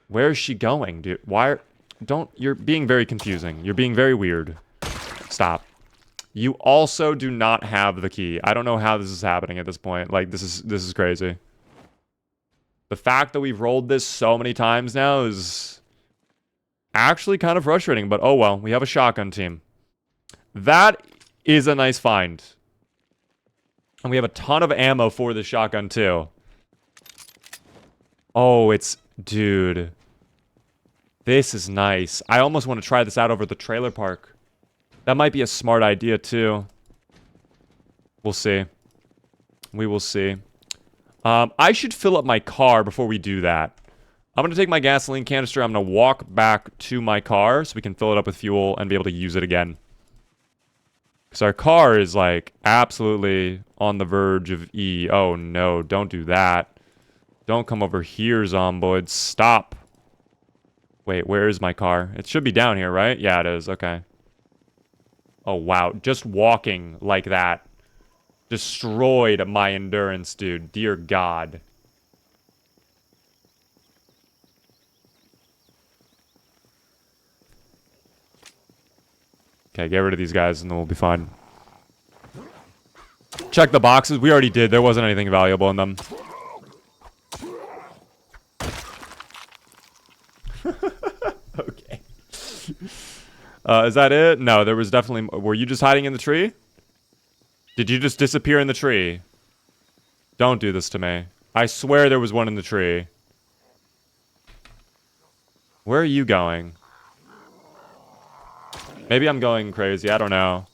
Where is she going, dude? Why? You're being very confusing. You're being very weird. Stop. You also do not have the key. I don't know how this is happening at this point. Like, this is crazy. The fact that we've rolled this so many times now is actually kind of frustrating, but oh well. We have a shotgun team. That is a nice find. And we have a ton of ammo for the shotgun, too. Oh, it's... Dude. This is nice. I almost want to try this out over the trailer park. That might be a smart idea, too. We'll see. We will see. I should fill up my car before we do that. I'm going to take my gasoline canister. I'm going to walk back to my car so we can fill it up with fuel and be able to use it again. Because our car is, like, absolutely on the verge of E. Oh, no. Don't do that. Don't come over here, Zomboid. Stop. Wait, where is my car? It should be down here, right? Yeah, it is. Okay. Oh, wow. Just walking like that destroyed my endurance, dude. Dear God. Okay, get rid of these guys and then we'll be fine. Check the boxes. We already did. There wasn't anything valuable in them. Okay. Is that it? No, there was definitely... Were you just hiding in the tree? Did you just disappear in the tree? Don't do this to me. I swear there was one in the tree. Where are you going? Maybe I'm going crazy. I don't know.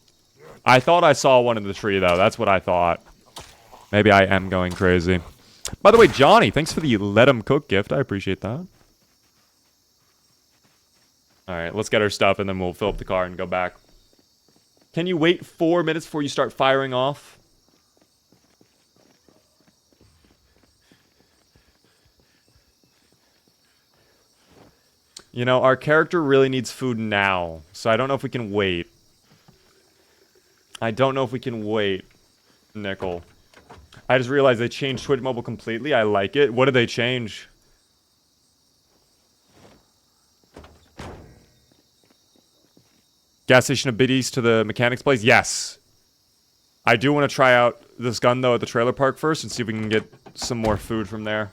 I thought I saw one in the tree, though. That's what I thought. Maybe I am going crazy. By the way, Johnny, thanks for the Let 'em Cook gift. I appreciate that. Alright, let's get our stuff, and then we'll fill up the car and go back. Can you wait 4 minutes before you start firing off? You know, our character really needs food now, so I don't know if we can wait. I don't know if we can wait, Nickel. I just realized they changed Twitch Mobile completely. I like it. What did they change? Gas station a bit east to the mechanic's place? Yes. I do want to try out this gun, though, at the trailer park first and see if we can get some more food from there.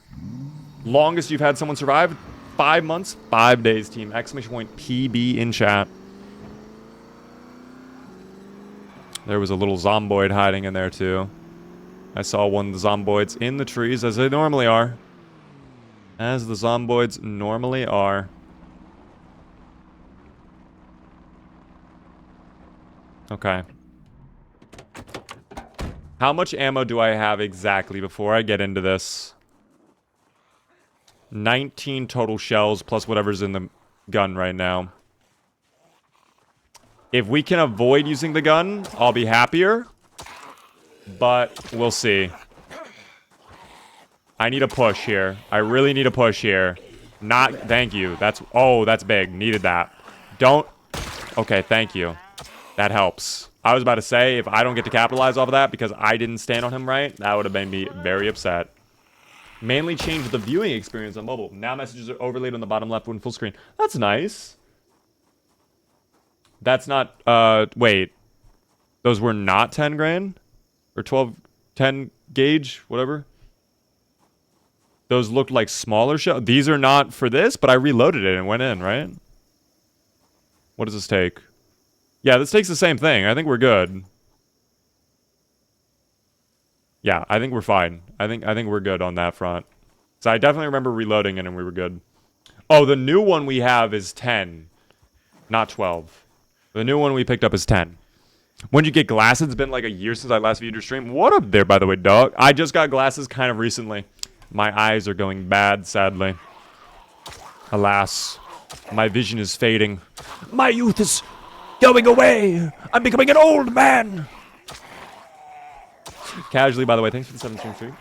Longest you've had someone survive? 5 months? 5 days, team. Exclamation point PB in chat. There was a little zomboid hiding in there, too. I saw one of the zomboids in the trees, as they normally are. As the zomboids normally are. Okay. How much ammo do I have exactly before I get into this? 19 total shells plus whatever's in the gun right now. If we can avoid using the gun, I'll be happier. But we'll see. I need a push here. I really need a push here. Not, thank you. That's, oh, that's big. Needed that. Don't, okay, thank you. That helps. I was about to say, if I don't get to capitalize off of that because I didn't stand on him right, that would have made me very upset. Mainly changed the viewing experience on mobile. Now messages are overlaid on the bottom left when full screen. That's nice. That's not, wait. Those were not 10 grand? Or 12, 10 gauge, whatever. Those looked like smaller shells. These are not for this, but I reloaded it and went in, right? What does this take? Yeah, this takes the same thing. I think we're good. Yeah, I think we're fine. I think we're good on that front. So I definitely remember reloading it and we were good. Oh, the new one we have is 10. Not 12. The new one we picked up is 10. When did you get glasses? It's been like a year since I last viewed your stream. What up there, by the way, dog? I just got glasses kind of recently. My eyes are going bad, sadly. Alas, my vision is fading. My youth is going away. I'm becoming an old man. Casually, by the way, thanks for the 17 feet.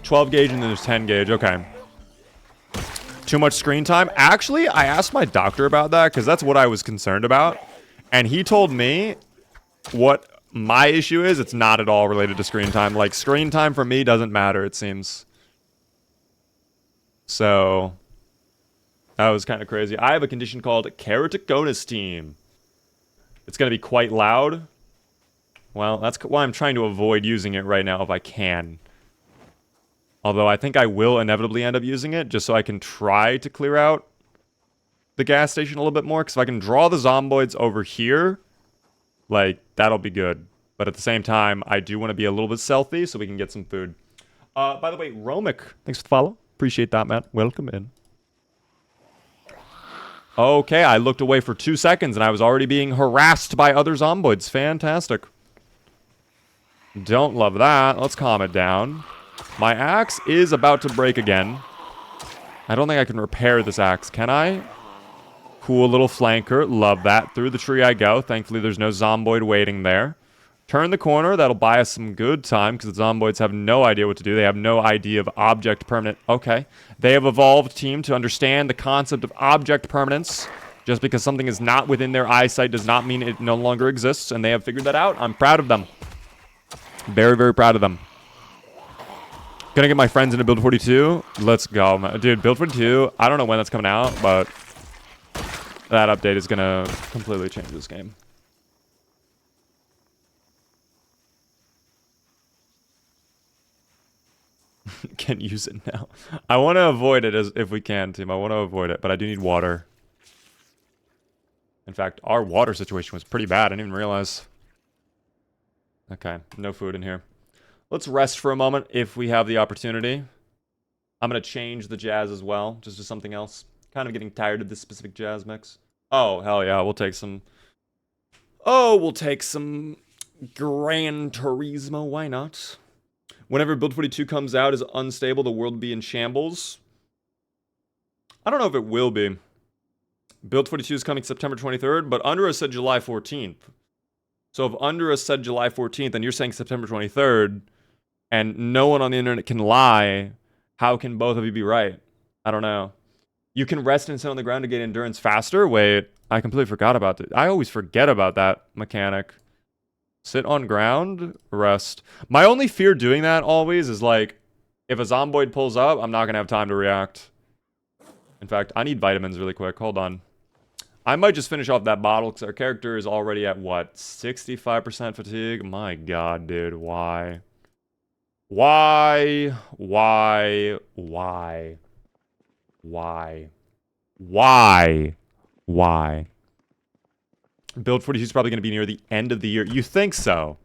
12 gauge and then there's 10 gauge. Okay. Too much screen time? Actually, I asked my doctor about that because that's what I was concerned about. And he told me what my issue is. It's not at all related to screen time. Like, screen time for me doesn't matter, it seems. So, that was kind of crazy. I have a condition called keratoconus team. It's going to be quite loud. Well, that's why I'm trying to avoid using it right now if I can. Although I think I will inevitably end up using it just so I can try to clear out the gas station a little bit more. Because if I can draw the zomboids over here, like, that'll be good. But at the same time, I do want to be a little bit stealthy so we can get some food. By the way, Romic, thanks for the follow. Appreciate that, man. Welcome in. Okay, I looked away for 2 seconds and I was already being harassed by other zomboids. Fantastic. Don't love that. Let's calm it down. My axe is about to break again. I don't think I can repair this axe, can I? Cool little flanker. Love that. Through the tree I go. Thankfully, there's no zomboid waiting there. Turn the corner. That'll buy us some good time because the zomboids have no idea what to do. They have no idea of object permanent. Okay. They have evolved, team, to understand the concept of object permanence. Just because something is not within their eyesight does not mean it no longer exists, and they have figured that out. I'm proud of them. Very, very proud of them. Gonna get my friends into Build 42. Let's go, man. Dude, Build 42, I don't know when that's coming out, but that update is gonna completely change this game. Can use it now. I want to avoid it as if we can, team. I want to avoid it, but I do need water. In fact, our water situation was pretty bad. I didn't even realize. Okay, no food in here. Let's rest for a moment if we have the opportunity. I'm going to change the jazz as well, just to something else. Kind of getting tired of this specific jazz mix. Oh, hell yeah, we'll take some... Oh, we'll take some Gran Turismo, why not? Whenever Build 42 comes out is unstable, the world will be in shambles. I don't know if it will be. Build 42 is coming September 23rd, but Undera said July 14th. So if Undera said July 14th and you're saying September 23rd, and no one on the internet can lie, how can both of you be right? I don't know. You can rest and sit on the ground to get endurance faster? Wait, I completely forgot about that. I always forget about that mechanic. Sit on ground, rest. My only fear doing that always is like, if a Zomboid pulls up, I'm not going to have time to react. In fact, I need vitamins really quick. Hold on. I might just finish off that bottle because our character is already at, what, 65% fatigue? My god, dude. Why? Why? Why? Why? Why? Why? Why? Build 42 is probably going to be near the end of the year. You think so?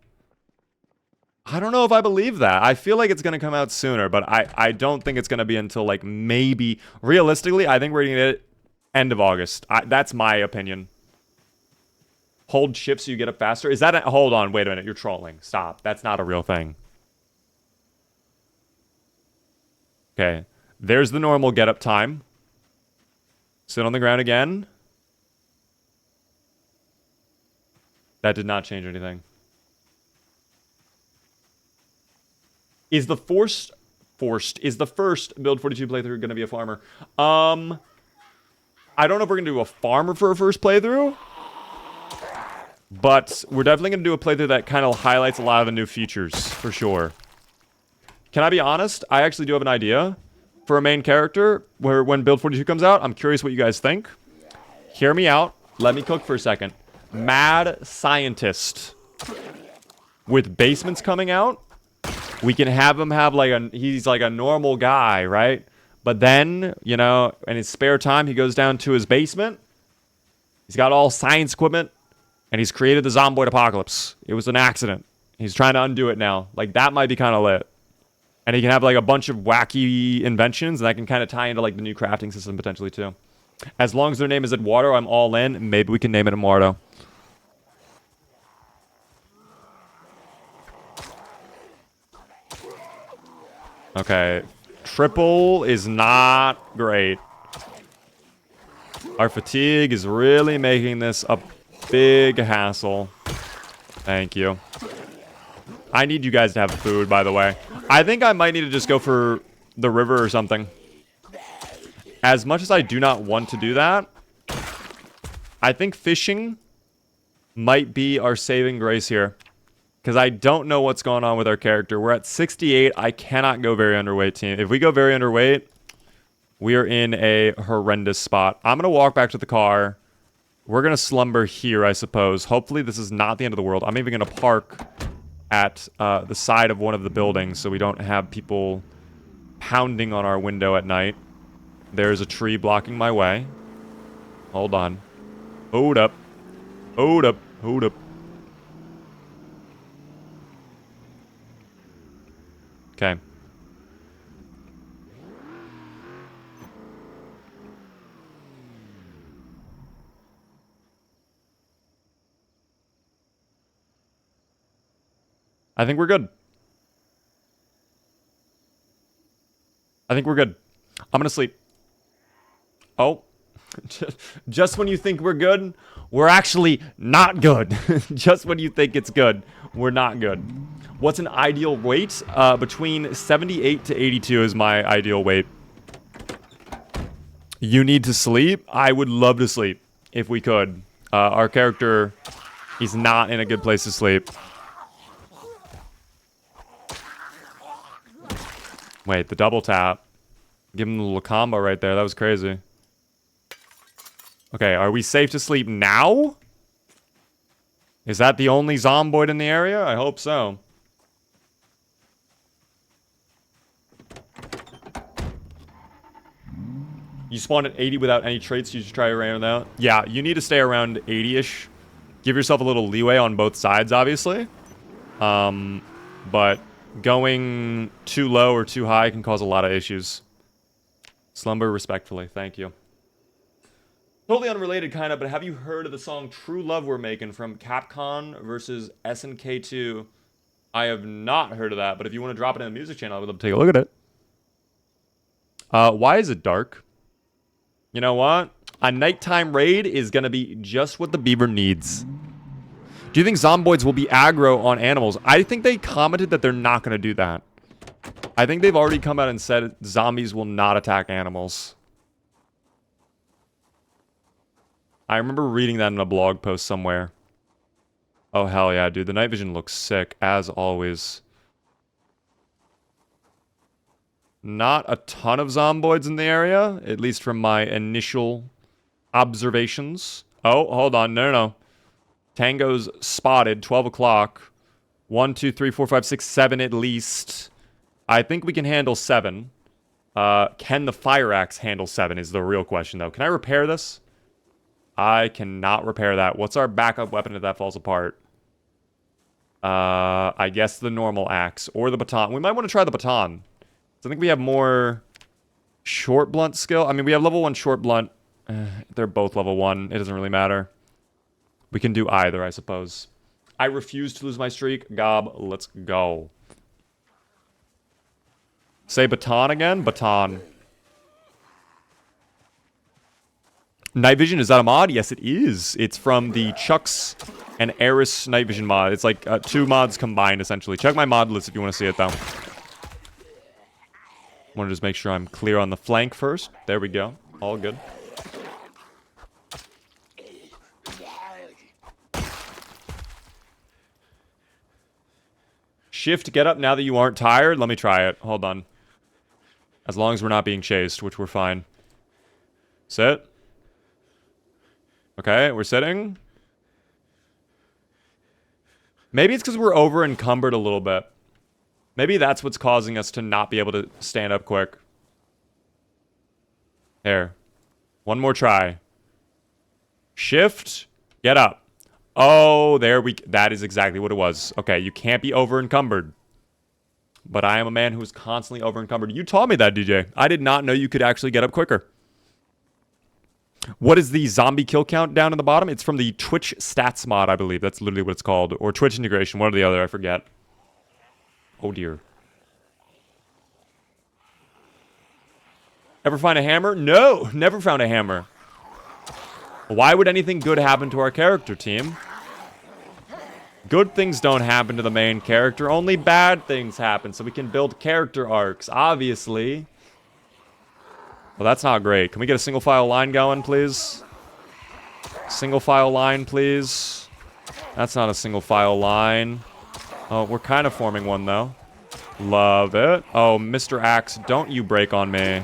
I don't know if I believe that. I feel like it's going to come out sooner, but I don't think it's going to be until, like, maybe... Realistically, I think we're going to get it end of August. That's my opinion. Hold shift so you get up faster. Is that a... Hold on, wait a minute. You're trolling. Stop. That's not a real thing. Okay. There's the normal get up time. Sit on the ground again. That did not change anything. Is the is the first Build 42 playthrough going to be a farmer? I don't know if we're going to do a farmer for a first playthrough. But we're definitely going to do a playthrough that kind of highlights a lot of the new features, for sure. Can I be honest? I actually do have an idea for a main character where when Build 42 comes out. I'm curious what you guys think. Hear me out. Let me cook for a second. Mad scientist. With basements coming out, we can have him have like a... He's like a normal guy, right? But then, you know, in his spare time, he goes down to his basement. He's got all science equipment. And he's created the Zomboid apocalypse. It was an accident. He's trying to undo it now. Like, that might be kind of lit. And he can have, like, a bunch of wacky inventions. And that can kind of tie into, like, the new crafting system potentially, too. As long as their name is Eduardo, I'm all in. Maybe we can name it Eduardo. Okay. Triple is not great. Our fatigue is really making this a big hassle. Thank you. I need you guys to have food, by the way. I think I might need to just go for the river or something. As much as I do not want to do that, I think fishing might be our saving grace here. Because I don't know what's going on with our character. We're at 68. I cannot go very underweight, team. If we go very underweight, we are in a horrendous spot. I'm going to walk back to the car. We're going to slumber here, I suppose. Hopefully this is not the end of the world. I'm even going to park at the side of one of the buildings so we don't have people pounding on our window at night. There's a tree blocking my way. Hold on. Hold up. Hold up. Hold up. Okay. I think we're good. I think we're good. I'm gonna sleep. Oh. Just when you think we're good, we're actually not good. Just when you think it's good, we're not good. What's an ideal weight? Between 78 to 82 is my ideal weight. You need to sleep? I would love to sleep if we could. Our character is not in a good place to sleep. Wait, the double tap. Give him the little combo right there. That was crazy. Okay, are we safe to sleep now? Is that the only Zomboid in the area? I hope so. You spawned at 80 without any traits. You should try around that. Yeah, you need to stay around 80-ish. Give yourself a little leeway on both sides, obviously. But going too low or too high can cause a lot of issues. Slumber respectfully. Thank you. Totally unrelated, kind of, but have you heard of the song True Love We're Making from Capcom versus SNK2? I have not heard of that, but if you want to drop it in a music channel, I would love to take a look at it. Why is it dark? You know what? A nighttime raid is going to be just what the beaver needs. Do you think zomboids will be aggro on animals? I think they commented that they're not going to do that. I think they've already come out and said zombies will not attack animals. I remember reading that in a blog post somewhere. Oh, hell yeah, dude. The night vision looks sick, as always. Not a ton of zomboids in the area, at least from my initial observations. Oh, hold on. No. Tango's spotted. 12 o'clock. 1, 2, 3, 4, 5, 6, 7 at least. I think we can handle 7. Can the fire axe handle 7 is the real question, though. Can I repair this? I cannot repair that. What's our backup weapon if that falls apart? I guess the normal axe. Or the baton. We might want to try the baton. So I think we have more short blunt skill. I mean, we have level 1 short blunt. They're both level 1. It doesn't really matter. We can do either, I suppose. I refuse to lose my streak. Gob, let's go. Say baton again? Baton. Night vision, is that a mod? Yes, it is. It's from the Chucks and Eris night vision mod. It's like 2 mods combined, essentially. Check my mod list if you want to see it, though. Want to just make sure I'm clear on the flank first. There we go. All good. Shift, get up now that you aren't tired. Let me try it. Hold on. As long as we're not being chased, which we're fine. Sit. Okay, we're sitting. Maybe it's because we're over encumbered a little bit. Maybe that's what's causing us to not be able to stand up quick. There. One more try. Shift. Get up. Oh, that is exactly what it was. Okay, you can't be over encumbered. But I am a man who's constantly over encumbered. You taught me that, DJ. I did not know you could actually get up quicker. What is the zombie kill count down in the bottom? It's from the Twitch stats mod, I believe. That's literally what it's called. Or Twitch integration, one or the other, I forget. Oh dear. Ever find a hammer? No, never found a hammer. Why would anything good happen to our character, team? Good things don't happen to the main character. Only bad things happen, so we can build character arcs, obviously. Well, that's not great. Can we get a single file line going, please? Single file line, please. That's not a single file line. Oh, we're kind of forming one, though. Love it. Oh, Mr. Axe, don't you break on me.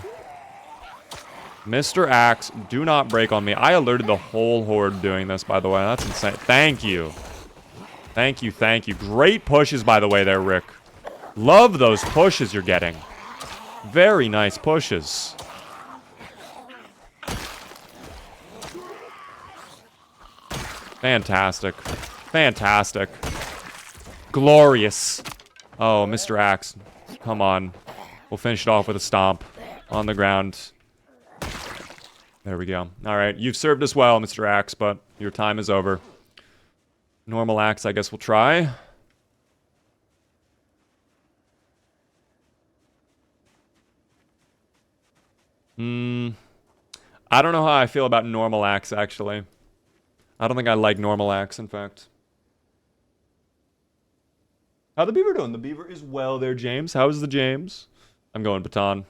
Mr. Axe, do not break on me. I alerted the whole horde doing this, by the way. That's insane. Thank you. Thank you, thank you. Great pushes, by the way, there, Rick. Love those pushes you're getting. Very nice pushes. Fantastic. Fantastic. Glorious. Oh, Mr. Axe. Come on. We'll finish it off with a stomp on the ground. There we go. Alright, you've served us well, Mr. Axe, but your time is over. Normal axe, I guess we'll try. I don't know how I feel about normal axe, actually. I don't think I like normal axe, in fact. How the beaver doing? The beaver is well there, James. How is the James? I'm going baton.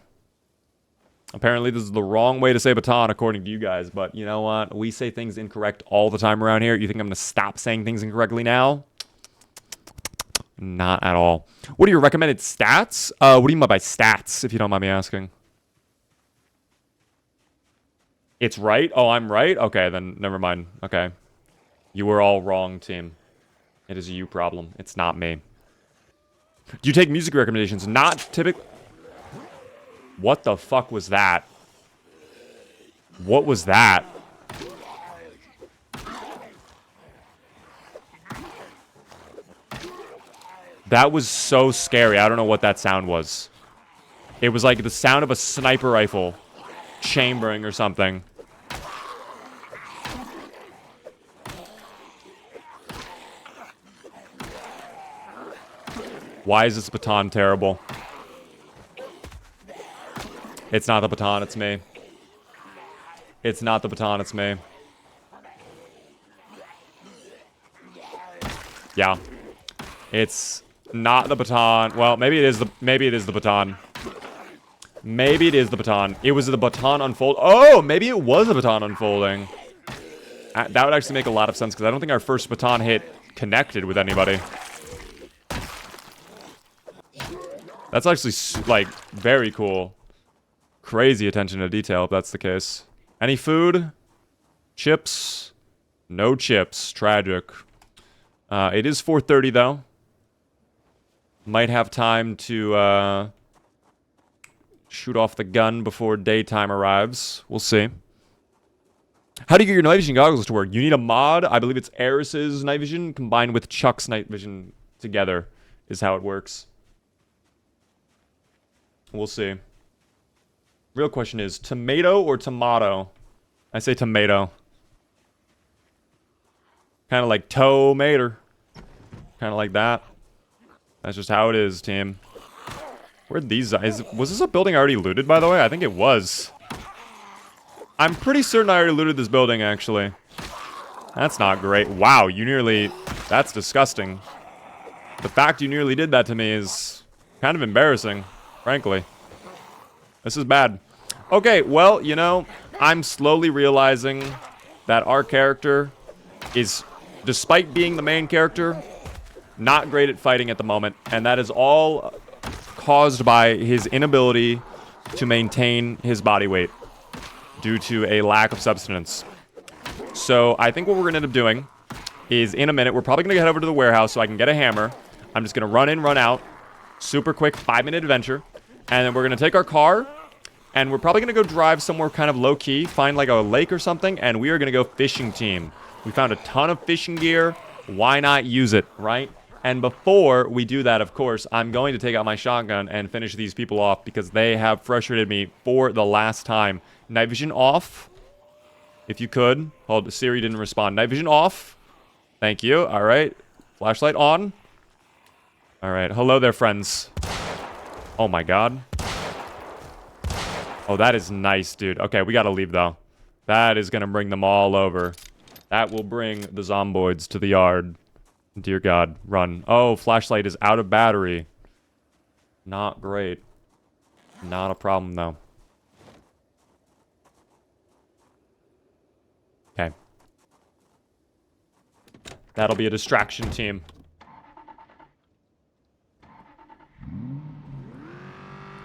Apparently, this is the wrong way to say baton, according to you guys. But you know what? We say things incorrect all the time around here. You think I'm going to stop saying things incorrectly now? Not at all. What are your recommended stats? What do you mean by stats, if you don't mind me asking? It's right? Oh, I'm right? Okay, then never mind. Okay. You were all wrong, team. It is a you problem. It's not me. Do you take music recommendations? Not typically. What the fuck was that? What was that? That was so scary. I don't know what that sound was. It was like the sound of a sniper rifle chambering or something. Why is this baton terrible? It's not the baton, it's me. It's not the baton, it's me. Yeah. It's not the baton. Well, maybe it is the baton. Maybe it is the baton. It was the baton unfold. Oh, maybe it was a baton unfolding. That would actually make a lot of sense because I don't think our first baton hit connected with anybody. That's actually, like, very cool. Crazy attention to detail if that's the case. Any food? Chips? No chips. Tragic. It is 4:30 though. Might have time to shoot off the gun before daytime arrives. We'll see. How do you get your night vision goggles to work? You need a mod. I believe it's Eris's night vision combined with Chuck's night vision together is how it works. We'll see. Real question is tomato or tomato? I say tomato. Kind of like tomato. Kind of like that. That's just how it is, team. Where'd these... was this a building I already looted, by the way? I think it was. I'm pretty certain I already looted this building, actually. That's not great. Wow, you nearly... That's disgusting. The fact you nearly did that to me is kind of embarrassing, frankly. This is bad. Okay, well, you know, I'm slowly realizing that our character is, despite being the main character, not great at fighting at the moment, and that is all caused by his inability to maintain his body weight due to a lack of substance. So I think what we're going to end up doing is in a minute, we're probably going to head over to the warehouse so I can get a hammer. I'm just going to run in, run out, super quick 5-minute adventure, and then we're going to take our car, and we're probably going to go drive somewhere kind of low-key, find like a lake or something, and we are going to go fishing team. We found a ton of fishing gear. Why not use it, right? And before we do that, of course, I'm going to take out my shotgun and finish these people off because they have frustrated me for the last time. Night vision off. If you could. Hold, Siri didn't respond. Night vision off. Thank you. All right. Flashlight on. All right. Hello there, friends. Oh, my God. Oh, that is nice, dude. Okay, we got to leave, though. That is going to bring them all over. That will bring the zomboids to the yard. Dear God, run. Oh, flashlight is out of battery. Not great. Not a problem, though. Okay. That'll be a distraction, team.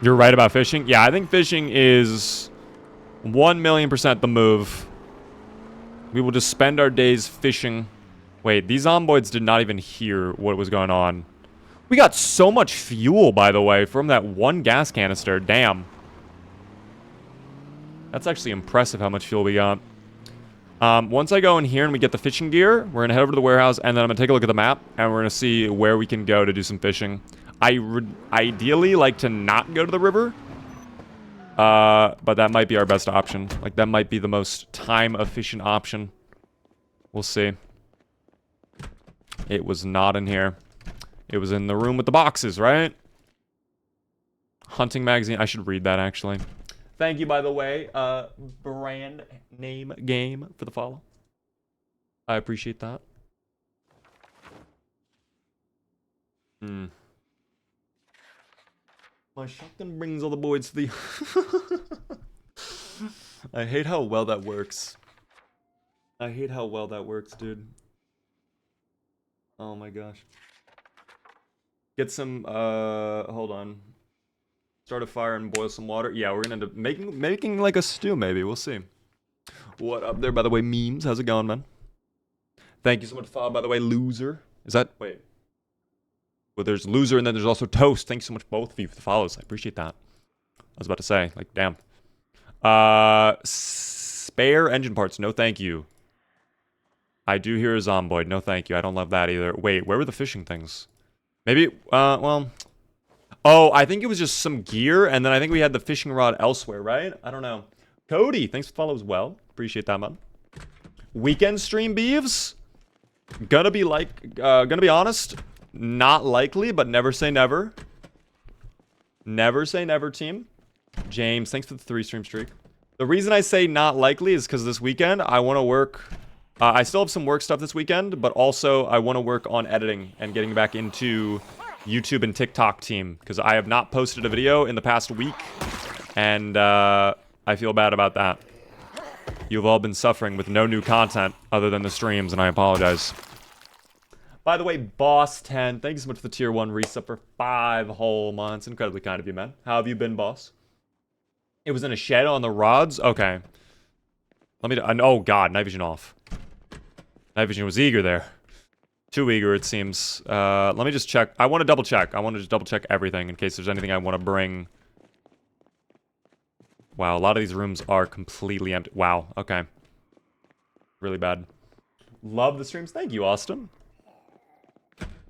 You're right about fishing? Yeah, I think fishing is 1,000,000% the move. We will just spend our days fishing. Wait, these zomboids did not even hear what was going on. We got so much fuel, by the way, from that one gas canister. Damn. That's actually impressive how much fuel we got. Once I go in here and we get the fishing gear, we're going to head over to the warehouse, and then I'm going to take a look at the map, and we're going to see where we can go to do some fishing. I would ideally like to not go to the river, but that might be our best option. Like, that might be the most time-efficient option. We'll see. It was not in here. It was in the room with the boxes, right? Hunting magazine. I should read that, actually. Thank you, by the way, brand name game for the follow. I appreciate that. My shotgun brings all the boys to the... I hate how well that works. I hate how well that works, dude. Oh my gosh. Get some, hold on. Start a fire and boil some water. Yeah, we're gonna end up making like a stew, maybe. We'll see. What up there, by the way, memes? How's it going, man? Thank you so much for follow, by the way, loser. Is that, wait. Well, there's loser and then there's also toast. Thanks so much, both of you, for the follows. I appreciate that. I was about to say, like, damn. Spare engine parts. No, thank you. I do hear a zomboid. No, thank you. I don't love that either. Wait, where were the fishing things? Maybe, well... Oh, I think it was just some gear, and then I think we had the fishing rod elsewhere, right? I don't know. Cody, thanks for the follow as well. Appreciate that, man. Weekend stream, Beeves? Gonna be honest, not likely, but never say never. Never say never, team. James, thanks for the 3-stream streak. The reason I say not likely is because this weekend, I want to work... I still have some work stuff this weekend, but also I want to work on editing and getting back into YouTube and TikTok, team, because I have not posted a video in the past week, and I feel bad about that. You've all been suffering with no new content other than the streams, and I apologize. By the way, Boss10, thank you so much for the tier 1 resub for 5 whole months. Incredibly kind of you, man. How have you been, boss? It was in a shed on the rods? Okay. Let me... oh, God. Night vision off. Night vision was eager there. Too eager, it seems. Let me just check. I want to double check. I want to just double check everything in case there's anything I want to bring. Wow, a lot of these rooms are completely empty. Wow, okay. Really bad. Love the streams. Thank you, Austin.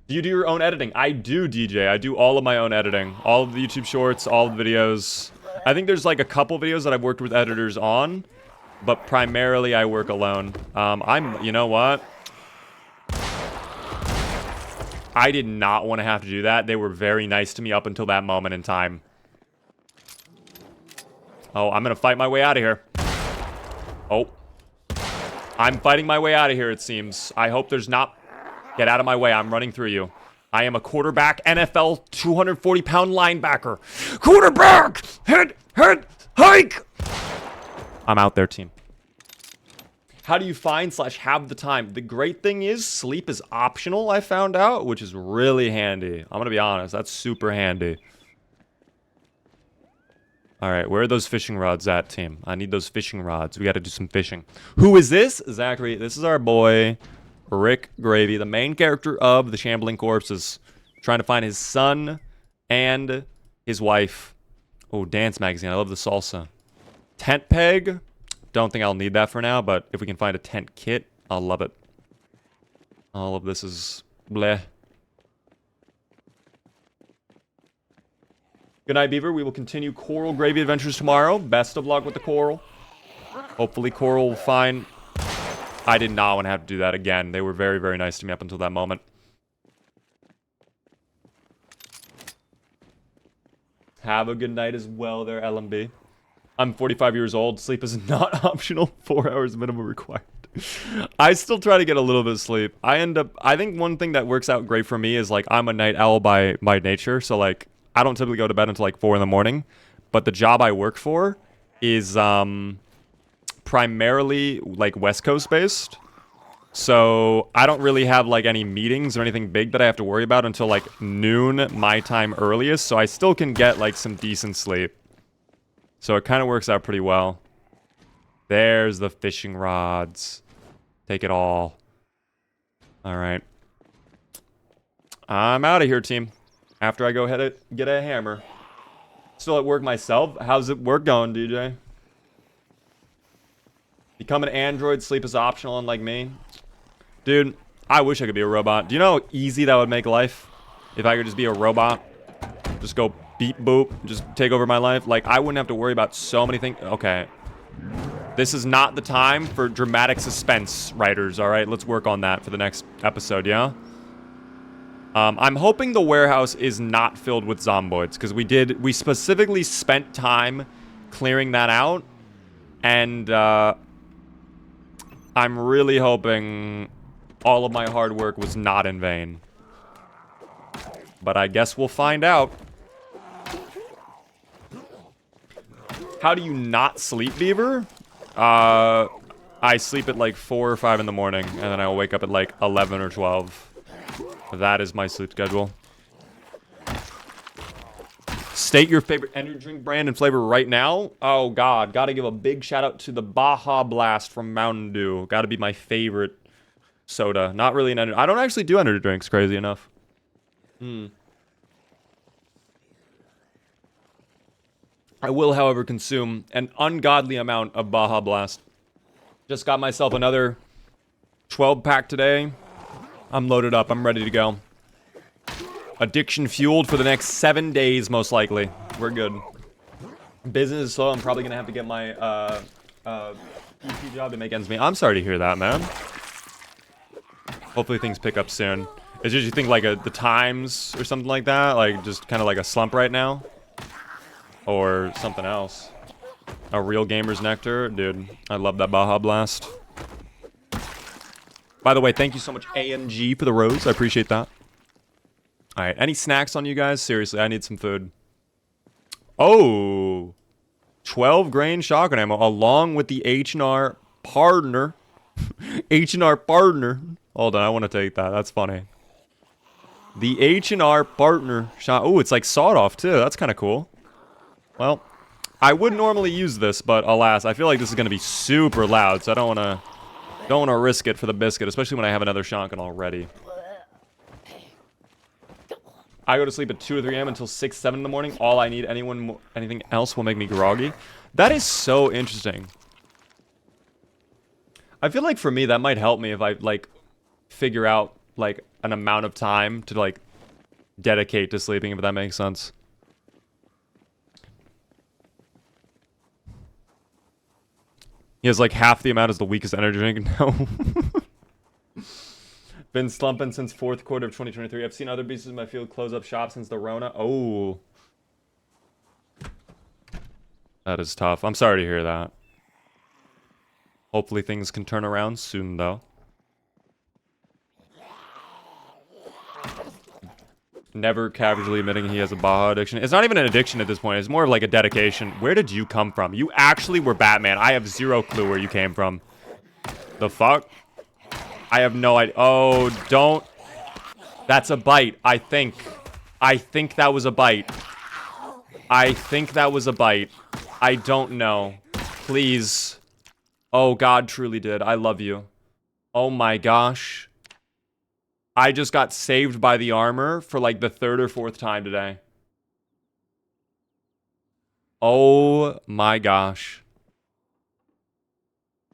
Do you do your own editing? I do, DJ. I do all of my own editing. All of the YouTube shorts, all of the videos. I think there's like a couple videos that I've worked with editors on, but primarily I work alone. You know what? I did not want to have to do that. They were very nice to me up until that moment in time. Oh, I'm going to fight my way out of here. Oh. I'm fighting my way out of here, it seems. I hope there's not... Get out of my way. I'm running through you. I am a quarterback, NFL 240-pound linebacker. Quarterback! Head, hike! I'm out there, team. How do you find/have the time? The great thing is sleep is optional, I found out, which is really handy. I'm going to be honest. That's super handy. All right, where are those fishing rods at, team? I need those fishing rods. We got to do some fishing. Who is this? Zachary, this is our boy... Rick Gravy, the main character of the Shambling Corpses, trying to find his son and his wife. Oh, dance magazine. I love the salsa. Tent peg. Don't think I'll need that for now, but if we can find a tent kit, I'll love it. All of this is bleh. Good night, Beaver. We will continue Coral Gravy Adventures tomorrow. Best of luck with the Coral. Hopefully Coral will find... I did not want to have to do that again. They were very, very nice to me up until that moment. Have a good night as well there, LMB. I'm 45 years old. Sleep is not optional. 4 hours minimum required. I still try to get a little bit of sleep. I think one thing that works out great for me is, like, I'm a night owl by nature. So, like, I don't typically go to bed until, like, 4 in the morning. But the job I work for is, primarily like West Coast based, so I don't really have like any meetings or anything big that I have to worry about until like noon my time earliest, so I still can get like some decent sleep, so it kind of works out pretty well. There's the fishing rods. Take it all. All right, I'm out of here, team, after I go ahead and get a hammer. Still at work myself. How's it work going, DJ? Become an android, sleep is optional, unlike me. Dude, I wish I could be a robot. Do you know how easy that would make life? If I could just be a robot. Just go beep boop, just take over my life. Like, I wouldn't have to worry about so many things. Okay. This is not the time for dramatic suspense, writers, alright? Let's work on that for the next episode, yeah? I'm hoping the warehouse is not filled with zomboids, because we specifically spent time clearing that out, and, I'm really hoping all of my hard work was not in vain. But I guess we'll find out. How do you not sleep, Beaver? I sleep at like 4 or 5 in the morning, and then I'll wake up at like 11 or 12. That is my sleep schedule. State your favorite energy drink brand and flavor right now. Oh, God. Gotta give a big shout out to the Baja Blast from Mountain Dew. Gotta be my favorite soda. Not really an energy... I don't actually do energy drinks, crazy enough. I will, however, consume an ungodly amount of Baja Blast. Just got myself another 12-pack today. I'm loaded up. I'm ready to go. Addiction fueled for the next 7 days, most likely. We're good. Business is slow. I'm probably gonna have to get my PT job to make ends meet. I'm sorry to hear that, man. Hopefully things pick up soon. It's just you think like the times or something like that, like just kind of like a slump right now, or something else. A real gamer's nectar, dude. I love that Baja Blast. By the way, thank you so much, AMG, for the rose. I appreciate that. All right, any snacks on you guys? Seriously, I need some food. Oh, 12 grain shotgun ammo along with the H&R partner. H&R partner. Hold on, I want to take that. That's funny. The H&R partner shot. Oh, it's like sawed off too. That's kind of cool. Well, I would normally use this, but alas, I feel like this is going to be super loud, so I don't want to risk it for the biscuit, especially when I have another shotgun already. I go to sleep at 2 or 3 a.m. until 6, 7 in the morning. All I need, anything else will make me groggy. That is so interesting. I feel like for me, that might help me if I, like, figure out, like, an amount of time to, like, dedicate to sleeping, if that makes sense. He has, like, half the amount as the weakest energy drink. No. Been slumping since 4th quarter of 2023. I've seen other beasts in my field close up shop since the Rona. Oh. That is tough. I'm sorry to hear that. Hopefully things can turn around soon, though. Never casually admitting he has a Baja addiction. It's not even an addiction at this point. It's more of like a dedication. Where did you come from? You actually were Batman. I have zero clue where you came from. The fuck? I have no idea. Oh, don't. That's a bite, I think. I think that was a bite. I think that was a bite. I don't know. Please. Oh, God truly did. I love you. Oh my gosh. I just got saved by the armor for like the 3rd or 4th time today. Oh my gosh.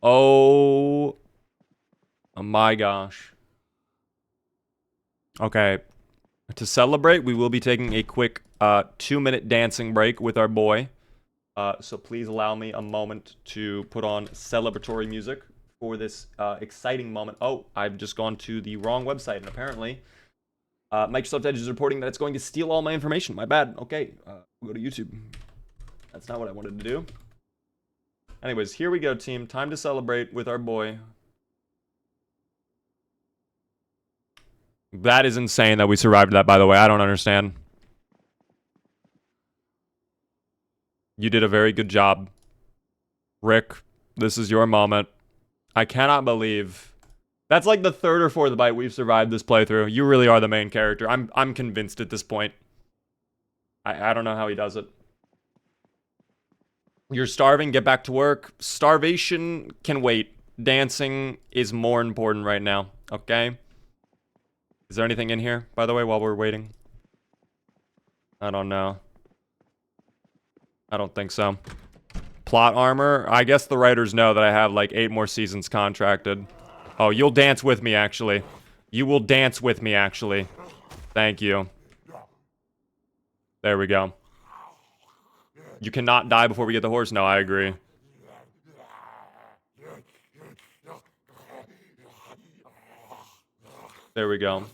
Oh my gosh. Okay. To celebrate, we will be taking a quick 2-minute dancing break with our boy. So please allow me a moment to put on celebratory music for this exciting moment. Oh, I've just gone to the wrong website, and apparently Microsoft Edge is reporting that it's going to steal all my information. My bad. Okay, we'll go to YouTube. That's not what I wanted to do. Anyways, here we go, team. Time to celebrate with our boy. That is insane that we survived that, by the way. I don't understand. You did a very good job. Rick, this is your moment. I cannot believe... That's like the 3rd or 4th bite we've survived this playthrough. You really are the main character. I'm convinced at this point. I don't know how he does it. You're starving, get back to work. Starvation can wait. Dancing is more important right now, okay? Is there anything in here, by the way, while we're waiting? I don't know. I don't think so. Plot armor? I guess the writers know that I have like 8 more seasons contracted. Oh, you'll dance with me, actually. You will dance with me, actually. Thank you. There we go. You cannot die before we get the horse. No, I agree. There we go.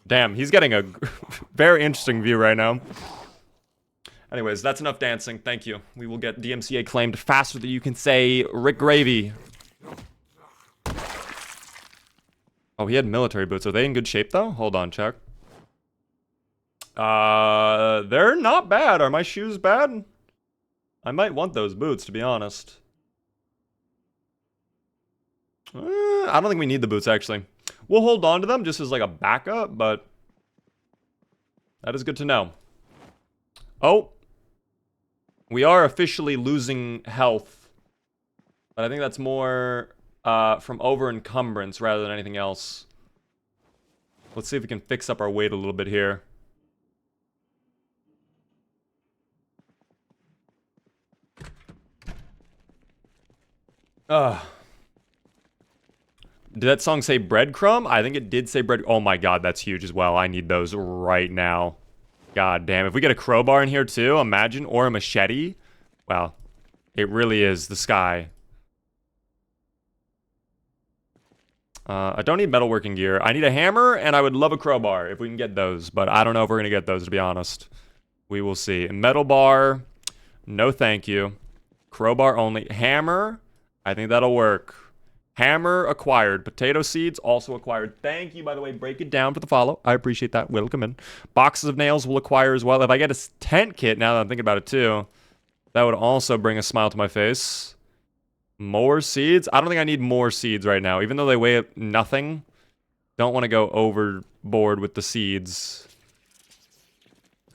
Damn, he's getting a very interesting view right now. Anyways, that's enough dancing. Thank you. We will get DMCA claimed faster than you can say Rick Gravy. Oh, he had military boots. Are they in good shape, though? Hold on, check. They're not bad. Are my shoes bad? I might want those boots, to be honest. I don't think we need the boots, actually. We'll hold on to them just as like a backup, but that is good to know. Oh. We are officially losing health. But I think that's more from over-encumbrance rather than anything else. Let's see if we can fix up our weight a little bit here. Did that song say breadcrumb? I think it did say bread. Oh my god, that's huge as well. I need those right now. God damn. If we get a crowbar in here too, imagine. Or a machete. Wow. It really is the sky. I don't need metalworking gear. I need a hammer, and I would love a crowbar if we can get those. But I don't know if we're going to get those, to be honest. We will see. Metal bar. No thank you. Crowbar only. Hammer. I think that'll work. Hammer acquired. Potato seeds also acquired. Thank you, by the way. Break it down for the follow. I appreciate that. Welcome in. Boxes of nails will acquire as well. If I get a tent kit, now that I'm thinking about it too, that would also bring a smile to my face. More seeds? I don't think I need more seeds right now. Even though they weigh nothing. Don't want to go overboard with the seeds.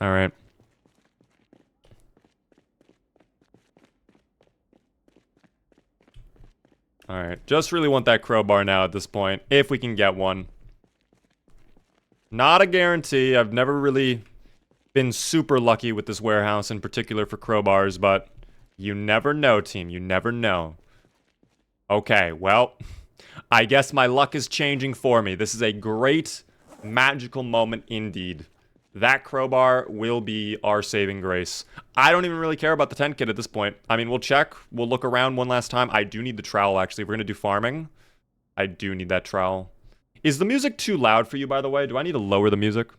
Alright. Alright. Just really want that crowbar now at this point. If we can get one. Not a guarantee. I've never really been super lucky with this warehouse in particular for crowbars, but you never know, team. You never know. Okay, well, I guess my luck is changing for me. This is a great magical moment indeed. That crowbar will be our saving grace. I don't even really care about the tent kit at this point. I mean, we'll check. We'll look around one last time. I do need the trowel, actually. If we're going to do farming, I do need that trowel. Is the music too loud for you, by the way? Do I need to lower the music?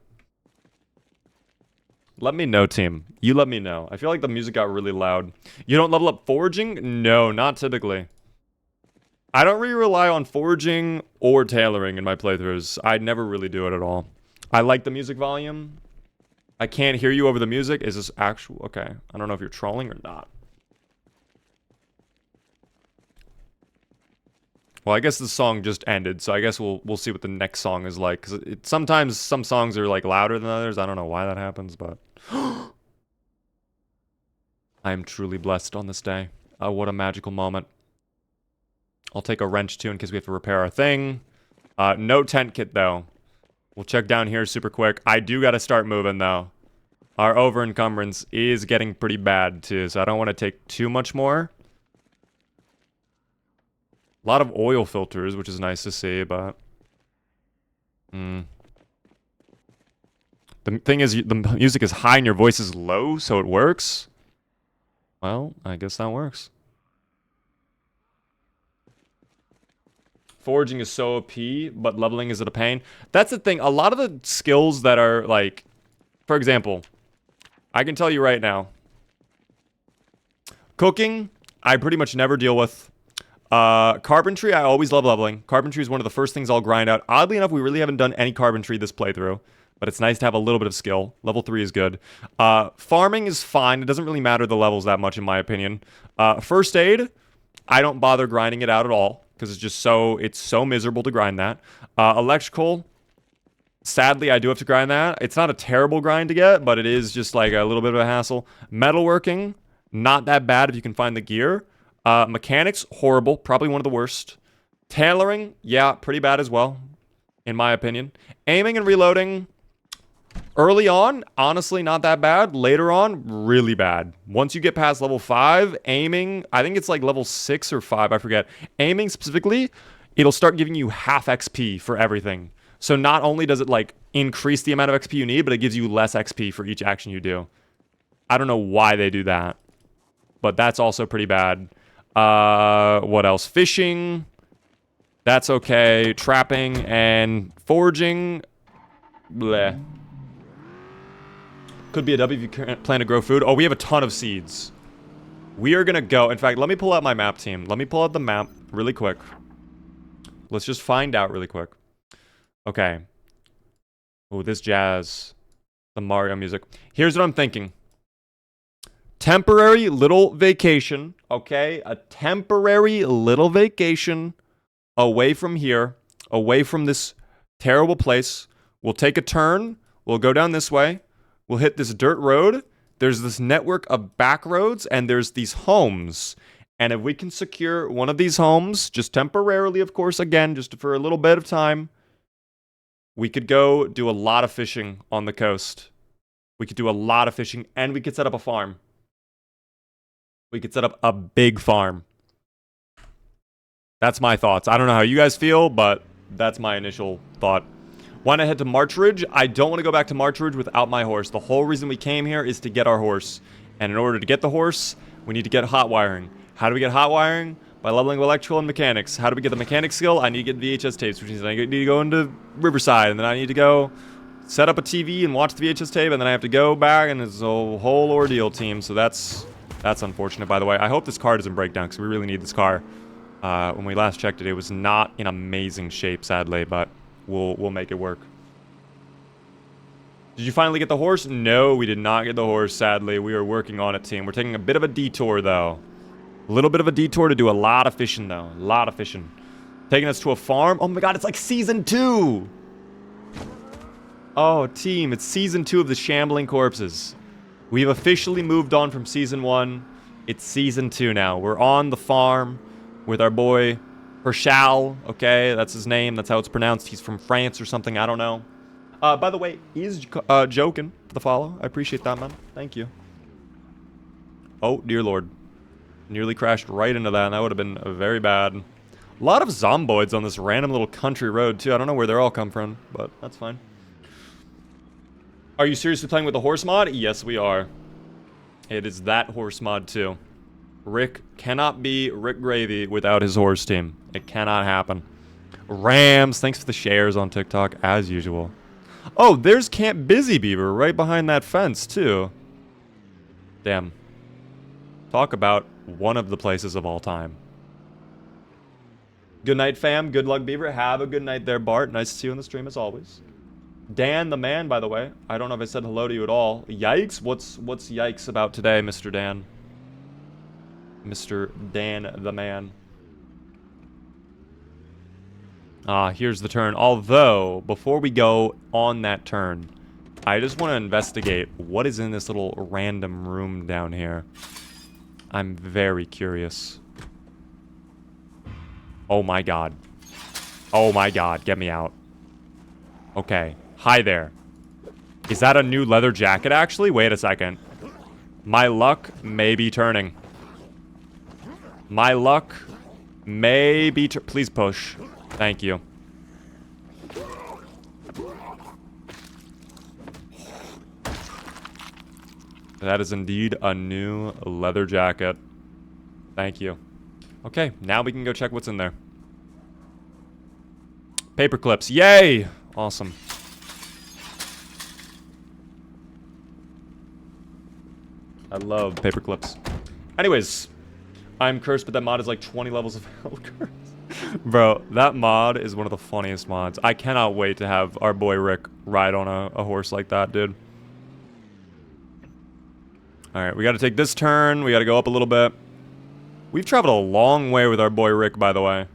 Let me know, team. You let me know. I feel like the music got really loud. You don't level up foraging? No, not typically. I don't really rely on foraging or tailoring in my playthroughs. I never really do it at all. I like the music volume. I can't hear you over the music. Is this actual? Okay. I don't know if you're trolling or not. Well, I guess the song just ended, so I guess we'll see what the next song is like. Because sometimes some songs are like louder than others. I don't know why that happens, but I am truly blessed on this day. What a magical moment. I'll take a wrench too in case we have to repair our thing. No tent kit though. We'll check down here super quick. I do got to start moving though. Our over encumbrance is getting pretty bad too, so I don't want to take too much more. A lot of oil filters, which is nice to see, but the thing is, the music is high and your voice is low, so it works. Well, I guess that works. Foraging is so OP, but leveling is a pain. That's the thing. A lot of the skills that are like, for example, I can tell you right now, cooking, I pretty much never deal with. Carpentry, I always love leveling. Carpentry is one of the first things I'll grind out. Oddly enough, we really haven't done any carpentry this playthrough, but it's nice to have a little bit of skill. Level 3 is good. Farming is fine. It doesn't really matter the levels that much, in my opinion. First aid, I don't bother grinding it out at all, because it's so miserable to grind that. Electrical, sadly, I do have to grind that. It's not a terrible grind to get, but it is just like a little bit of a hassle. Metalworking, not that bad if you can find the gear. Mechanics, horrible. Probably one of the worst. Tailoring, yeah, pretty bad as well, in my opinion. Aiming and reloading, early on, honestly, not that bad. Later on, really bad. Once you get past level 5, aiming, I think it's like level 6 or 5, I forget. Aiming specifically, it'll start giving you half XP for everything. So not only does it like increase the amount of XP you need, but it gives you less XP for each action you do. I don't know why they do that, but that's also pretty bad. What else? Fishing, that's okay. Trapping and foraging, bleh. Could be a W if you plan to grow food. Oh, we have a ton of seeds. We are gonna go. In fact, let me pull out my map, team. Let me pull out the map really quick. Let's just find out really quick. Okay. Oh, this jazz. The Mario music. Here's what I'm thinking. Temporary little vacation, okay? A temporary little vacation away from here, away from this terrible place. We'll take a turn. We'll go down this way. We'll hit this dirt road. There's this network of back roads, and there's these homes. And if we can secure one of these homes, just temporarily, of course, again, just for a little bit of time, we could go do a lot of fishing on the coast. We could do a lot of fishing, and we could set up a farm. We could set up a big farm. That's my thoughts. I don't know how you guys feel, but that's my initial thought. Want to head to March Ridge? I don't want to go back to March Ridge without my horse. The whole reason we came here is to get our horse. And in order to get the horse, we need to get hot wiring. How do we get hot wiring? By leveling electrical and mechanics. How do we get the mechanics skill? I need to get VHS tapes, which means I need to go into Riverside, and then I need to go set up a TV and watch the VHS tape, and then I have to go back, and it's a whole ordeal, team. So that's unfortunate, by the way. I hope this car doesn't break down, because we really need this car. When we last checked it, it was not in amazing shape, sadly, but we'll make it work. Did you finally get the horse? No, we did not get the horse, sadly. We are working on it, team. We're taking a bit of a detour, though. A little bit of a detour to do a lot of fishing, though. A lot of fishing. Taking us to a farm. Oh my god, it's like season 2! Oh, team, it's season 2 of the Shambling Corpses. We've officially moved on from season 1. It's season 2 now. We're on the farm with our boy Herschel, okay? That's his name. That's how it's pronounced. He's from France or something. I don't know. By the way, is joking for the follow. I appreciate that, man. Thank you. Oh, dear lord. Nearly crashed right into that, and that would have been very bad. A lot of zomboids on this random little country road, too. I don't know where they're all come from, but that's fine. Are you seriously playing with the horse mod? Yes, we are. It is that horse mod, too. Rick cannot be Rick Gravy without his horse team. It cannot happen. Rams, thanks for the shares on TikTok, as usual. Oh, there's Camp Busy Beaver right behind that fence, too. Damn. Talk about one of the places of all time. Good night, fam. Good luck, Beaver. Have a good night there, Bart. Nice to see you on the stream, as always. Dan the man, by the way. I don't know if I said hello to you at all. Yikes? What's yikes about today, Mr. Dan? Mr. Dan the man. Ah, here's the turn. Although, before we go on that turn, I just want to investigate what is in this little random room down here. I'm very curious. Oh my god. Oh my god, get me out. Okay. Hi there. Is that a new leather jacket, actually? Wait a second. My luck may be turning. My luck may be... Please push. Thank you. That is indeed a new leather jacket. Thank you. Okay, now we can go check what's in there. Paper clips. Yay! Awesome. I love paper clips. Anyways, I'm cursed, but that mod is like 20 levels of hell cursed. Bro, that mod is one of the funniest mods. I cannot wait to have our boy Rick ride on a horse like that, dude. Alright, we gotta take this turn. We gotta go up a little bit. We've traveled a long way with our boy Rick, by the way.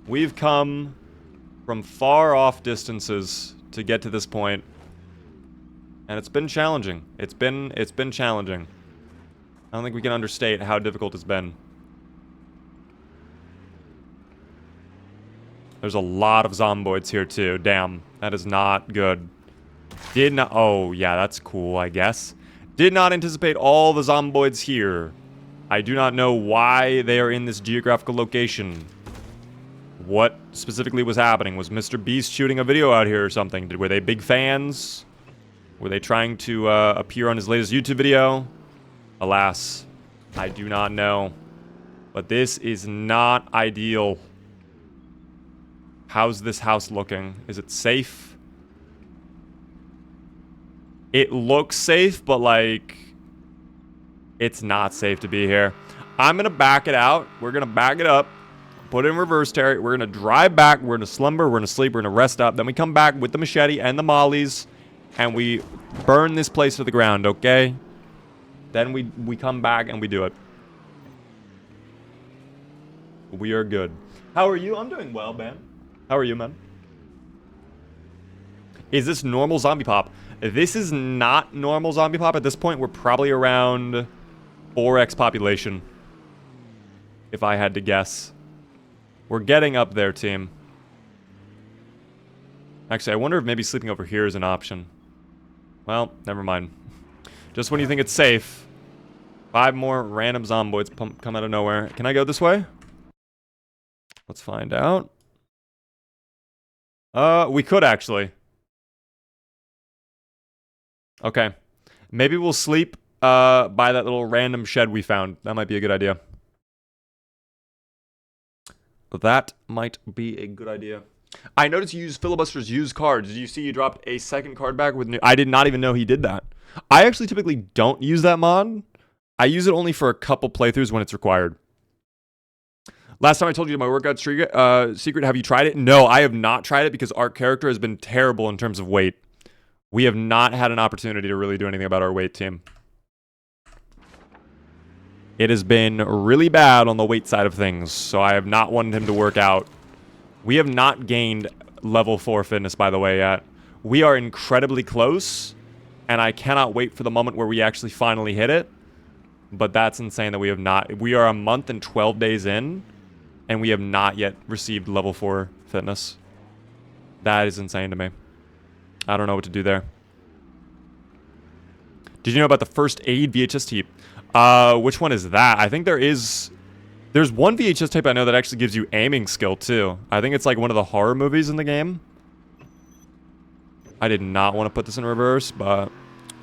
We've come from far off distances to get to this point. And it's been challenging. It's been challenging. I don't think we can understate how difficult it's been. There's a lot of zomboids here too. Damn, that is not good. Did not... Oh, yeah, that's cool, I guess. Did not anticipate all the zomboids here. I do not know why they are in this geographical location. What specifically was happening? Was Mr. Beast shooting a video out here or something? Were they big fans? Were they trying to appear on his latest YouTube video? Alas, I do not know. But this is not ideal. How's this house looking? Is it safe? It looks safe, but like... It's not safe to be here. I'm gonna back it out. We're gonna back it up. Put it in reverse, Terry. We're gonna drive back. We're gonna slumber. We're gonna sleep. We're gonna rest up. Then we come back with the machete and the mollies. And we burn this place to the ground, okay? Then we come back and we do it. We are good. How are you? I'm doing well, man. How are you, man? Is this normal zombie pop? This is not normal zombie pop. At this point, we're probably around 4x population. If I had to guess. We're getting up there, team. Actually, I wonder if maybe sleeping over here is an option. Well, never mind. Just when you think it's safe, 5 more random zomboids come out of nowhere. Can I go this way? Let's find out. We could actually. Okay. Maybe we'll sleep by that little random shed we found. That might be a good idea. That might be a good idea. I noticed you use Filibuster's used cards. Did you see you dropped a second card back with new? I did not even know he did that. I actually typically don't use that mod. I use it only for a couple playthroughs when it's required. Last time I told you my workout secret, have you tried it? No, I have not tried it because our character has been terrible in terms of weight. We have not had an opportunity to really do anything about our weight team. It has been really bad on the weight side of things, so I have not wanted him to work out. We have not gained level 4 fitness, by the way, yet. We are incredibly close, and I cannot wait for the moment where we actually finally hit it. But that's insane that we have not. We are a month and 12 days in, and we have not yet received level 4 fitness. That is insane to me. I don't know what to do there. Did you know about the first aid VHS tape? Which one is that? I think there's one VHS tape I know that actually gives you aiming skill too. I think it's like one of the horror movies in the game. I did not want to put this in reverse, but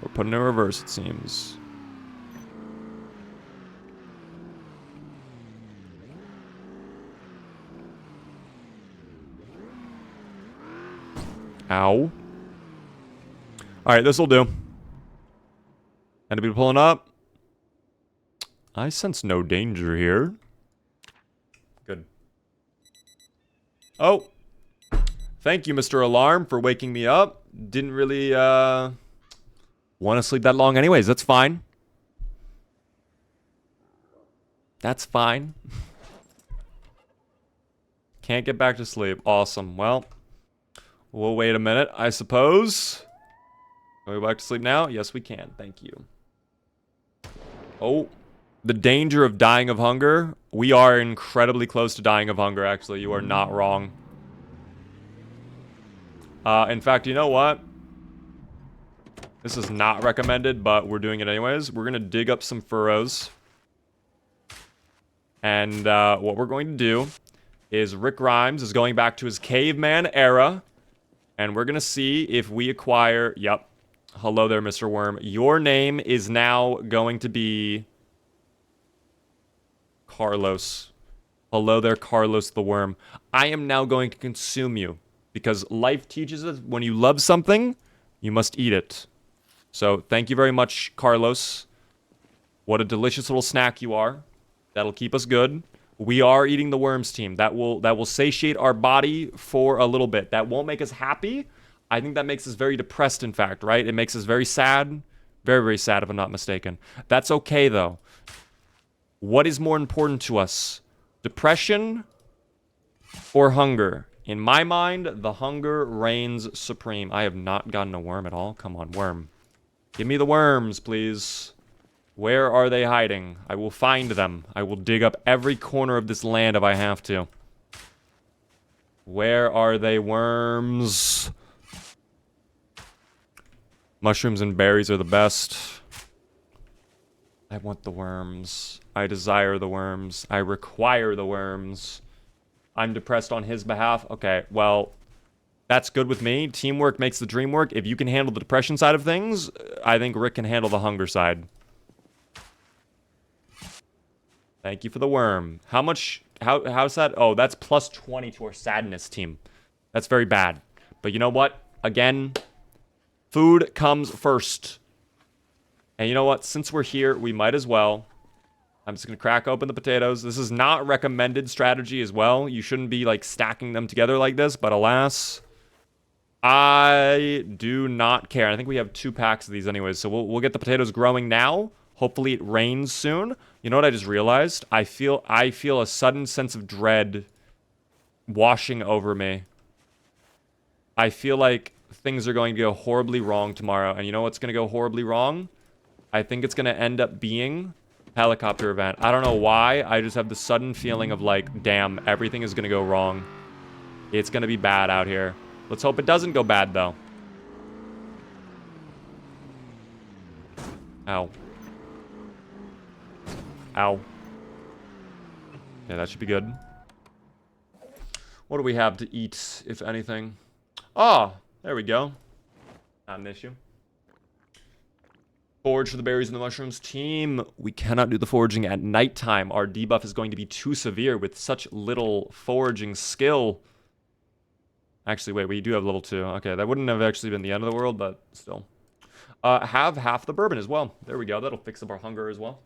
we're putting it in reverse, it seems. Ow. Alright, this'll do. Enemy pulling up. I sense no danger here. Good. Oh. Thank you, Mr. Alarm, for waking me up. Didn't really, want to sleep that long anyways. That's fine. That's fine. Can't get back to sleep. Awesome. Well, we'll wait a minute, I suppose. Can we go back to sleep now? Yes, we can. Thank you. Oh. The danger of dying of hunger. We are incredibly close to dying of hunger, actually. You are not wrong. In fact, you know what? This is not recommended, but we're doing it anyways. We're going to dig up some furrows. And what we're going to do is Rick Grimes is going back to his caveman era. And we're going to see if we acquire... Yep. Hello there, Mr. Worm. Your name is now going to be... Carlos. Hello there, Carlos the Worm. I am now going to consume you. Because life teaches us when you love something, you must eat it. So, thank you very much, Carlos. What a delicious little snack you are. That'll keep us good. We are eating the worms team. That will satiate our body for a little bit. That won't make us happy. I think that makes us very depressed, in fact, right? It makes us very sad. Very, very sad, if I'm not mistaken. That's okay, though. What is more important to us? Depression or hunger? In my mind, the hunger reigns supreme. I have not gotten a worm at all. Come on, worm. Give me the worms, please. Where are they hiding? I will find them. I will dig up every corner of this land if I have to. Where are they, worms? Mushrooms and berries are the best. I want the worms. I desire the worms. I require the worms. I'm depressed on his behalf. Okay, well, that's good with me. Teamwork makes the dream work. If you can handle the depression side of things, I think Rick can handle the hunger side. Thank you for the worm. How much... How's that? Oh, that's plus 20 to our sadness team. That's very bad. But you know what? Again, food comes first. And you know what? Since we're here, we might as well. I'm just going to crack open the potatoes. This is not recommended strategy as well. You shouldn't be, like, stacking them together like this. But alas, I do not care. I think we have 2 packs of these anyways. So we'll get the potatoes growing now. Hopefully it rains soon. You know what I just realized? I feel a sudden sense of dread washing over me. I feel like things are going to go horribly wrong tomorrow. And you know what's going to go horribly wrong? I think it's going to end up being helicopter event. I don't know why. I just have the sudden feeling of like, damn, everything is going to go wrong. It's going to be bad out here. Let's hope it doesn't go bad, though. Ow. Ow. Yeah, that should be good. What do we have to eat, if anything? Ah, there we go. Not an issue. Forage for the berries and the mushrooms. Team, we cannot do the foraging at nighttime. Our debuff is going to be too severe with such little foraging skill. Actually, wait, we do have level 2. Okay, that wouldn't have actually been the end of the world, but still. Have half the bourbon as well. There we go. That'll fix up our hunger as well.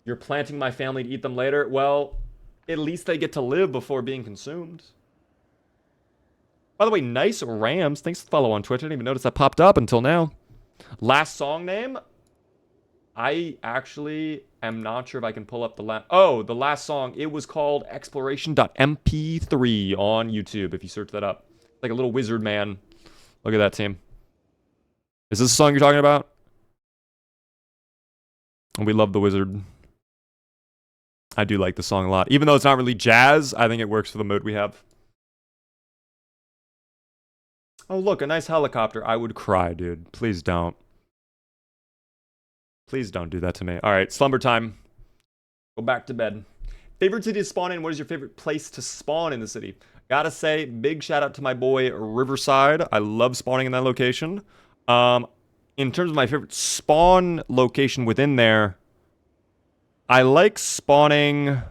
You're planting my family to eat them later? Well, at least they get to live before being consumed. By the way, nice Rams. Thanks for the follow on Twitch. I didn't even notice that popped up until now. Last song name? I actually am not sure if I can pull up the last... Oh, the last song. It was called Exploration.mp3 on YouTube, if you search that up. Like a little wizard man. Look at that, team. Is this the song you're talking about? We love the wizard. I do like the song a lot. Even though it's not really jazz, I think it works for the mood we have. Oh, look, a nice helicopter. I would cry, dude. Please don't. Please don't do that to me. All right, slumber time. Go back to bed. Favorite city to spawn in? What is your favorite place to spawn in the city? Gotta say, big shout out to my boy Riverside. I love spawning in that location. In terms of my favorite spawn location within there, I like spawning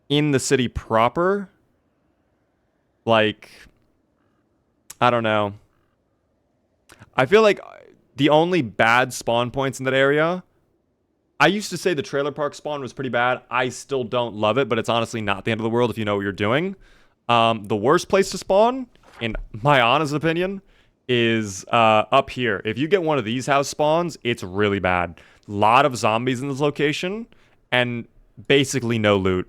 in the city proper. Like... I don't know. I feel like the only bad spawn points in that area... I used to say the trailer park spawn was pretty bad. I still don't love it, but it's honestly not the end of the world if you know what you're doing. The worst place to spawn, in my honest opinion, is up here. If you get one of these house spawns, it's really bad. A lot of zombies in this location, and basically no loot.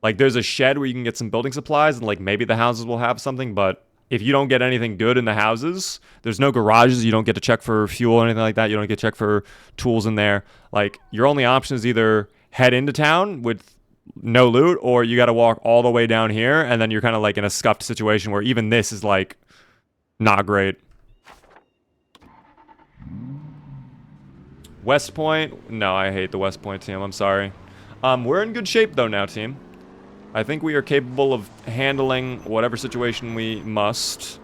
Like, there's a shed where you can get some building supplies, and like maybe the houses will have something, but... If you don't get anything good in the houses, there's no garages, you don't get to check for fuel or anything like that, you don't get to check for tools in there. Like, your only option is either head into town with no loot, or you gotta walk all the way down here, and then you're kind of like in a scuffed situation where even this is like, not great. West Point? No, I hate the West Point team, I'm sorry. We're in good shape though now, team. I think we are capable of handling whatever situation we must.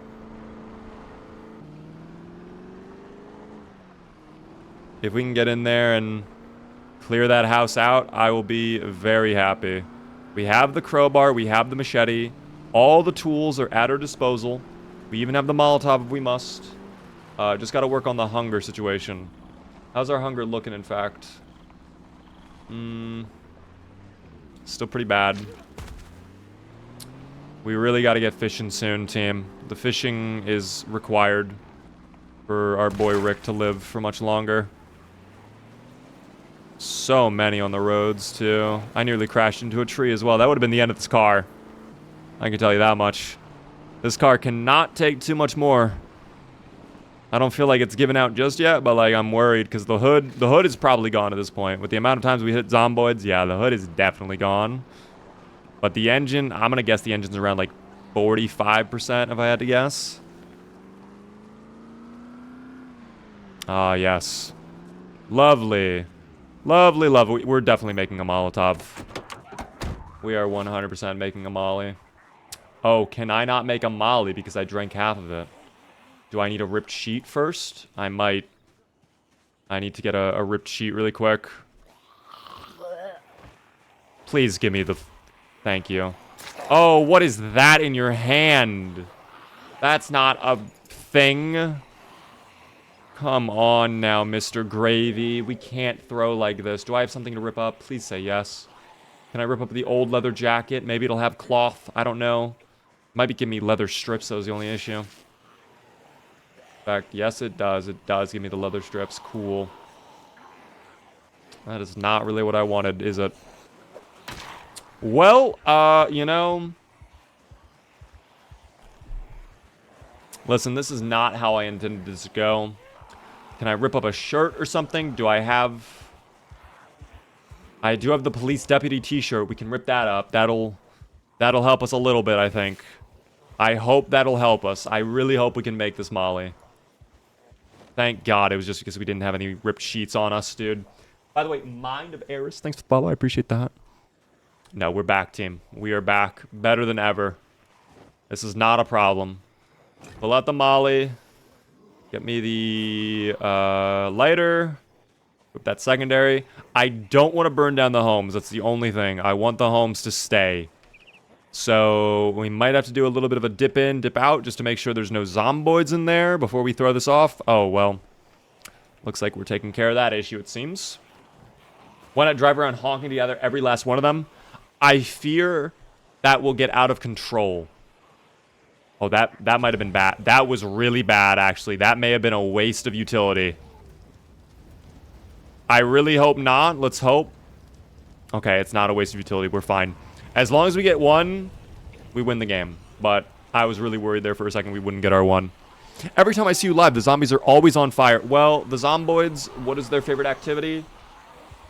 If we can get in there and clear that house out, I will be very happy. We have the crowbar, we have the machete. All the tools are at our disposal. We even have the Molotov if we must. Just gotta work on the hunger situation. How's our hunger looking, in fact? Still pretty bad. We really got to get fishing soon, team. The fishing is required for our boy Rick to live for much longer. So many on the roads, too. I nearly crashed into a tree as well. That would have been the end of this car. I can tell you that much. This car cannot take too much more. I don't feel like it's given out just yet, but like I'm worried because the hood is probably gone at this point. With the amount of times we hit zomboids, yeah, the hood is definitely gone. But the engine, I'm going to guess the engine's around like 45% if I had to guess. Ah, yes. Lovely. Lovely, lovely. We're definitely making a Molotov. We are 100% making a Molly. Oh, can I not make a Molly because I drank half of it? Do I need a ripped sheet first? I might. I need to get a ripped sheet really quick. Please give me the... Thank you. Oh, what is that in your hand? That's not a thing. Come on now, Mr. Gravy. We can't throw like this. Do I have something to rip up? Please say yes. Can I rip up the old leather jacket? Maybe it'll have cloth. I don't know. Might be giving me leather strips. That was the only issue. In fact, yes, it does. It does give me the leather strips. Cool. That is not really what I wanted, is it? Well, you know... Listen, this is not how I intended this to go. Can I rip up a shirt or something? Do I have... I do have the police deputy t-shirt. We can rip that up. That'll help us a little bit, I think. I hope that'll help us. I really hope we can make this Molly. Thank God it was just because we didn't have any ripped sheets on us, dude. By the way, Mind of Eris, thanks for the follow. I appreciate that. No, we're back, team. We are back. Better than ever. This is not a problem. Pull out the molly. Get me the lighter. With that secondary. I don't want to burn down the homes. That's the only thing. I want the homes to stay. So we might have to do a little bit of a dip in, dip out, just to make sure there's no zomboids in there before we throw this off. Oh, well. Looks like we're taking care of that issue, it seems. Why not drive around honking together, every last one of them? I fear that will get out of control. Oh, that might have been bad. That was really bad, actually. That may have been a waste of utility. I really hope not. Let's hope. Okay, it's not a waste of utility. We're fine. As long as we get one, we win the game. But I was really worried there for a second we wouldn't get our one. Every time I see you live, the zombies are always on fire. Well, the zomboids, what is their favorite activity?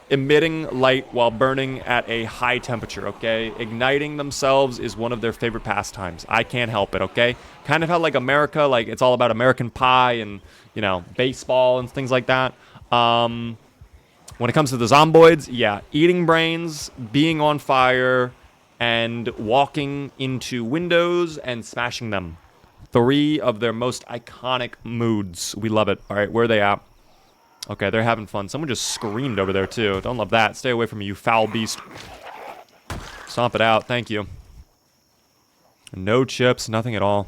Emitting light while burning at a high temperature, okay? Igniting themselves is one of their favorite pastimes. I can't help it, okay? Kind of how, like, America, like, it's all about American pie and, you know, baseball and things like that. When it comes to the zomboids, yeah, eating brains, being on fire, and walking into windows and smashing them. 3 of their most iconic moods. We love it. All right, where are they at? Okay, they're having fun. Someone just screamed over there, too. Don't love that. Stay away from me, you foul beast. Stomp it out. Thank you. No chips. Nothing at all.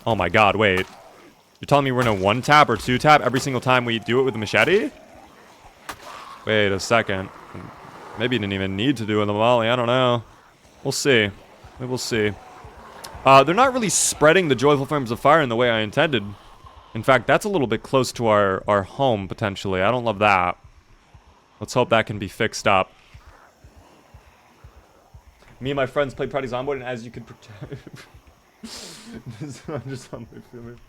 Oh, my God. Wait. You're telling me we're going to 1-tap or 2-tap every single time we do it with a machete? Wait a second. Maybe you didn't even need to do it in the volley. I don't know. We'll see. We will see. They're not really spreading the joyful flames of fire in the way I intended. In fact, that's a little bit close to our home, potentially. I don't love that. Let's hope that can be fixed up. Me and my friends played Project Zomboid, and as you could protect... I'm just on my feeling.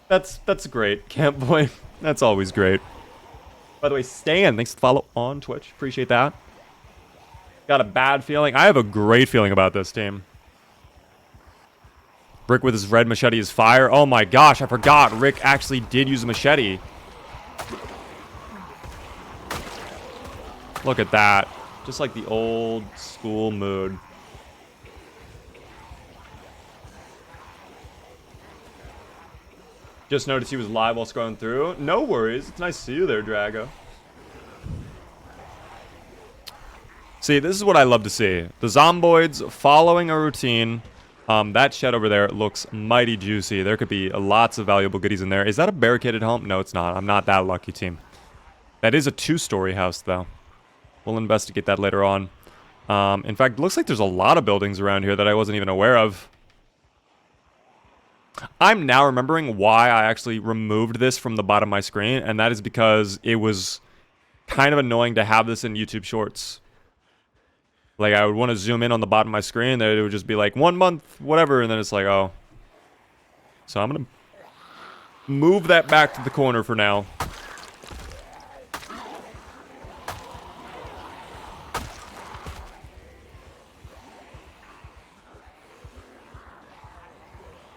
That's great, Camp Boy. That's always great. By the way, Stan, thanks for the follow on Twitch. Appreciate that. Got a bad feeling. I have a great feeling about this team. Rick with his red machete is fire. Oh my gosh, I forgot. Rick actually did use a machete. Look at that. Just like the old school mood. Just noticed he was live while scrolling through. No worries. It's nice to see you there, Drago. See, this is what I love to see. The zomboids following a routine. That shed over there looks mighty juicy. There could be lots of valuable goodies in there. Is that a barricaded home? No, it's not. I'm not that lucky, team. That is a 2-story house, though. We'll investigate that later on. In fact, it looks like there's a lot of buildings around here that I wasn't even aware of. I'm now remembering why I actually removed this from the bottom of my screen, and that is because it was kind of annoying to have this in YouTube Shorts. Like, I would want to zoom in on the bottom of my screen, and it would just be like, 1 month, whatever, and then it's like, oh. So I'm going to move that back to the corner for now.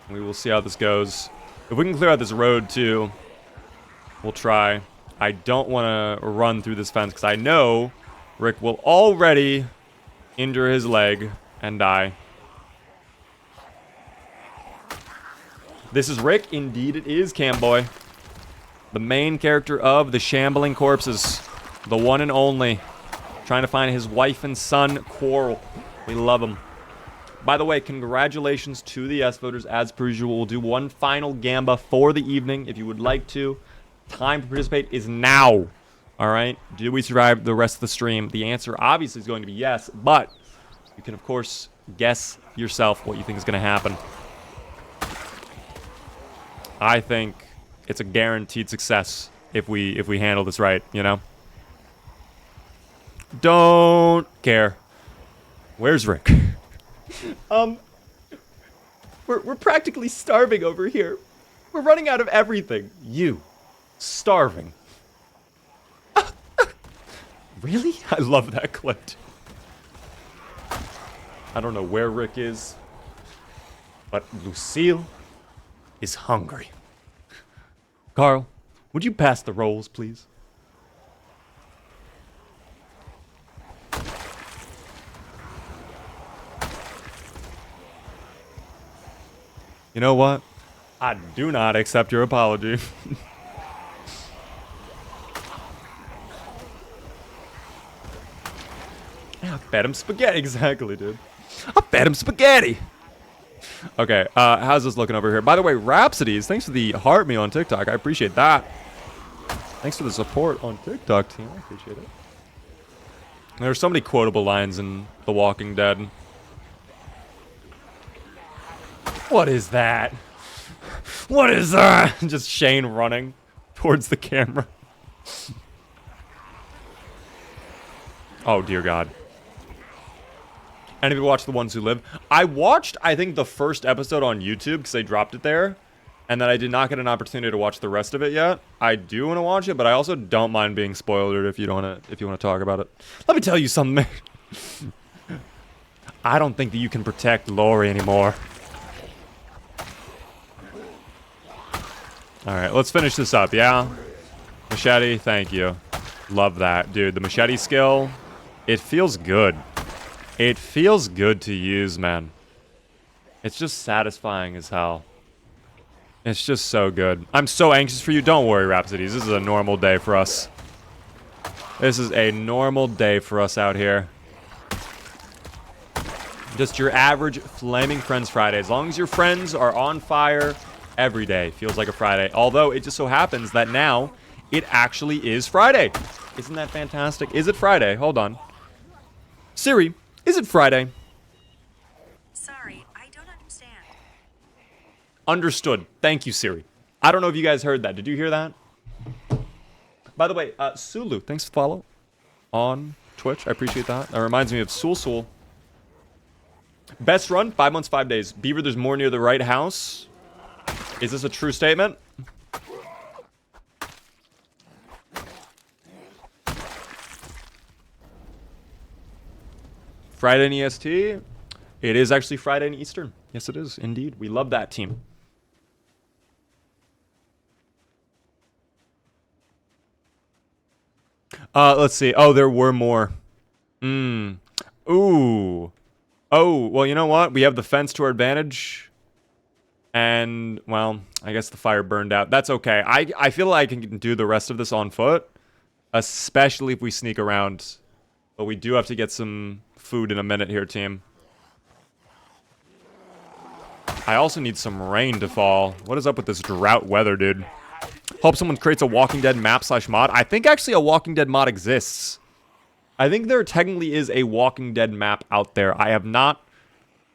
We will see how this goes. If we can clear out this road, too, we'll try. I don't want to run through this fence, because I know Rick will already injure his leg and die. This is Rick. Indeed it is, Camboy. The main character of the Shambling Corpses. The one and only. Trying to find his wife and son, Quarrel. We love him. By the way, congratulations to the yes voters. As per usual, we'll do one final gamba for the evening if you would like to. Time to participate is now. All right? Do we survive the rest of the stream? The answer obviously is going to be yes, but you can, of course, guess yourself what you think is going to happen. I think it's a guaranteed success if we handle this right, you know? Don't care. Where's Rick? We're practically starving over here. We're running out of everything. You. Starving. Really? I love that clip. I don't know where Rick is, but Lucille is hungry. Carl, would you pass the rolls, please? You know what? I do not accept your apology. I fed him spaghetti. Exactly, dude. I fed him spaghetti. Okay, how's this looking over here? By the way, Rhapsodies, thanks for the heart me on TikTok. I appreciate that. Thanks for the support on TikTok, team. I appreciate it. There's so many quotable lines in The Walking Dead. What is that? What is that? Just Shane running towards the camera. Oh, dear God. Any of you watch The Ones Who Live? I watched, I think, the first episode on YouTube because they dropped it there. And then I did not get an opportunity to watch the rest of it yet. I do want to watch it, but I also don't mind being spoiled if you want to talk about it. Let me tell you something. I don't think that you can protect Lori anymore. All right, let's finish this up, yeah? Machete, thank you. Love that, dude. The machete skill, it feels good. It feels good to use, man. It's just satisfying as hell. It's just so good. I'm so anxious for you. Don't worry, Rhapsodies. This is a normal day for us. This is a normal day for us out here. Just your average Flaming Friends Friday. As long as your friends are on fire every day. Feels like a Friday. Although it just so happens that now it actually is Friday. Isn't that fantastic? Is it Friday? Hold on. Siri, is it Friday? Sorry, I don't understand. Understood. Thank you, Siri. I don't know if you guys heard that. Did you hear that? By the way, Sulu, thanks for the follow on Twitch. I appreciate that. That reminds me of Sul. Best run, 5 months, 5 days. Beaver, there's more near the right house. Is this a true statement? Friday in EST? It is actually Friday in Eastern. Yes, it is, indeed. We love that team. Let's see. Oh, there were more. Ooh. Oh, well, you know what? We have the fence to our advantage. And, well, I guess the fire burned out. That's okay. I feel like I can do the rest of this on foot. Especially if we sneak around. But we do have to get some food in a minute here, team. I also need some rain to fall. What is up with this drought weather, dude? Hope someone creates a Walking Dead map/mod. I think actually a Walking Dead mod exists. I think there technically is a Walking Dead map out there. I have not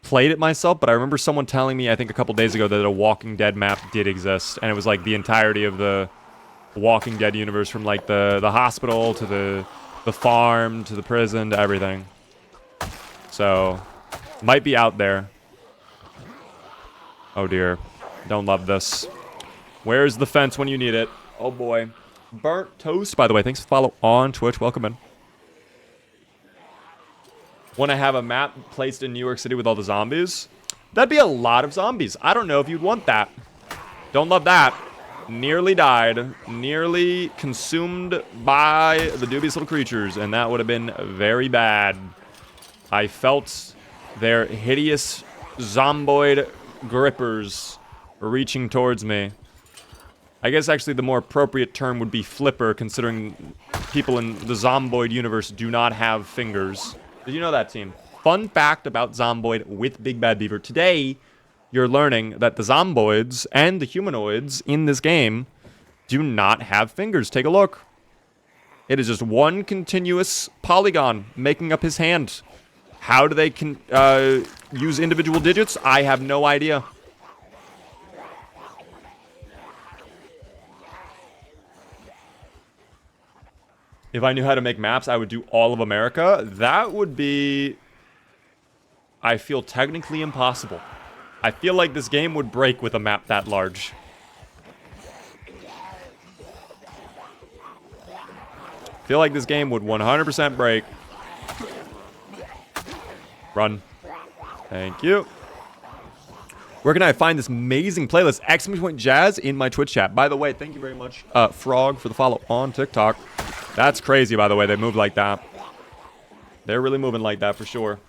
played it myself, but I remember someone telling me, I think a couple days ago, that a Walking Dead map did exist. And it was like the entirety of the Walking Dead universe, from like the hospital to the farm to the prison to everything. So, might be out there. Oh dear. Don't love this. Where's the fence when you need it? Oh boy. Burnt Toast, by the way. Thanks for the follow on Twitch. Welcome in. Want to have a map placed in New York City with all the zombies? That'd be a lot of zombies. I don't know if you'd want that. Don't love that. Nearly died. Nearly consumed by the dubious little creatures. And that would have been very bad. I felt their hideous zomboid grippers reaching towards me. I guess actually the more appropriate term would be flipper, considering people in the Zomboid universe do not have fingers. Did you know that, team? Fun fact about Zomboid with Big Bad Beaver. Today, you're learning that the Zomboids and the humanoids in this game do not have fingers. Take a look. It is just one continuous polygon making up his hand. How do they use individual digits? I have no idea. If I knew how to make maps, I would do all of America. That would be, I feel, technically impossible. I feel like this game would break with a map that large. I feel like this game would 100% break. Run. Thank you. Where can I find this amazing playlist? !Jazz in my Twitch chat. By the way, thank you very much, Frog, for the follow on TikTok. That's crazy, by the way. They move like that. They're really moving like that for sure.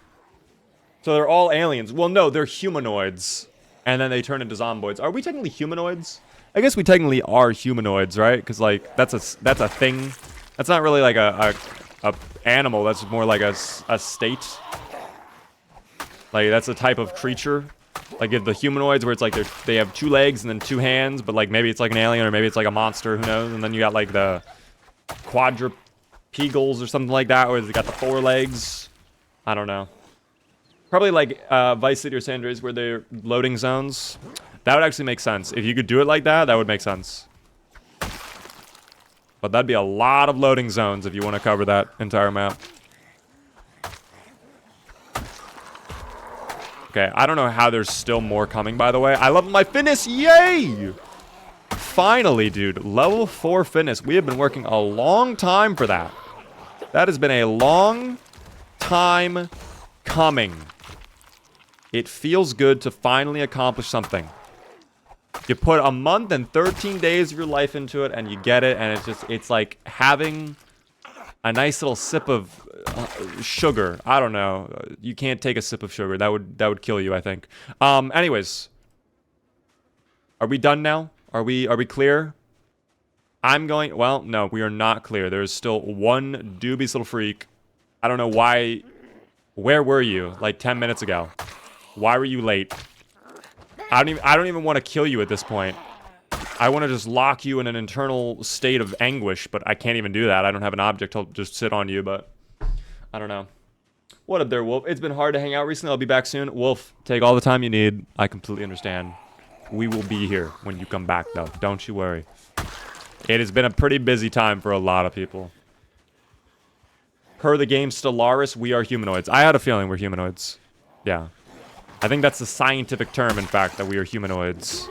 So they're all aliens. Well, no, they're humanoids. and then they turn into zomboids. Are we technically humanoids? I guess we technically are humanoids, right? Because like that's a thing. That's not really like a animal. That's more like a state. Like that's a type of creature. Like if the humanoids where it's like they have 2 legs and then 2 hands, but like maybe it's like an alien or maybe it's like a monster, who knows? And then you got like the quadrupedals or something like that, where they got the 4 legs. I don't know. Probably like Vice City or San Andreas where they're loading zones. That would actually make sense. If you could do it like that, that would make sense. But that'd be a lot of loading zones if you want to cover that entire map. Okay, I don't know how there's still more coming, by the way. I love my fitness. Yay! Finally, dude. Level 4 fitness. We have been working a long time for that. That has been a long time coming. It feels good to finally accomplish something. You put a month and 13 days of your life into it, and you get it, and it's like having a nice little sip of sugar. I don't know. You can't take a sip of sugar. That would kill you, I think. Anyways, are we done now? Are we clear? Well, no, we are not clear. There's still one dubious little freak. I don't know why. Where were you? Like 10 minutes ago. Why were you late? I don't even want to kill you at this point. I want to just lock you in an internal state of anguish, but I can't even do that. I don't have an object to just sit on you, but I don't know. What up there, Wolf? It's been hard to hang out recently. I'll be back soon. Wolf, take all the time you need. I completely understand. We will be here when you come back, though. Don't you worry. It has been a pretty busy time for a lot of people. Per the game Stellaris, we are humanoids. I had a feeling we're humanoids. Yeah. I think that's the scientific term, in fact, that we are humanoids.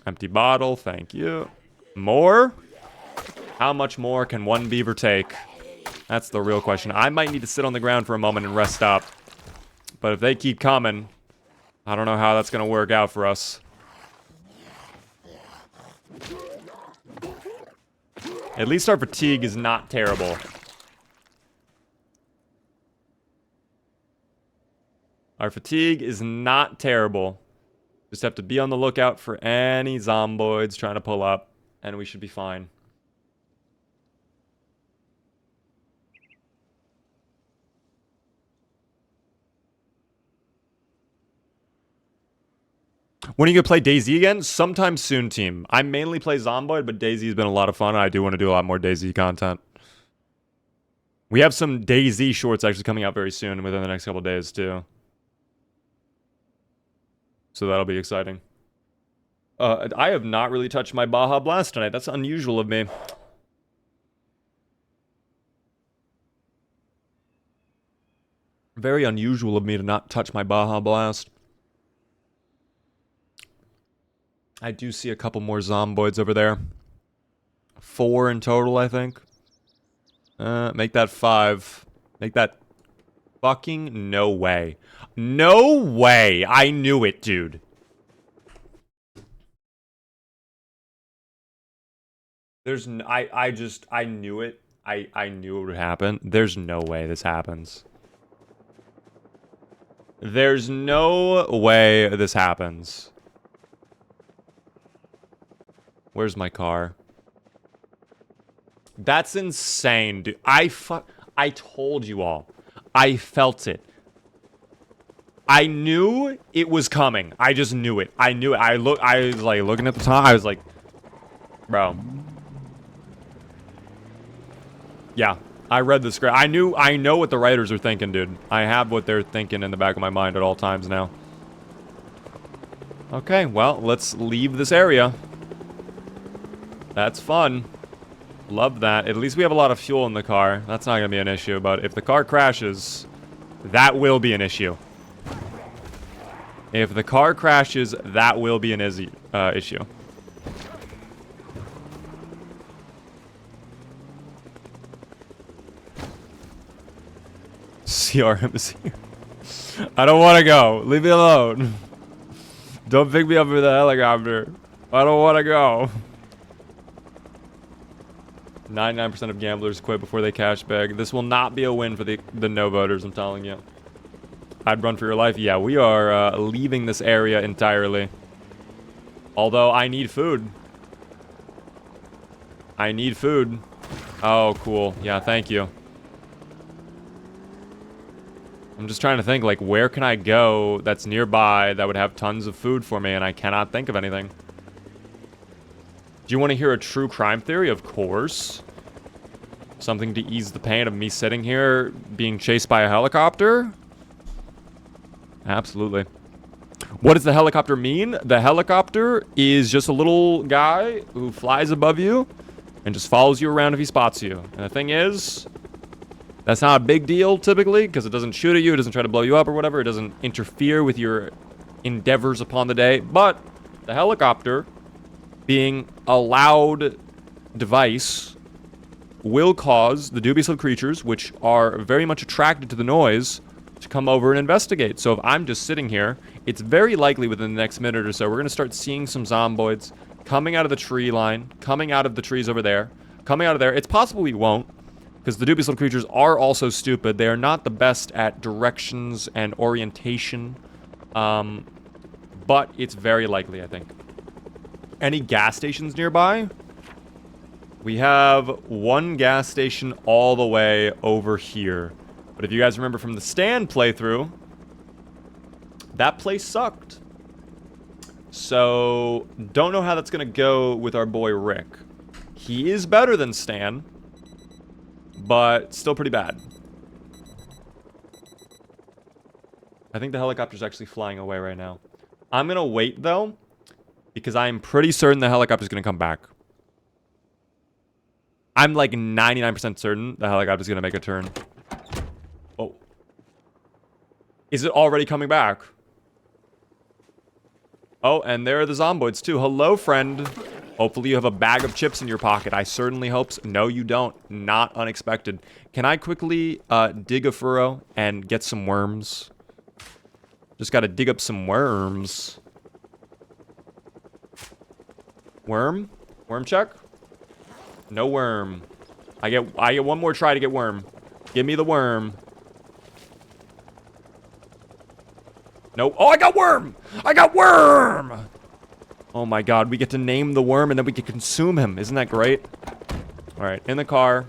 Empty bottle, thank you. More? How much more can one beaver take? That's the real question. I might need to sit on the ground for a moment and rest up. But if they keep coming, I don't know how that's going to work out for us. At least our fatigue is not terrible. Our fatigue is not terrible. Just have to be on the lookout for any zomboids trying to pull up, and we should be fine. When are you going to play DayZ again? Sometime soon, team. I mainly play Zomboid, but DayZ has been a lot of fun, and I do want to do a lot more DayZ content. We have some DayZ shorts actually coming out very soon, within the next couple of days, too. So that'll be exciting. I have not really touched my Baja Blast tonight. That's unusual of me. Very unusual of me to not touch my Baja Blast. I do see a couple more zomboids over there. 4 in total, I think. Make that 5. Make that fucking no way. No way! I knew it, dude. There's I knew it. I knew it would happen. There's no way this happens. There's no way this happens. Where's my car? That's insane, dude. I told you all. I felt it. I knew it was coming. I just knew it. I knew it. I was like looking at the time. I was like, bro. Yeah, I read the script. I know what the writers are thinking, dude. I have what they're thinking in the back of my mind at all times now. Okay, well, let's leave this area. That's fun. Love that. At least we have a lot of fuel in the car. That's not going to be an issue, but if the car crashes, that will be an issue. If the car crashes, that will be an issue. CRM is here. I don't want to go. Leave me alone. Don't pick me up with the helicopter. I don't want to go. 99% of gamblers quit before they cash bag. This will not be a win for the no voters, I'm telling you. I'd run for your life. Yeah, we are leaving this area entirely. Although I need food. I need food. Oh, cool. Yeah, thank you. I'm just trying to think, like, where can I go that's nearby that would have tons of food for me, and I cannot think of anything. Do you want to hear a true crime theory? Of course. Something to ease the pain of me sitting here being chased by a helicopter? Absolutely. What does the helicopter mean? The helicopter is just a little guy who flies above you and just follows you around if he spots you. And the thing is, that's not a big deal typically because it doesn't shoot at you, it doesn't try to blow you up or whatever, it doesn't interfere with your endeavors upon the day. But the helicopter, being a loud device, will cause the dubious little creatures, which are very much attracted to the noise, to come over and investigate. So if I'm just sitting here, it's very likely within the next minute or so, we're going to start seeing some zomboids coming out of the tree line, coming out of the trees over there, coming out of there. It's possible we won't, because the dubious little creatures are also stupid. They are not the best at directions and orientation, but it's very likely, I think. Any gas stations nearby? We have one gas station all the way over here. But if you guys remember from the Stand playthrough, that place sucked. So, don't know how that's going to go with our boy Rick. He is better than Stan, but still pretty bad. I think the helicopter's actually flying away right now. I'm going to wait, though, because I'm pretty certain the helicopter's going to come back. I'm like 99% certain the helicopter's going to make a turn. Oh. Is it already coming back? Oh, and there are the zomboids too. Hello, friend. Hopefully you have a bag of chips in your pocket. I certainly hope so. No, you don't. Not unexpected. Can I quickly dig a furrow and get some worms? Just gotta dig up some worms. Worm? Worm check? No worm. I get one more try to get worm. Give me the worm. Nope. Oh, I got worm! I got worm! Oh my god, we get to name the worm and then we can consume him. Isn't that great? Alright, in the car.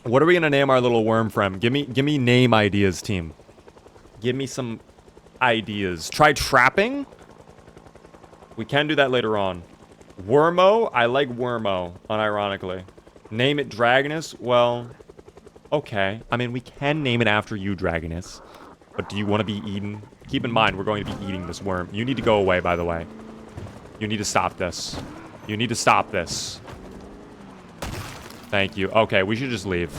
What are we gonna name our little worm from? Give me name ideas, team. Give me some ideas. Try trapping? We can do that later on. Wormo? I like Wormo, unironically. Name it Dragonus? Well, okay. I mean, we can name it after you, Dragonus. But do you want to be eaten? Keep in mind, we're going to be eating this worm. You need to go away, by the way. You need to stop this. You need to stop this. Thank you. Okay, we should just leave.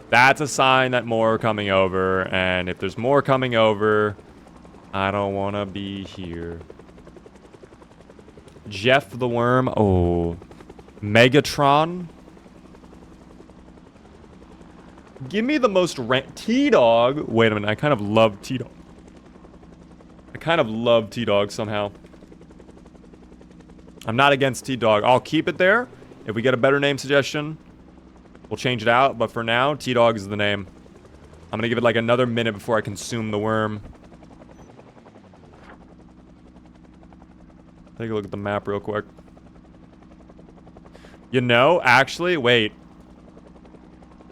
That's a sign that more are coming over. And if there's more coming over, I don't want to be here. Jeff the Worm. Oh. Megatron. Give me the most T-Dog. Wait a minute. I kind of love T-Dog. I kind of love T-Dog somehow. I'm not against T-Dog. I'll keep it there. If we get a better name suggestion, we'll change it out. But for now, T-Dog is the name. I'm going to give it like another minute before I consume the worm. Take a look at the map real quick. You know, actually, wait.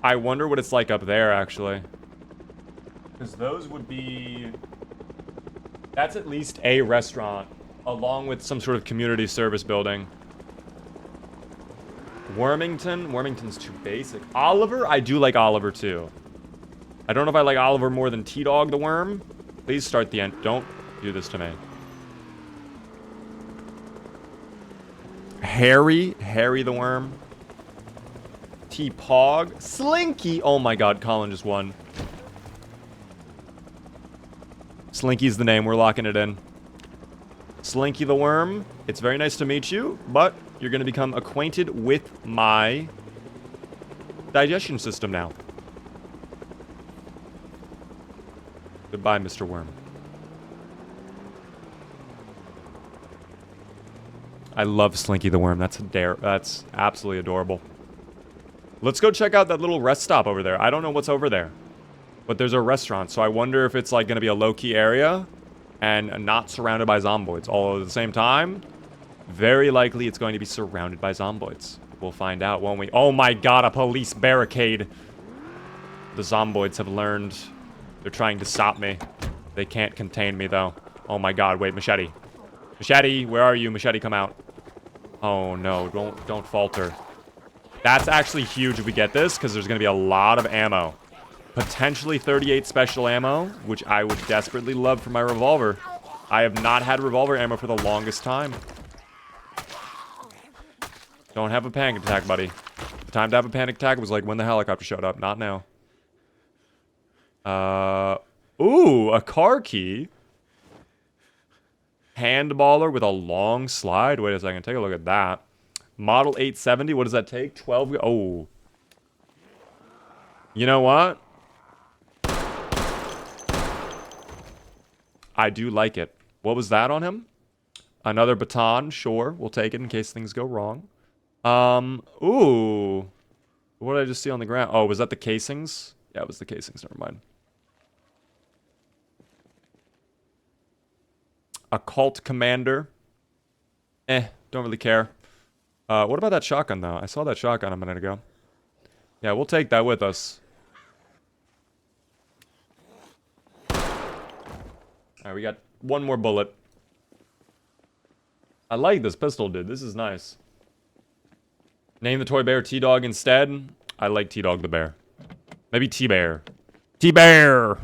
I wonder what it's like up there, actually. Because those would be... That's at least a restaurant, along with some sort of community service building. Wormington? Wormington's too basic. Oliver? I do like Oliver, too. I don't know if I like Oliver more than T-Dog the Worm. Please start the end. Don't do this to me. Harry the Worm. T-Pog. Slinky. Oh my god, Colin just won. Slinky's the name. We're locking it in. Slinky the Worm. It's very nice to meet you, but you're going to become acquainted with my digestion system now. Goodbye, Mr. Worm. I love Slinky the Worm. That's absolutely adorable. Let's go check out that little rest stop over there. I don't know what's over there. But there's a restaurant, so I wonder if it's like going to be a low-key area and not surrounded by zomboids all at the same time. Very likely it's going to be surrounded by zomboids. We'll find out, won't we? Oh my god, a police barricade. The zomboids have learned. They're trying to stop me. They can't contain me, though. Oh my god, wait, machete. Machete, where are you? Machete, come out. Oh no, don't falter. That's actually huge if we get this, because there's going to be a lot of ammo. Potentially 38 special ammo, which I would desperately love for my revolver. I have not had revolver ammo for the longest time. Don't have a panic attack, buddy. The time to have a panic attack was like when the helicopter showed up, not now. Ooh, a car key. Handballer with a long slide. Wait a second, take a look at that. Model 870, what does that take? 12, oh. You know what? I do like it. What was that on him? Another baton, sure. We'll take it in case things go wrong. Ooh. What did I just see on the ground? Oh, was that the casings? Yeah, it was the casings, never mind. Occult Commander. Don't really care. What about that shotgun, though? I saw that shotgun a minute ago. Yeah, we'll take that with us. Alright, we got one more bullet. I like this pistol, dude. This is nice. Name the toy bear T-Dog instead. I like T-Dog the bear. Maybe T-Bear. T-Bear!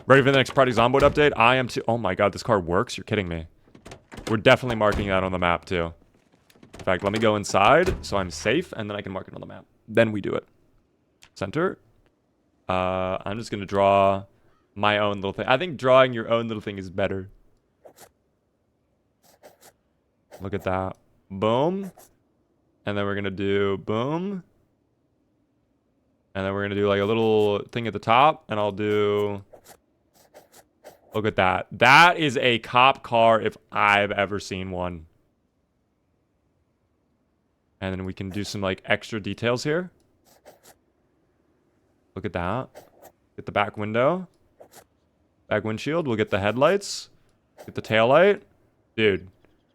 Ready for the next Project Zomboid update? I am too. Oh my god, this car works? You're kidding me. We're definitely marking that on the map, too. In fact, let me go inside so I'm safe, and then I can mark it on the map. Then we do it. Center. I'm just going to draw my own little thing. I think drawing your own little thing is better. Look at that. Boom. And then we're going to do boom. And then we're going to do like a little thing at the top. And I'll do... Look at that. That is a cop car if I've ever seen one. And then we can do some like extra details here. Look at that. Get the back window. Back windshield. We'll get the headlights. Get the tail light. Dude.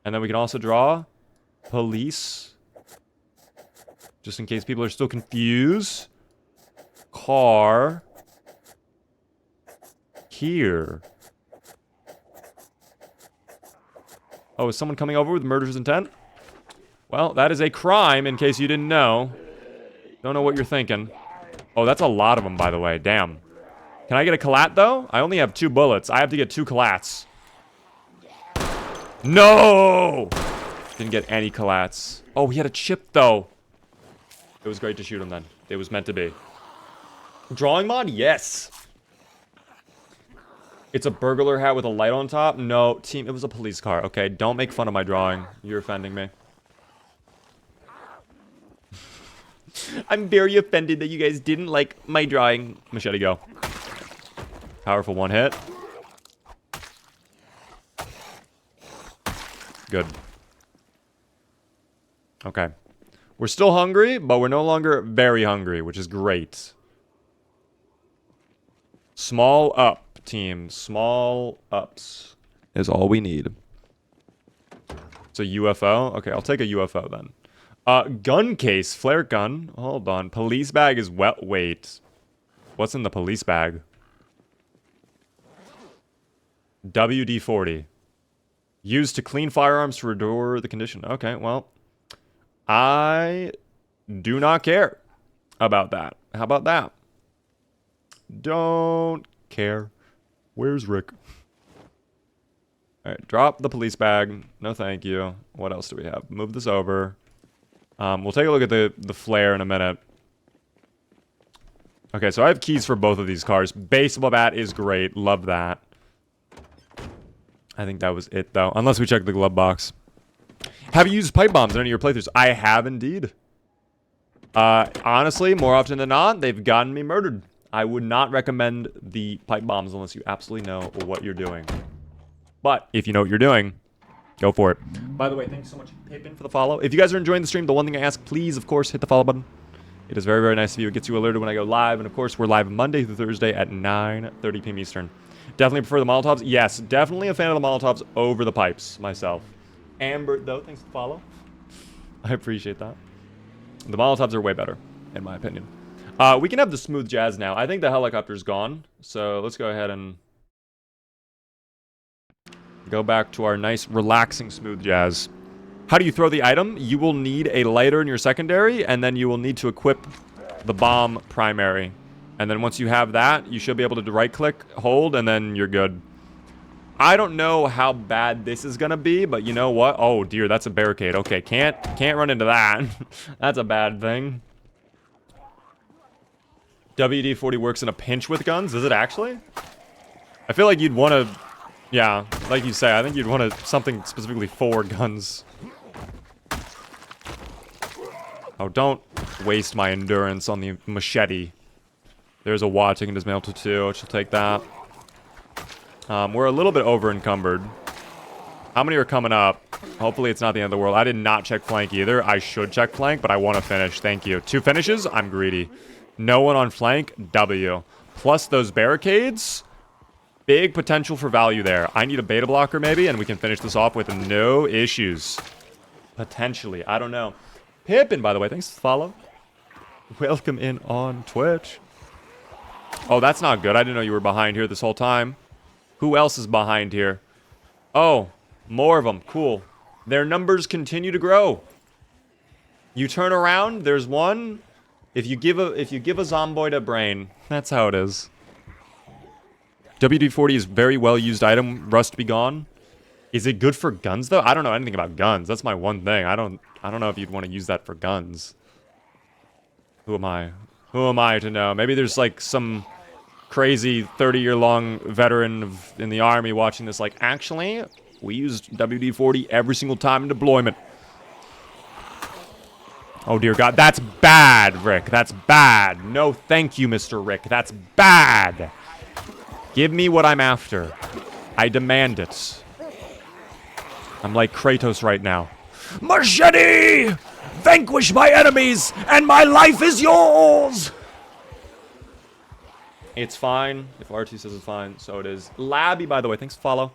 And then we can also draw police. Just in case people are still confused. Car. Here. Oh, is someone coming over with murder's intent? Well, that is a crime, in case you didn't know. Don't know what you're thinking. Oh, that's a lot of them, by the way. Damn. Can I get a collat, though? I only have 2 bullets. I have to get 2 collats. No! Didn't get any collats. Oh, he had a chip, though. It was great to shoot him, then. It was meant to be. Drawing mod? Yes. It's a burglar hat with a light on top? No, team, it was a police car. Okay, don't make fun of my drawing. You're offending me. I'm very offended that you guys didn't like my drawing. Machete, go. Powerful one hit. Good. Okay. We're still hungry, but we're no longer very hungry, which is great. Small up, team. Small ups is all we need. It's a UFO? Okay, I'll take a UFO then. Gun case. Flare gun. Hold on. Police bag is wet. Wait. What's in the police bag? WD-40. Used to clean firearms to restore the condition. Okay, well. I do not care about that. How about that? Don't care. Where's Rick? Alright, drop the police bag. No thank you. What else do we have? Move this over. We'll take a look at the flare in a minute. Okay, so I have keys for both of these cars. Baseball bat is great. Love that. I think that was it, though. Unless we check the glove box. Have you used pipe bombs in any of your playthroughs? I have indeed. Honestly, more often than not, they've gotten me murdered. I would not recommend the pipe bombs unless you absolutely know what you're doing. But if you know what you're doing, go for it. By the way, thanks so much, Pippin, for the follow. If you guys are enjoying the stream, the one thing I ask, please, of course, hit the follow button. It is very, very nice of you. It gets you alerted when I go live. And of course, we're live Monday through Thursday at 9:30 p.m. Eastern. Definitely prefer the Molotovs. Yes, definitely a fan of the Molotovs over the pipes myself. Amber, though, thanks for the follow. I appreciate that. The Molotovs are way better, in my opinion. We can have the smooth jazz now. I think the helicopter's gone. So let's go ahead and go back to our nice, relaxing smooth jazz. How do you throw the item? You will need a lighter in your secondary, and then you will need to equip the bomb primary. And then once you have that, you should be able to right-click, hold, and then you're good. I don't know how bad this is gonna be, but you know what? Oh dear, that's a barricade. Okay, can't run into that. That's a bad thing. WD-40 works in a pinch with guns. Is it actually? I feel like you'd want to... Yeah, like you say, I think you'd want something specifically for guns. Oh, don't waste my endurance on the machete. There's a watch. I can dismantle too. She'll take that. We're a little bit over encumbered. How many are coming up? Hopefully it's not the end of the world. I did not check flank either. I should check flank, but I want to finish. Thank you. 2 finishes? I'm greedy. No one on flank? W. Plus those barricades? Big potential for value there. I need a beta blocker maybe, and we can finish this off with no issues. Potentially. I don't know. Pippin, by the way, thanks for the follow. Welcome in on Twitch. Oh, that's not good. I didn't know you were behind here this whole time. Who else is behind here? Oh, more of them. Cool. Their numbers continue to grow. You turn around, there's one. If you give a zomboid a brain, that's how it is. WD-40 is very well used item. Rust be gone. Is it good for guns though? I don't know anything about guns. That's my one thing. I don't know if you'd want to use that for guns. Who am I? Who am I to know? Maybe there's like some crazy 30-year-long veteran in the army watching this like, actually, we used WD-40 every single time in deployment. Oh dear God, that's bad, Rick. That's bad. No thank you, Mr. Rick. That's bad. Give me what I'm after. I demand it. I'm like Kratos right now. Machete! Vanquish my enemies, and my life is yours! It's fine. If R2 says it's fine, so it is. Labby, by the way, thanks for follow.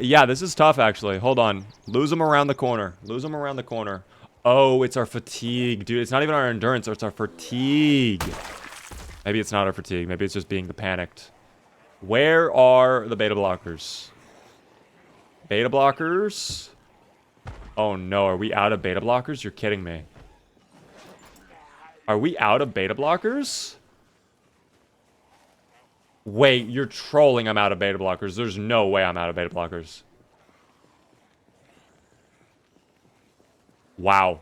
Yeah, this is tough, actually. Hold on. Lose them around the corner. Lose them around the corner. Oh, it's our fatigue. Dude, it's not even our endurance, it's our fatigue. Maybe it's not our fatigue. Maybe it's just being the panicked. Where are the beta blockers? Beta blockers? Oh no, are we out of beta blockers? You're kidding me. Are we out of beta blockers? Wait, you're trolling I'm out of beta blockers. There's no way I'm out of beta blockers. Wow.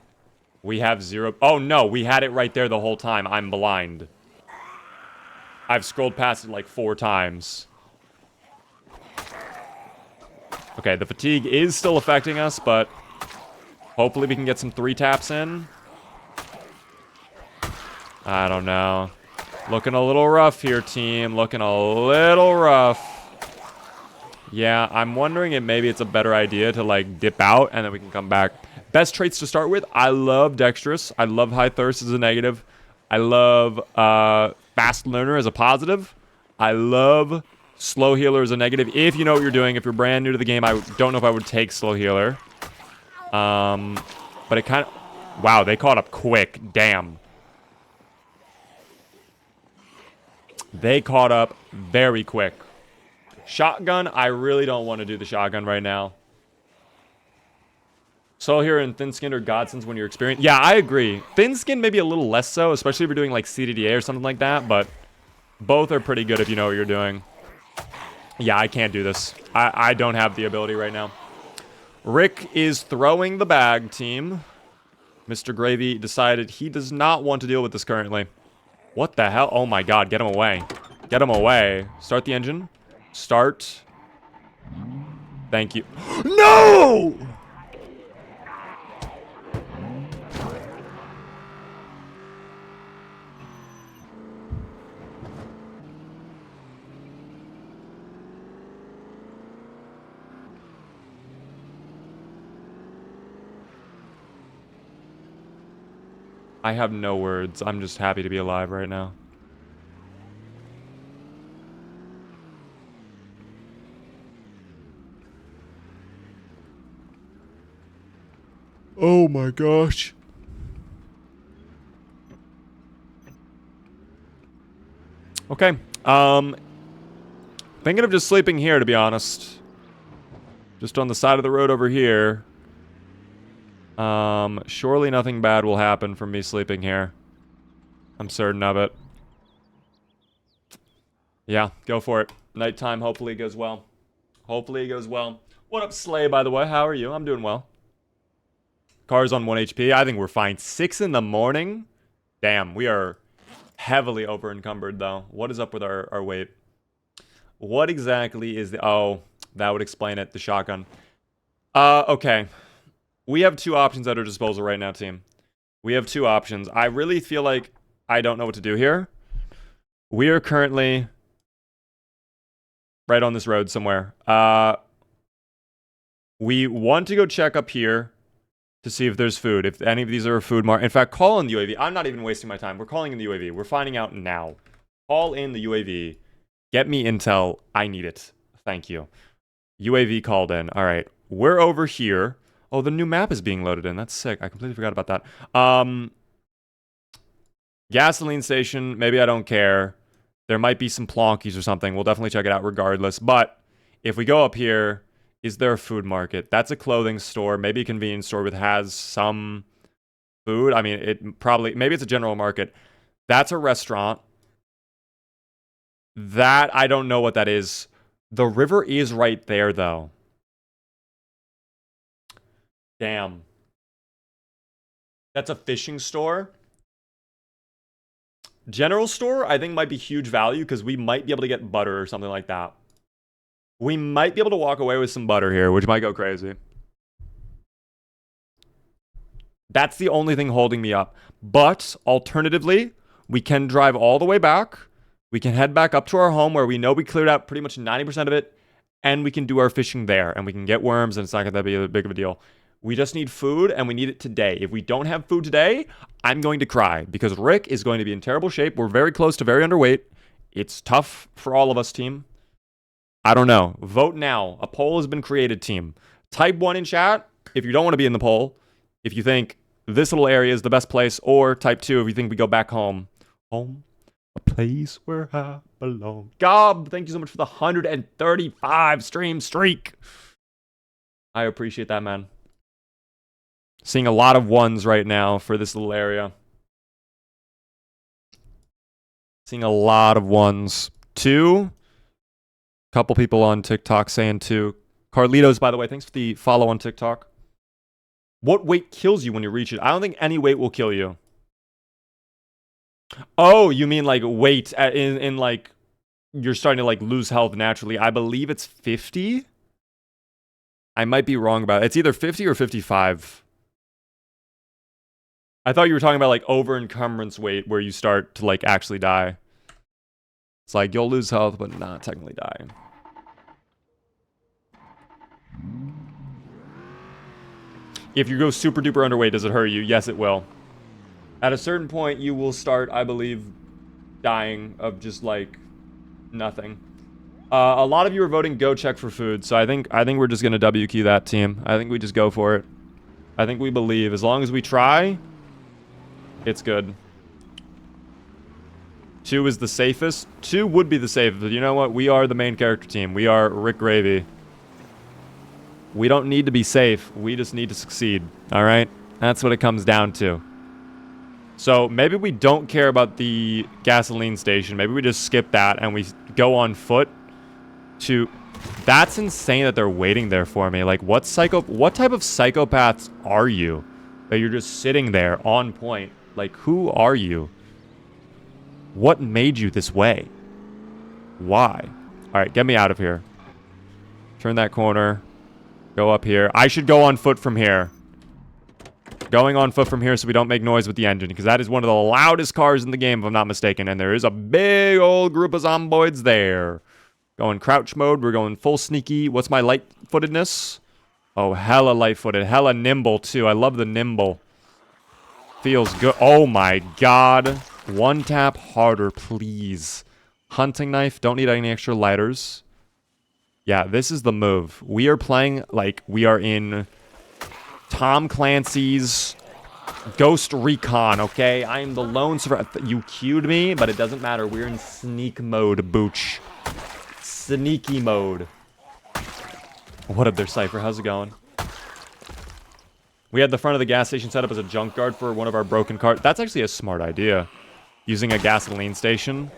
We have 0... Oh no, we had it right there the whole time. I'm blind. I've scrolled past it like 4 times. Okay, the fatigue is still affecting us, but hopefully we can get some 3 taps in. I don't know. Looking a little rough here, team. Looking a little rough. Yeah, I'm wondering if maybe it's a better idea to, like, dip out and then we can come back. Best traits to start with. I love Dexterous. I love High Thirst as a negative. I love Fast Learner as a positive. I love Slow Healer as a negative. If you know what you're doing. If you're brand new to the game, I don't know if I would take Slow Healer. But it kind of... Wow, they caught up quick. Damn. They caught up very quick. Shotgun, I really don't want to do the shotgun right now. Soul Hero and Thin Skin are godsends when you're experienced. Yeah, I agree. Thin Skin maybe a little less so, especially if you're doing like CDDA or something like that, but both are pretty good if you know what you're doing. Yeah, I can't do this. I don't have the ability right now. Rick is throwing the bag, team. Mr. Gravy decided he does not want to deal with this currently. What the hell? Oh my God, get him away. Get him away. Start the engine. Start. Thank you. No! I have no words. I'm just happy to be alive right now. Oh my gosh. Okay. Thinking of just sleeping here, to be honest. Just on the side of the road over here. Surely nothing bad will happen from me sleeping here. I'm certain of it. Yeah, go for it. Nighttime, hopefully it goes well. Hopefully it goes well. What up, Slay, by the way? How are you? I'm doing well. Car's on 1 HP. I think we're fine. 6 in the morning? Damn, we are heavily over encumbered, though. What is up with our weight? What exactly is the... Oh, that would explain it. The shotgun. Okay. We have 2 options at our disposal right now, team. We have 2 options. I really feel like I don't know what to do here. We are currently right on this road somewhere. We want to go check up here to see if there's food. If any of these are a food mark. In fact, call in the UAV. I'm not even wasting my time. We're calling in the UAV. We're finding out now. Call in the UAV. Get me intel. I need it. Thank you. UAV called in. All right. We're over here. Oh, the new map is being loaded in. That's sick. I completely forgot about that. Gasoline station. Maybe I don't care. There might be some plonkies or something. We'll definitely check it out regardless. But if we go up here, is there a food market? That's a clothing store. Maybe a convenience store with has some food. I mean, it probably... Maybe it's a general market. That's a restaurant. That, I don't know what that is. The river is right there, though. Damn. That's a fishing store. General store, I think, might be huge value because we might be able to get butter or something like that. We might be able to walk away with some butter here, which might go crazy. That's the only thing holding me up. But, alternatively, we can drive all the way back. We can head back up to our home where we know we cleared out pretty much 90% of it. And we can do our fishing there. And we can get worms, and it's not going to be a big of a deal. We just need food, and we need it today. If we don't have food today, I'm going to cry. Because Rick is going to be in terrible shape. We're very close to very underweight. It's tough for all of us, team. I don't know. Vote now. A poll has been created, team. Type 1 in chat if you don't want to be in the poll. If you think this little area is the best place. Or type 2 if you think we go back home. Home. A place where I belong. Gob, thank you so much for the 135 stream streak. I appreciate that, man. Seeing a lot of 1s right now for this little area. Seeing a lot of 1s. 2. Couple people on TikTok saying 2. Carlitos, by the way, thanks for the follow on TikTok. What weight kills you when you reach it? I don't think any weight will kill you. Oh, you mean like weight in like you're starting to like lose health naturally. I believe it's 50. I might be wrong about it. It's either 50 or 55. I thought you were talking about like over encumbrance weight where you start to like actually die. It's like you'll lose health but not technically die. If you go super duper underweight, does it hurt you? Yes, it will. At a certain point, you will start, I believe, dying of just like nothing. A lot of you are voting go check for food, so I think we're just gonna WQ that team. I think we just go for it. I think we believe as long as we try, it's good. 2 is the safest. 2 would be the safest, but you know what? We are the main character team. We are Rick Gravy. We don't need to be safe. We just need to succeed. All right? That's what it comes down to. So maybe we don't care about the gasoline station. Maybe we just skip that and we go on foot to... That's insane that they're waiting there for me. Like, what type of psychopaths are you? That you're just sitting there on point. Like, who are you? What made you this way? Why? All right, get me out of here. Turn that corner. Go up here. I should go on foot from here. Going on foot from here so we don't make noise with the engine, because that is one of the loudest cars in the game, if I'm not mistaken, and there is a big old group of zomboids there. Going crouch mode. We're going full sneaky. What's my light-footedness? Oh, hella light-footed. Hella nimble, too. I love the nimble. Feels good. Oh my god. One tap harder, please. Hunting knife. Don't need any extra lighters. Yeah, this is the move. We are playing like we are in Tom Clancy's Ghost Recon, okay? I am the lone survivor. You cued me, but it doesn't matter. We're in sneak mode, Booch. Sneaky mode. What up there, Cypher? How's it going? We had the front of the gas station set up as a junkyard for one of our broken cars. That's actually a smart idea. Using a gasoline station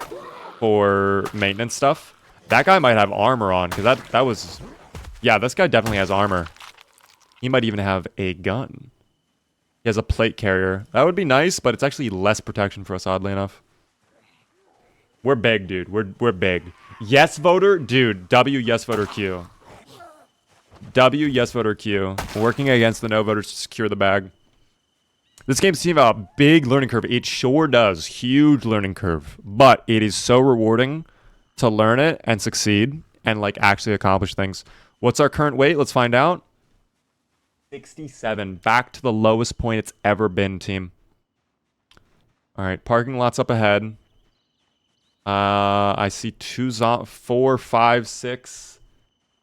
for maintenance stuff. That guy might have armor on, because that was... Yeah, this guy definitely has armor. He might even have a gun. He has a plate carrier. That would be nice, but it's actually less protection for us, oddly enough. We're big, dude. We're big. Yes voter? Dude, W yes voter Q. W yes voter Q. Working against the no voters to secure the bag. This game seems to have a big learning curve. It sure does. Huge learning curve. But it is so rewarding to learn it and succeed and like actually accomplish things. What's our current weight? Let's find out. 67. Back to the lowest point it's ever been, team. All right, parking lots up ahead. I see 4, 5, 6.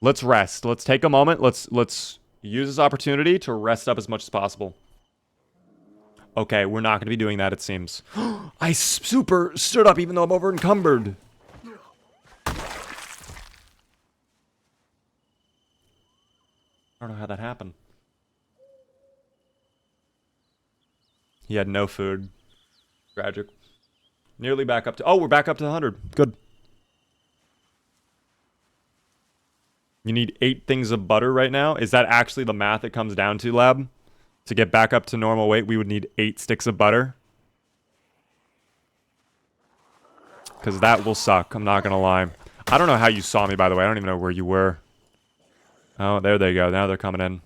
Let's rest. Let's take a moment. Let's use this opportunity to rest up as much as possible. Okay, we're not going to be doing that, it seems. I super stood up even though I'm over encumbered. I don't know how that happened. He had no food. Tragic. Nearly back up to... Oh, we're back up to 100. Good. You need 8 things of butter right now? Is that actually the math it comes down to, lab? To get back up to normal weight, we would need 8 sticks of butter. Because that will suck. I'm not going to lie. I don't know how you saw me, by the way. I don't even know where you were. Oh, there they go. Now they're coming in.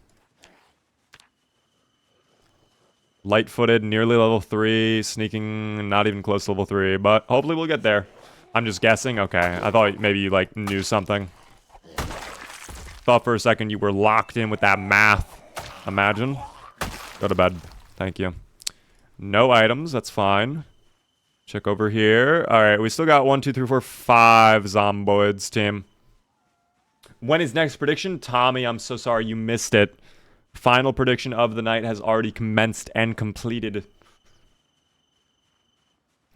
Light-footed, nearly level 3, sneaking, not even close to level 3, but hopefully we'll get there. I'm just guessing? Okay, I thought maybe you, like, knew something. Thought for a second you were locked in with that math. Imagine. Go to bed. Thank you. No items, that's fine. Check over here. Alright, we still got 1, 2, 3, 4, 5 zomboids, team. When is next prediction? Tommy, I'm so sorry you missed it. Final prediction of the night has already commenced and completed.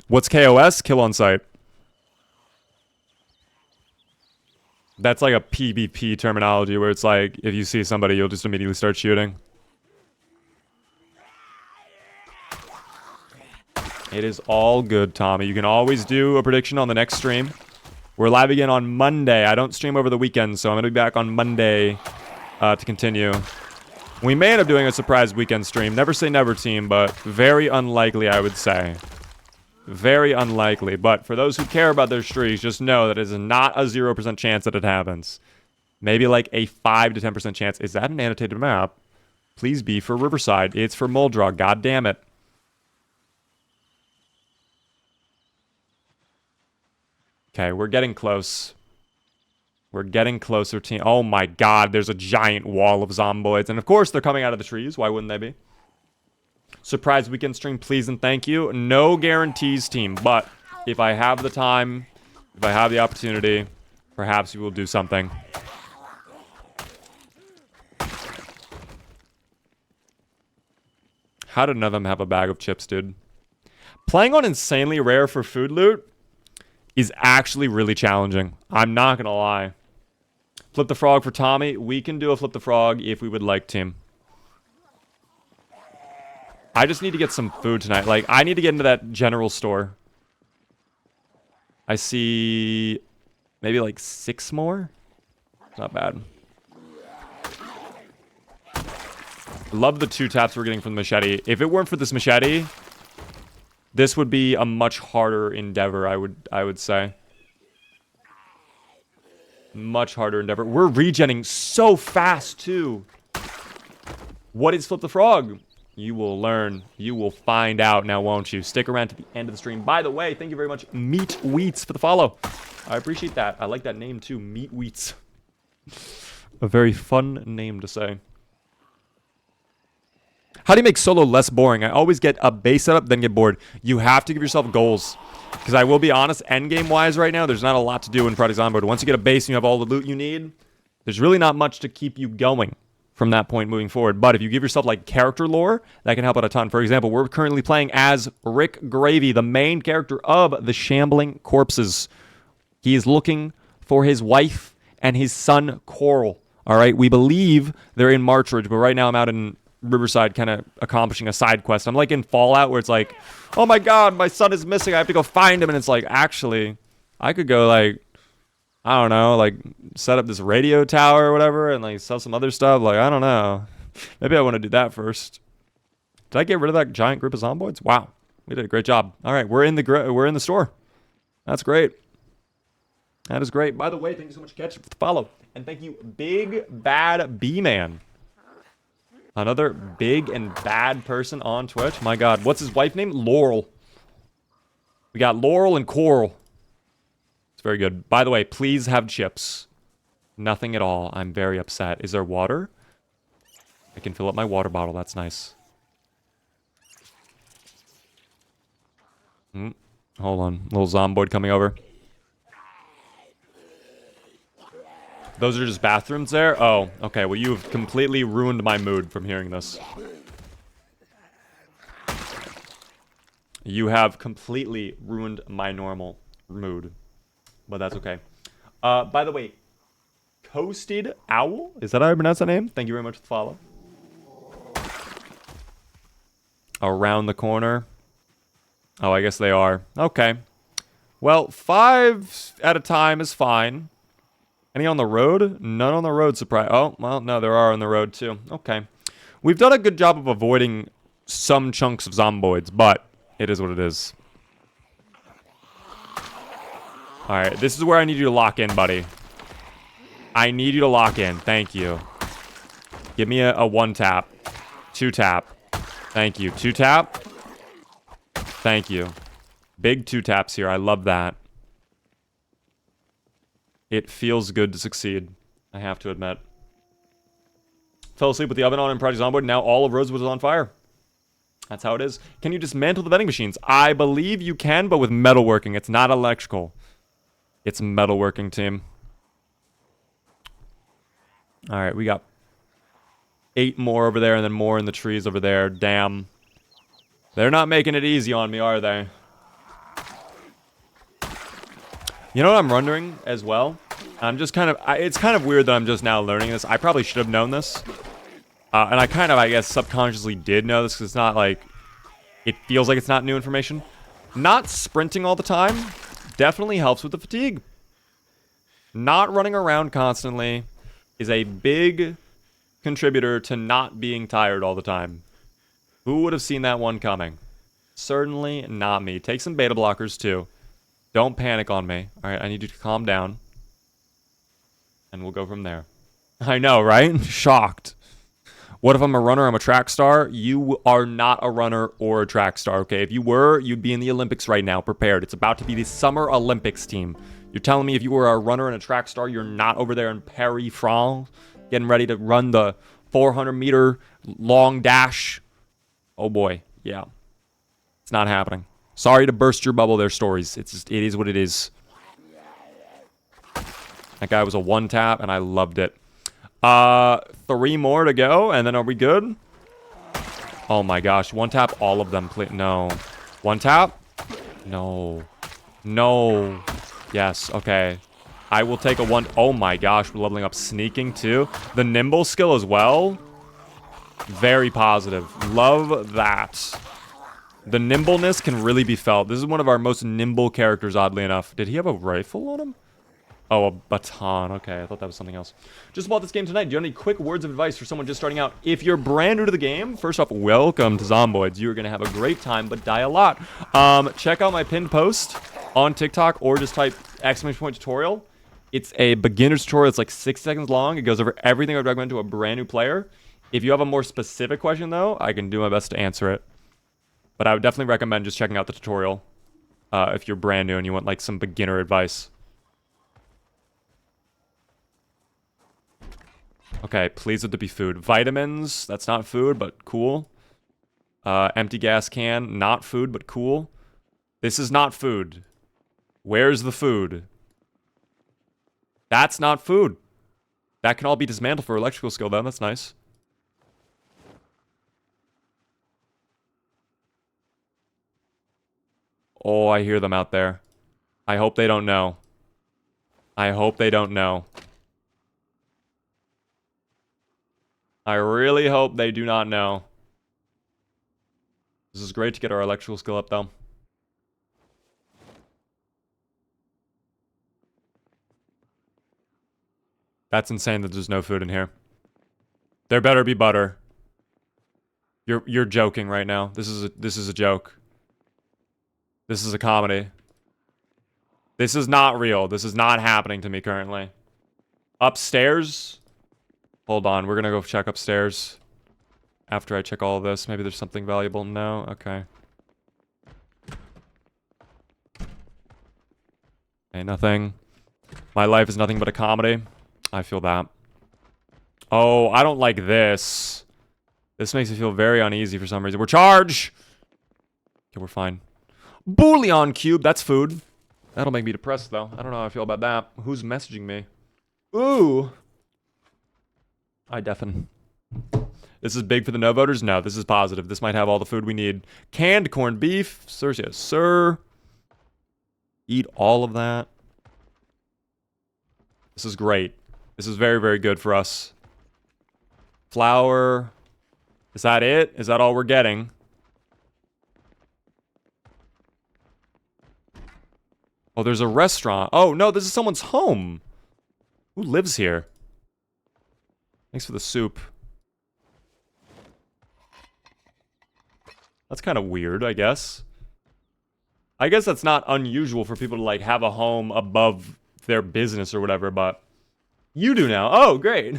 What's KOS? Kill on sight. That's like a PvP terminology where it's like, if you see somebody, you'll just immediately start shooting. It is all good, Tommy. You can always do a prediction on the next stream. We're live again on Monday. I don't stream over the weekend, so I'm going to be back on Monday to continue. We may end up doing a surprise weekend stream. Never say never, team, but very unlikely, I would say. Very unlikely. But for those who care about their streaks, just know that it is not a 0% chance that it happens. Maybe like a 5 to 10% chance. Is that an annotated map? Please be for Riverside. It's for Muldraw. God damn it. Okay, we're getting close. We're getting closer, team. Oh my god, there's a giant wall of zomboids. And of course, they're coming out of the trees. Why wouldn't they be? Surprise weekend stream, please and thank you. No guarantees, team. But if I have the time, if I have the opportunity, perhaps we will do something. How did none of them have a bag of chips, dude? Playing on insanely rare for food loot is actually really challenging. I'm not gonna lie. Flip the frog for Tommy. We can do a flip the frog if we would like, team. I just need to get some food tonight. Like, I need to get into that general store. I see maybe like 6 more. Not bad. Love the 2 taps we're getting from the machete. If it weren't for this machete, this would be a much harder endeavor, I would say. Much harder endeavor. We're regenning so fast, too. What is Flip the Frog? You will learn. You will find out now, won't you? Stick around to the end of the stream. By the way, thank you very much, Meat Wheats, for the follow. I appreciate that. I like that name, too. Meat Wheats. A very fun name to say. How do you make solo less boring? I always get a base setup, then get bored. You have to give yourself goals. Because I will be honest, endgame-wise right now, there's not a lot to do in Project Zomboid. Once you get a base and you have all the loot you need, there's really not much to keep you going from that point moving forward. But if you give yourself, like, character lore, that can help out a ton. For example, we're currently playing as Rick Gravy, the main character of the Shambling Corpses. He is looking for his wife and his son, Coral. All right, we believe they're in Marchridge, but right now I'm out in Riverside kind of accomplishing a side quest. I'm like in Fallout where it's like, oh my god, my son is missing. I have to go find him. And it's like, actually, I could go like, I don't know, like set up this radio tower or whatever and like sell some other stuff. Like, I don't know. Maybe I want to do that first. Did I get rid of that giant group of zomboids? Wow, we did a great job. All right, we're in the store. That's great. That is great. By the way, thank you so much, Catch, for the follow. And thank you, Big Bad B-Man. Another big and bad person on Twitch. My god, what's his wife name? Laurel. We got Laurel and Coral. It's very good. By the way, please have chips. Nothing at all. I'm very upset. Is there water? I can fill up my water bottle. That's nice. Hold on. Little zomboid coming over. Those are just bathrooms there? Oh, okay. Well, you've completely ruined my mood from hearing this. You have completely ruined my normal mood. But that's okay. By the way, Coasted Owl? Is that how I pronounce that name? Thank you very much for the follow. Around the corner. Oh, I guess they are. Okay. Well, 5 at a time is fine. Any on the road? None on the road, surprise. Oh, well, no, there are on the road, too. Okay. We've done a good job of avoiding some chunks of zomboids, but it is what it is. Alright, this is where I need you to lock in, buddy. I need you to lock in. Thank you. Give me a 1-tap. 2-tap. Thank you. 2-tap. Thank you. Big 2-taps here. I love that. It feels good to succeed, I have to admit. Fell asleep with the oven on in Project Zomboid, now all of Rosewood is on fire. That's how it is. Can you dismantle the vending machines? I believe you can, but with metalworking. It's not electrical. It's metalworking, team. Alright, we got 8 more over there and then more in the trees over there. Damn. They're not making it easy on me, are they? You know what I'm wondering as well? I'm just kind of... it's kind of weird that I'm just now learning this. I probably should have known this. And I kind of, I guess, subconsciously did know this because it's not like... It feels like it's not new information. Not sprinting all the time definitely helps with the fatigue. Not running around constantly is a big contributor to not being tired all the time. Who would have seen that one coming? Certainly not me. Take some beta blockers, too. Don't panic on me. Alright, I need you to calm down. And we'll go from there. I know, right? Shocked. What if I'm a runner? I'm a track star? You are not a runner or a track star, okay? If you were, you'd be in the Olympics right now, prepared. It's about to be the Summer Olympics team. You're telling me if you were a runner and a track star, you're not over there in Paris, France, getting ready to run the 400-meter long dash? Oh boy, yeah. It's not happening. Sorry to burst your bubble there, Stories. It's just, it is what it is. That guy was a 1-tap, and I loved it. 3 more to go, and then are we good? Oh my gosh. 1-tap all of them, please. No. 1-tap? No. No. Yes, okay. I will take a 1. Oh my gosh, we're leveling up sneaking, too. The nimble skill as well. Very positive. Love that. The nimbleness can really be felt. This is one of our most nimble characters, oddly enough. Did he have a rifle on him? Oh, a baton. Okay, I thought that was something else. Just bought this game tonight. Do you have any quick words of advice for someone just starting out? If you're brand new to the game, first off, welcome to Zomboids. You're going to have a great time, but die a lot. Check out my pinned post on TikTok or just type !tutorial. It's a beginner's tutorial. It's like 6 seconds long. It goes over everything I would recommend to a brand new player. If you have a more specific question, though, I can do my best to answer it. But I would definitely recommend just checking out the tutorial if you're brand new and you want like some beginner advice. Okay, please let there be food. Vitamins, that's not food, but cool. Empty gas can. Not food, but cool. This is not food. Where's the food? That's not food. That can all be dismantled for electrical skill, though. That's nice. Oh, I hear them out there. I hope they don't know. I hope they don't know. I really hope they do not know. This is great to get our electrical skill up, though. That's insane that there's no food in here. There better be butter. You're joking right now. This is a joke. This is a comedy. This is not real. This is not happening to me currently. Upstairs? Hold on, we're gonna go check upstairs. After I check all of this, maybe there's something valuable. No? Okay. Okay, nothing. My life is nothing but a comedy. I feel that. Oh, I don't like this. This makes me feel very uneasy for some reason. We're charged! Okay, we're fine. Bouillon cube, that's food. That'll make me depressed, though. I don't know how I feel about that. Who's messaging me? Ooh. I deafen. This is big for the no voters? No, this is positive. This might have all the food we need. Canned corned beef. Sir, yes, sir. Eat all of that. This is great. This is very, very good for us. Flour. Is that it? Is that all we're getting? Oh, there's a restaurant. Oh, no, this is someone's home. Who lives here? Thanks for the soup. That's kind of weird, I guess. I guess that's not unusual for people to, like, have a home above their business or whatever, but you do now. Oh, great.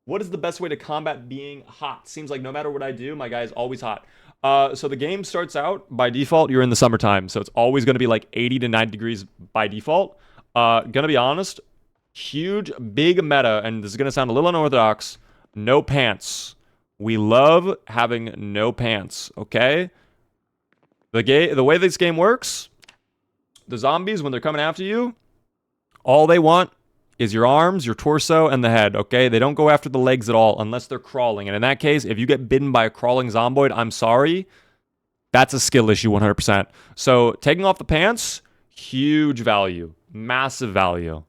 What is the best way to combat being hot? Seems like no matter what I do, my guy is always hot. So the game starts out, by default, you're in the summertime. So it's always going to be like 80 to 90 degrees by default. Gonna be honest, huge, big meta, and this is going to sound a little unorthodox, no pants. We love having no pants, okay? The way this game works, the zombies, when they're coming after you, all they want is your arms, your torso, and the head, okay? They don't go after the legs at all unless they're crawling. And in that case, if you get bitten by a crawling zomboid, I'm sorry. That's a skill issue 100%. So taking off the pants, huge value. Massive value.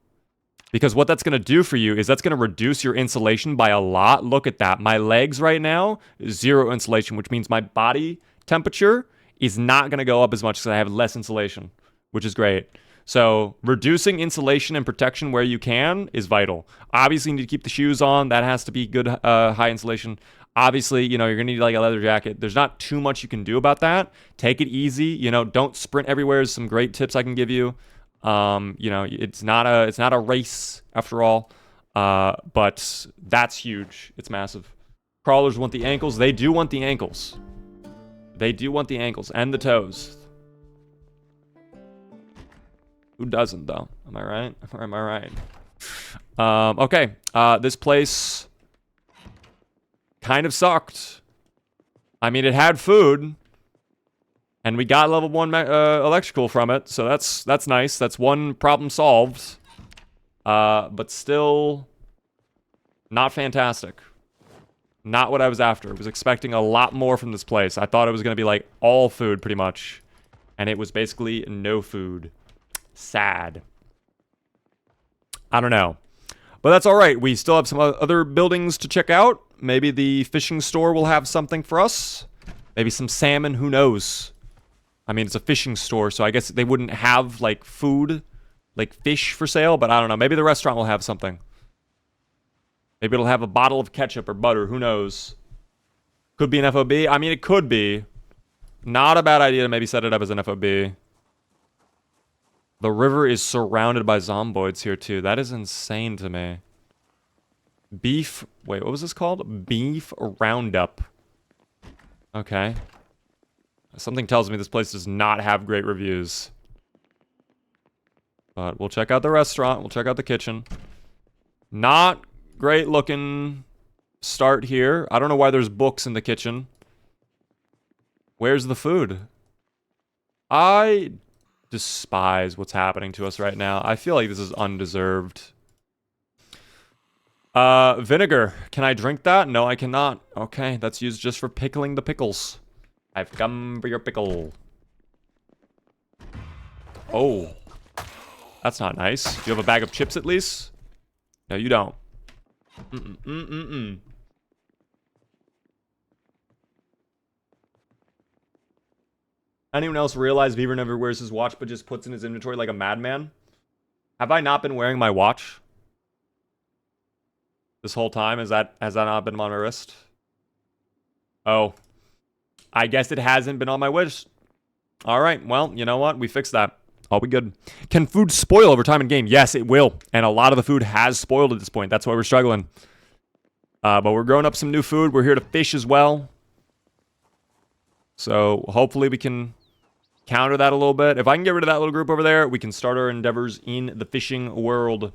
Because what that's going to do for you is that's going to reduce your insulation by a lot. Look at that. My legs right now, 0 insulation, which means my body temperature is not going to go up as much because I have less insulation, which is great. So reducing insulation and protection where you can is vital. Obviously, you need to keep the shoes on. That has to be good high insulation. Obviously, you know, you're going to need like a leather jacket. There's not too much you can do about that. Take it easy. You know, don't sprint everywhere. There's some great tips I can give you. You know, it's not a race after all. But that's huge. It's massive. Crawlers want the ankles. They do want the ankles. They do want the ankles and the toes. Who doesn't, though? Am I right? Or am I right? Okay. This place kind of sucked. I mean, it had food. And we got level 1 electrical from it. So that's nice. That's one problem solved. But still not fantastic. Not what I was after. I was expecting a lot more from this place. I thought it was going to be like all food pretty much. And it was basically no food. Sad. I don't know. But that's alright. We still have some other buildings to check out. Maybe the fishing store will have something for us. Maybe some salmon. Who knows? I mean, it's a fishing store, so I guess they wouldn't have, like, food, like fish for sale. But I don't know. Maybe the restaurant will have something. Maybe it'll have a bottle of ketchup or butter. Who knows? Could be an FOB. I mean, it could be. Not a bad idea to maybe set it up as an FOB. The river is surrounded by zomboids here, too. That is insane to me. Beef... Wait, what was this called? Beef Roundup. Okay. Something tells me this place does not have great reviews. But we'll check out the restaurant. We'll check out the kitchen. Not great looking start here. I don't know why there's books in the kitchen. Where's the food? I despise what's happening to us right now. I feel like this is undeserved. Vinegar. Can I drink that? No, I cannot. Okay, that's used just for pickling the pickles. I've come for your pickle. Oh. That's not nice. Do you have a bag of chips at least? No, you don't. Anyone else realize Beaver never wears his watch but just puts in his inventory like a madman? Have I not been wearing my watch this whole time? Has that not been on my wrist? Oh. I guess it hasn't been on my wrist. Alright, well, you know what? We fixed that. All be good. Can food spoil over time in game? Yes, it will. And a lot of the food has spoiled at this point. That's why we're struggling. But we're growing up some new food. We're here to fish as well. So hopefully we can counter that a little bit. If I can get rid of that little group over there, we can start our endeavors in the fishing world.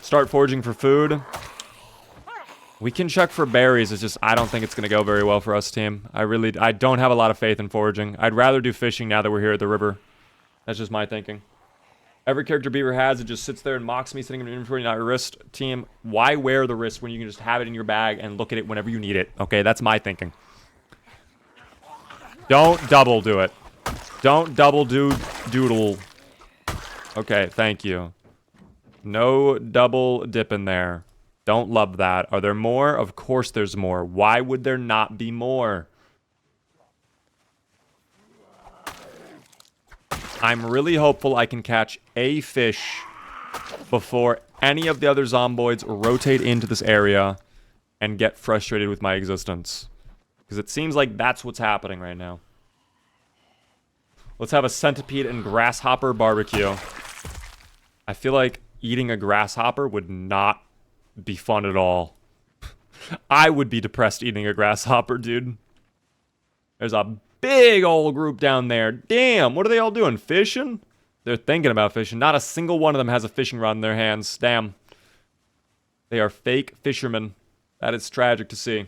Start foraging for food. We can check for berries. It's just, I don't think it's going to go very well for us, team. I don't have a lot of faith in foraging. I'd rather do fishing now that we're here at the river. That's just my thinking. Every character Beaver has, it just sits there and mocks me sitting in an inventory, not your wrist. Team, why wear the wrist when you can just have it in your bag and look at it whenever you need it? Okay, that's my thinking. Don't double do it. Don't double doodle. Okay, thank you. No double dip in there. Don't love that. Are there more? Of course there's more. Why would there not be more? I'm really hopeful I can catch a fish before any of the other zomboids rotate into this area and get frustrated with my existence. Because it seems like that's what's happening right now. Let's have a centipede and grasshopper barbecue. I feel like eating a grasshopper would not be fun at all. I would be depressed eating a grasshopper, dude. There's a big old group down there. Damn, what are they all doing? Fishing? They're thinking about fishing. Not a single one of them has a fishing rod in their hands. Damn. They are fake fishermen. That is tragic to see.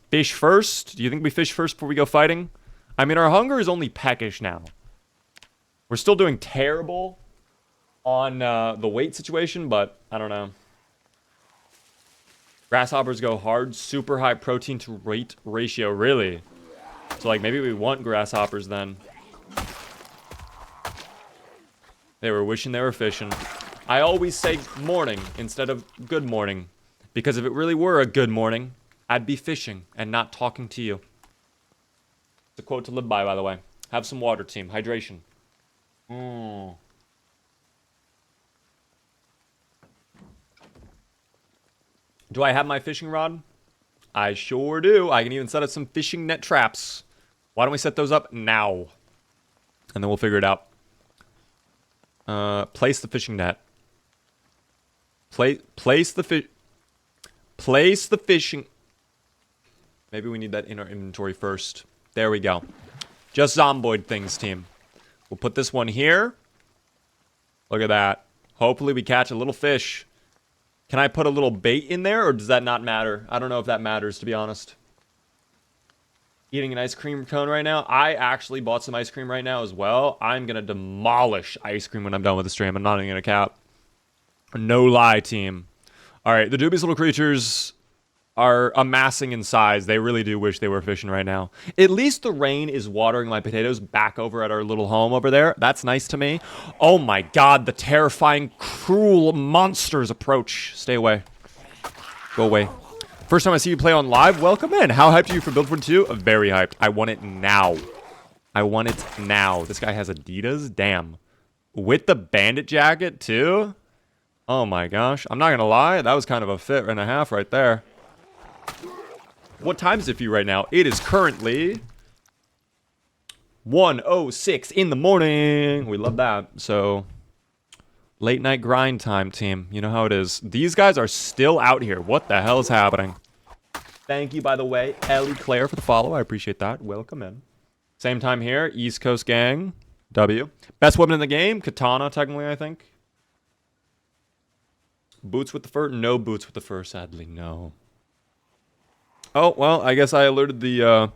Fish first? Do you think we fish first before we go fighting? I mean, our hunger is only peckish now. We're still doing terrible on the weight situation, but I don't know. Grasshoppers go hard. Super high protein to weight ratio. Really? So, like, maybe we want grasshoppers then. They were wishing they were fishing. I always say morning instead of good morning. Because if it really were a good morning, I'd be fishing and not talking to you. It's a quote to live by the way. Have some water, team. Hydration. Do I have my fishing rod? I sure do. I can even set up some fishing net traps. Why don't we set those up now? And then we'll figure it out. Place the fishing net. Place the fishing... Maybe we need that in our inventory first. There we go. Just zomboid things, team. We'll put this one here. Look at that. Hopefully we catch a little fish. Can I put a little bait in there, or does that not matter? I don't know if that matters, to be honest. Eating an ice cream cone right now. I actually bought some ice cream right now as well. I'm going to demolish ice cream when I'm done with the stream. I'm not even going to cap. No lie, team. All right, the dubious little creatures are amassing in size. They really do wish they were fishing right now. At least the rain is watering my potatoes back over at our little home over there. That's nice to me. Oh my god, the terrifying, cruel monsters approach. Stay away. Go away. First time I see you play on live, welcome in. How hyped are you for Build 42? Very hyped. I want it now. I want it now. This guy has Adidas? Damn. With the bandit jacket, too? Oh my gosh. I'm not gonna lie, that was kind of a fit and a half right there. What time is it for you right now? It is currently 1:06 in the morning. We love that. So, late night grind time, team. You know how it is. These guys are still out here. What the hell is happening? Thank you, by the way, Ellie Claire, for the follow. I appreciate that. Welcome in. Same time here. East Coast gang. W. Best weapon in the game? Katana, technically, I think. Boots with the fur? No boots with the fur, sadly, no. Oh, well, I guess I alerted the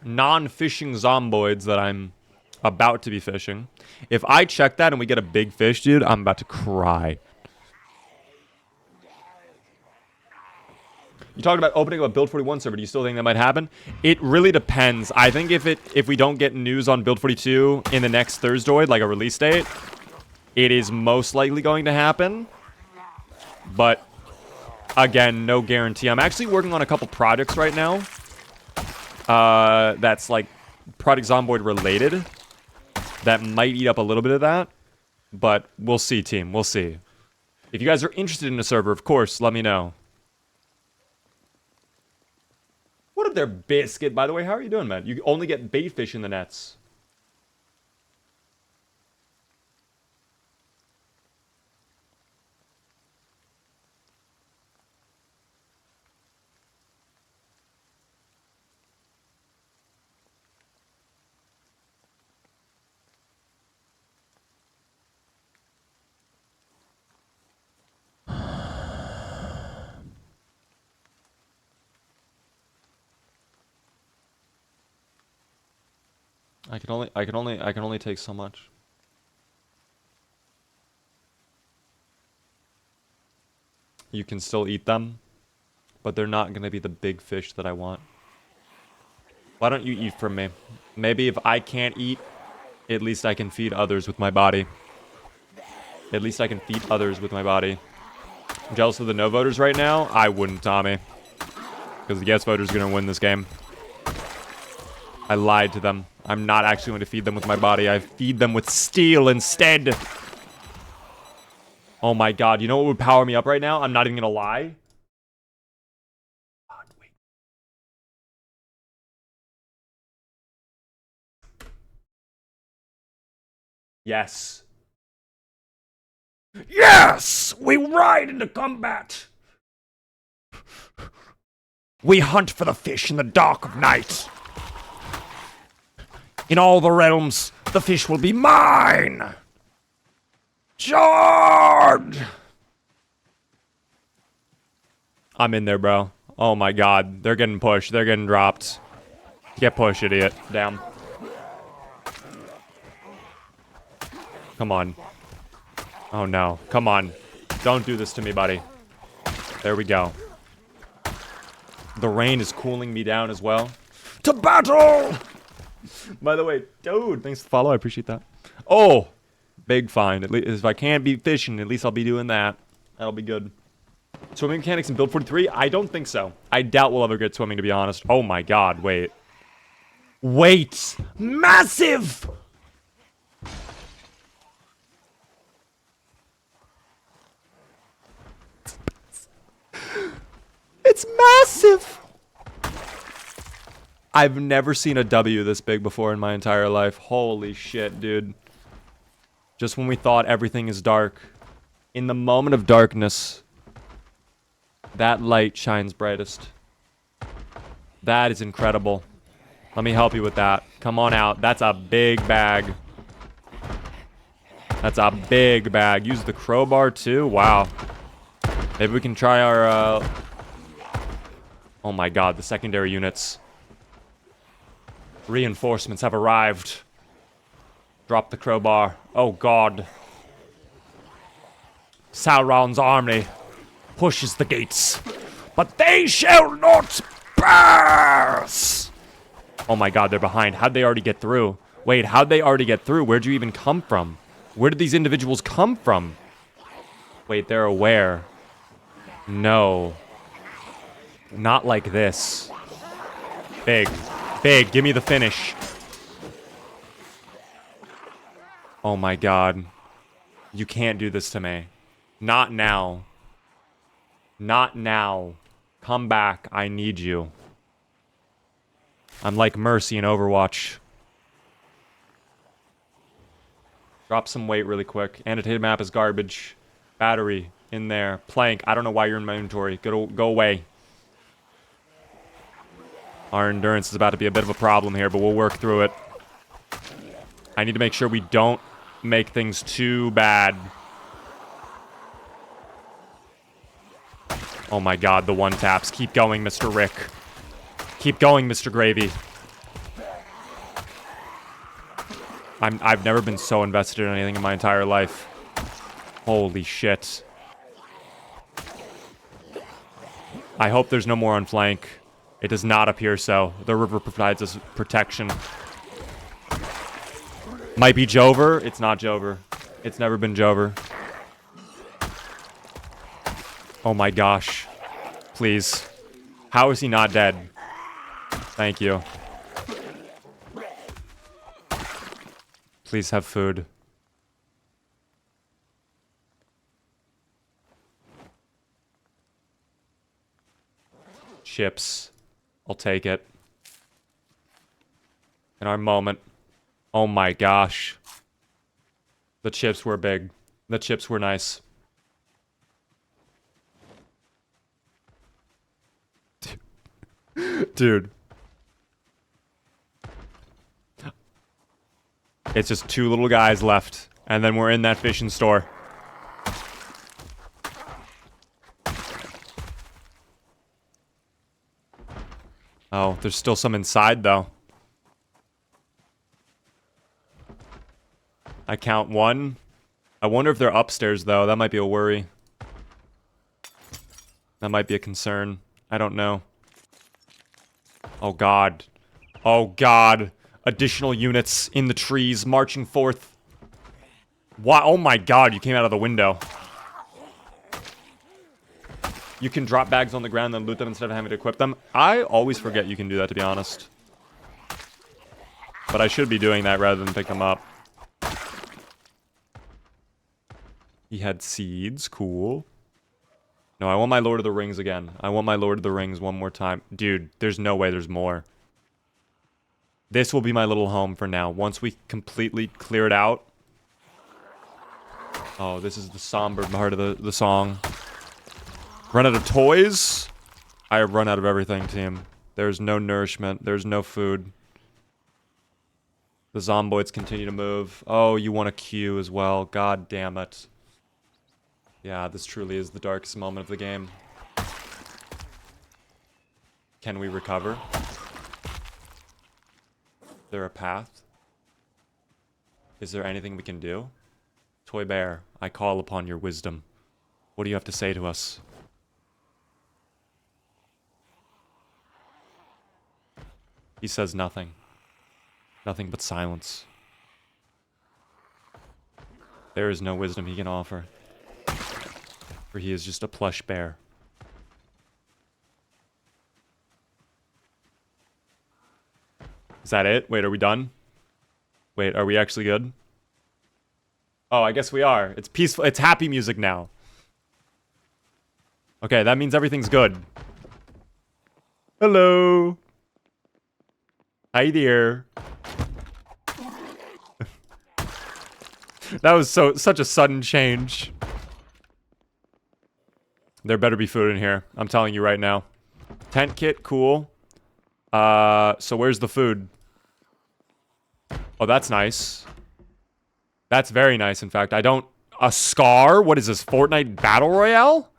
non-fishing zomboids that I'm about to be fishing. If I check that and we get a big fish, dude, I'm about to cry. You talked about opening up a Build 41 server. Do you still think that might happen? It really depends. I think if we don't get news on Build 42 in the next Thursday, like a release date, it is most likely going to happen. But again, no guarantee. I'm actually working on a couple projects right now. That's like Project Zomboid related. That might eat up a little bit of that. But we'll see, team. We'll see. If you guys are interested in a server, of course, let me know. What up there, Biscuit? By the way, how are you doing, man? You only get bait fish in the nets. I can only take so much. You can still eat them, but they're not gonna be the big fish that I want. Why don't you eat from me? Maybe if I can't eat, at least I can feed others with my body. At least I can feed others with my body. I'm jealous of the no voters right now? I wouldn't, Tommy. Because the yes voter's gonna win this game. I lied to them. I'm not actually going to feed them with my body. I feed them with steel instead. Oh my god. You know what would power me up right now? I'm not even going to lie. God, wait. Yes. Yes! We ride into combat! We hunt for the fish in the dark of night. In all the realms, the fish will be mine! Charge! I'm in there, bro. Oh my god. They're getting pushed. They're getting dropped. Get pushed, idiot. Damn. Come on. Oh no. Come on. Don't do this to me, buddy. There we go. The rain is cooling me down as well. To battle! By the way, dude, thanks for the follow. I appreciate that. Oh, big find. At least if I can't be fishing, at least I'll be doing that. That'll be good. Swimming mechanics in Build 43? I don't think so. I doubt we'll ever get swimming, to be honest. Oh my god, wait. Wait! Massive! It's massive! I've never seen a W this big before in my entire life. Holy shit, dude. Just when we thought everything is dark. In the moment of darkness, that light shines brightest. That is incredible. Let me help you with that. Come on out. That's a big bag. That's a big bag. Use the crowbar too? Wow. Maybe we can try our, Oh my god, the secondary units. Reinforcements have arrived. Drop the crowbar. Oh god. Sauron's army pushes the gates, but they shall not pass! Oh my god, they're behind. How'd they already get through? Wait, how'd they already get through? Where'd you even come from? Where did these individuals come from? Wait, they're aware. No. Not like this. Big. Big, give me the finish. Oh my god. You can't do this to me. Not now. Not now. Come back. I need you. I'm like Mercy in Overwatch. Drop some weight really quick. Annotated map is garbage. Battery in there. Plank. I don't know why you're in my inventory. Go away. Our endurance is about to be a bit of a problem here, but we'll work through it. I need to make sure we don't make things too bad. Oh my god, the one taps. Keep going, Mr. Rick. Keep going, Mr. Gravy. I've never been so invested in anything in my entire life. Holy shit. I hope there's no more on flank. It does not appear so. The river provides us protection. Might be Jover. It's not Jover. It's never been Jover. Oh my gosh. Please. How is he not dead? Thank you. Please have food. Chips. I'll take it. In our moment. Oh my gosh. The chips were big. The chips were nice. Dude. It's just two little guys left. And then we're in that fishing store. Oh, there's still some inside, though. I count one. I wonder if they're upstairs, though. That might be a worry. That might be a concern. I don't know. Oh, God. Oh, God. Additional units in the trees marching forth. Why? Oh, my God. You came out of the window. You can drop bags on the ground and loot them instead of having to equip them. I always forget you can do that, to be honest. But I should be doing that rather than pick them up. He had seeds. Cool. No, I want my Lord of the Rings again. I want my Lord of the Rings one more time. Dude, there's no way there's more. This will be my little home for now. Once we completely clear it out. Oh, this is the somber part of the song. Run out of toys? I have run out of everything, team. There's no nourishment. There's no food. The zomboids continue to move. Oh, you want a queue as well. God damn it. Yeah, this truly is the darkest moment of the game. Can we recover? Is there a path? Is there anything we can do? Toy Bear, I call upon your wisdom. What do you have to say to us? He says nothing. Nothing but silence. There is no wisdom he can offer. For he is just a plush bear. Is that it? Wait, are we done? Wait, are we actually good? Oh, I guess we are. It's peaceful. It's happy music now. Okay, that means everything's good. Hello. Hi there. That was such a sudden change. There better be food in here. I'm telling you right now. Tent kit, cool. So where's the food? Oh, that's nice. That's very nice, in fact. A scar? What is this, Fortnite Battle Royale?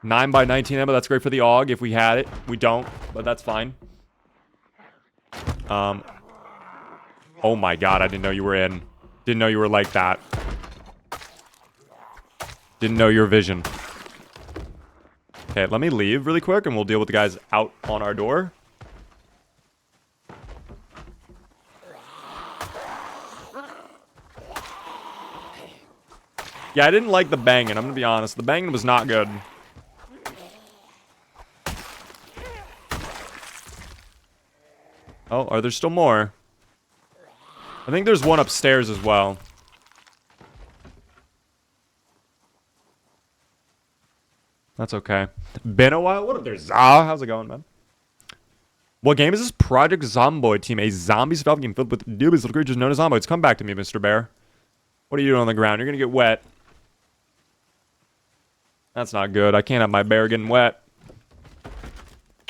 9x19 ammo, that's great for the AUG if we had it. We don't, but that's fine. Oh my god, I didn't know you were in. Didn't know you were like that. Didn't know your vision. Okay, let me leave really quick and we'll deal with the guys out on our door. Yeah, I didn't like the banging, I'm gonna be honest. The banging was not good. Oh, are there still more? I think there's one upstairs as well. That's okay. Been a while? What up there, Zah? How's it going, man? What game is this? Project Zomboid team. A zombie survival game filled with dubious little creatures known as zomboids. Come back to me, Mr. Bear. What are you doing on the ground? You're gonna get wet. That's not good. I can't have my bear getting wet.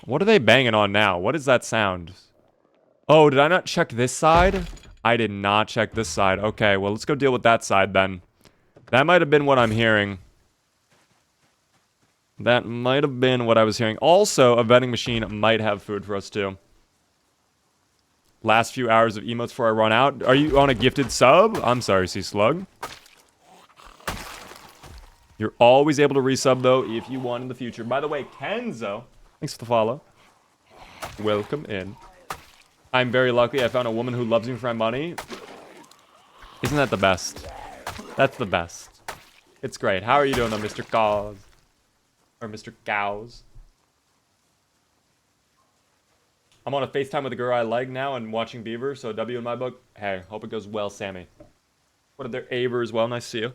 What are they banging on now? What is that sound? Oh, did I not check this side? I did not check this side. Okay, well, let's go deal with that side then. That might have been what I'm hearing. That might have been what I was hearing. Also, a vending machine might have food for us too. Last few hours of emotes before I run out. Are you on a gifted sub? I'm sorry, Sea Slug. You're always able to resub, though, if you want in the future. By the way, Kenzo, thanks for the follow. Welcome in. I'm very lucky I found a woman who loves me for my money. Isn't that the best? That's the best. It's great. How are you doing, though, Mr. Cows? Or Mr. Cows? I'm on a FaceTime with a girl I like now and watching Beaver, so W in my book. Hey, hope it goes well, Sammy. What are their Aver as well? Nice to see you.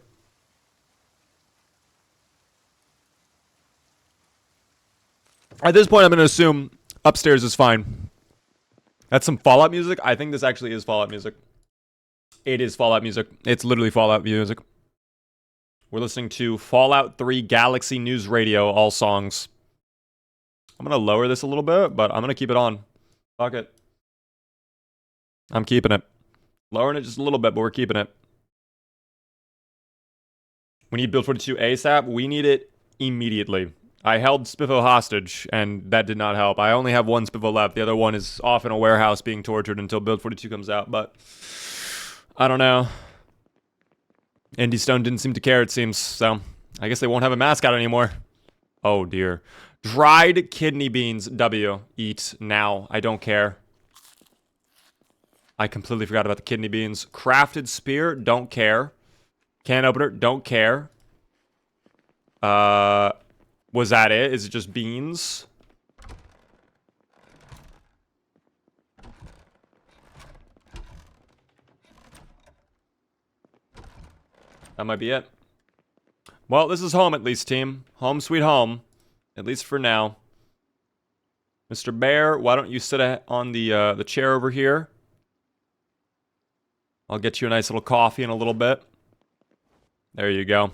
At this point, I'm going to assume upstairs is fine. That's some Fallout music. I think this actually is Fallout music. It is Fallout music. It's literally Fallout music. We're listening to Fallout 3 Galaxy News Radio, all songs. I'm going to lower this a little bit, but I'm going to keep it on. Fuck it. I'm keeping it. Lowering it just a little bit, but we're keeping it. We need Build 42 ASAP. We need it immediately. I held Spiffo hostage, and that did not help. I only have one Spiffo left. The other one is off in a warehouse being tortured until Build 42 comes out, but I don't know. Indy Stone didn't seem to care, it seems, so I guess they won't have a mascot anymore. Oh, dear. Dried kidney beans, W. Eat now. I don't care. I completely forgot about the kidney beans. Crafted spear, don't care. Can opener, don't care. Was that it? Is it just beans? That might be it. Well, this is home at least, team. Home sweet home. At least for now. Mr. Bear, why don't you sit on the chair over here? I'll get you a nice little coffee in a little bit. There you go.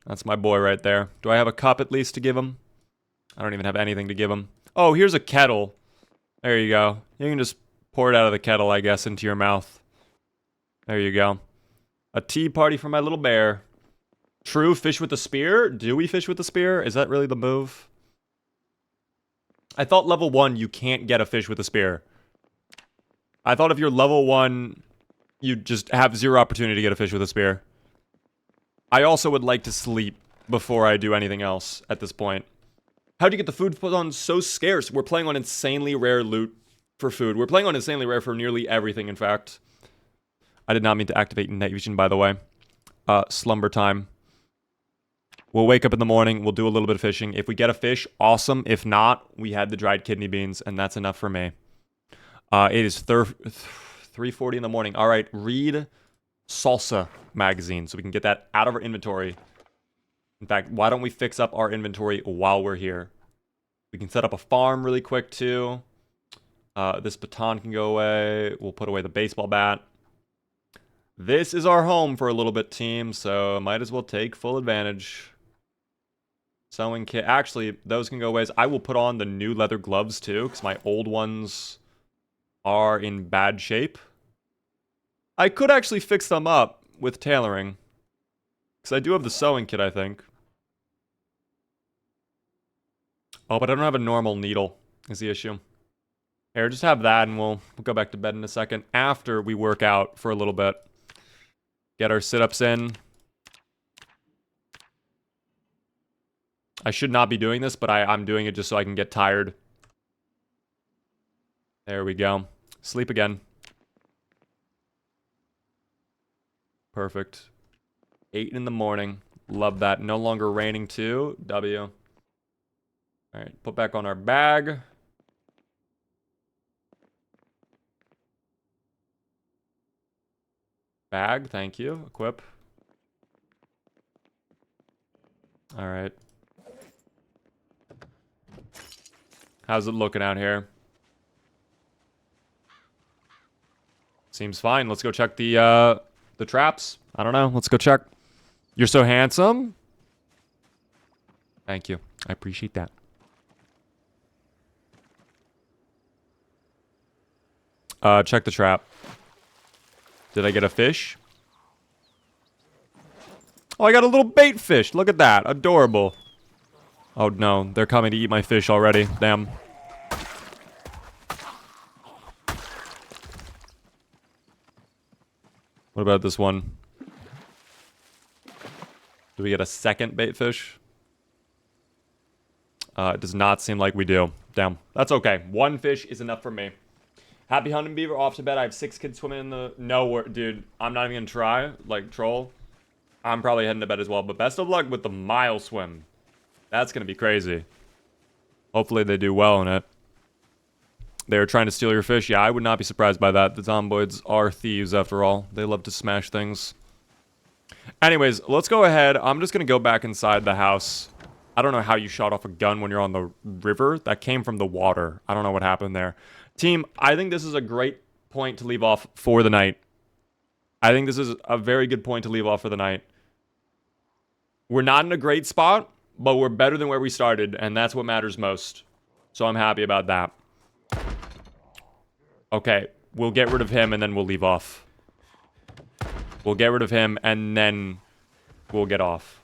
That's my boy right there. Do I have a cup at least to give him? I don't even have anything to give him. Oh, here's a kettle. There you go. You can just pour it out of the kettle, I guess, into your mouth. There you go. A tea party for my little bear. True, fish with a spear? Do we fish with a spear? Is that really the move? I thought level 1, you can't get a fish with a spear. I thought if you're level 1, you just have zero opportunity to get a fish with a spear. I also would like to sleep before I do anything else at this point. How'd you get the food put on so scarce? We're playing on insanely rare loot for food. We're playing on insanely rare for nearly everything, in fact. I did not mean to activate night vision, by the way. Slumber time. We'll wake up in the morning. We'll do a little bit of fishing. If we get a fish, awesome. If not, we had the dried kidney beans, and that's enough for me. It is 3:40 in the morning. All right, read Salsa magazine so we can get that out of our inventory. In fact, why don't we fix up our inventory while we're here? We can set up a farm really quick, too. This baton can go away. We'll put away the baseball bat. This is our home for a little bit, team, so might as well take full advantage. Sewing kit. Actually, those can go away. I will put on the new leather gloves, too, because my old ones are in bad shape. I could actually fix them up with tailoring, because I do have the sewing kit, I think. Oh, but I don't have a normal needle, is the issue. Here, just have that, and we'll go back to bed in a second after we work out for a little bit. Get our sit-ups in. I should not be doing this, but I'm doing it just so I can get tired. There we go. Sleep again. Perfect. 8 in the morning. Love that. No longer raining too. W. Alright, put back on our bag. Bag, thank you. Equip. Alright. How's it looking out here? Seems fine. Let's go check the traps. I don't know. Let's go check. You're so handsome. Thank you. I appreciate that. Check the trap. Did I get a fish? Oh, I got a little bait fish. Look at that. Adorable. Oh no, they're coming to eat my fish already. Damn. What about this one? Do we get a second bait fish? It does not seem like we do. Damn. That's okay. One fish is enough for me. Happy hunting, Beaver. Off to bed. I have 6 kids swimming in the... No, dude. I'm not even gonna try. Like, troll. I'm probably heading to bed as well. But best of luck with the mile swim. That's gonna be crazy. Hopefully they do well in it. They're trying to steal your fish. Yeah, I would not be surprised by that. The Zomboids are thieves, after all. They love to smash things. Anyways, let's go ahead. I'm just going to go back inside the house. I don't know how you shot off a gun when you're on the river. That came from the water. I don't know what happened there. Team, I think this is a great point to leave off for the night. I think this is a very good point to leave off for the night. We're not in a great spot, but we're better than where we started, and that's what matters most. So I'm happy about that. Okay, we'll get rid of him and then we'll leave off. We'll get rid of him and then we'll get off.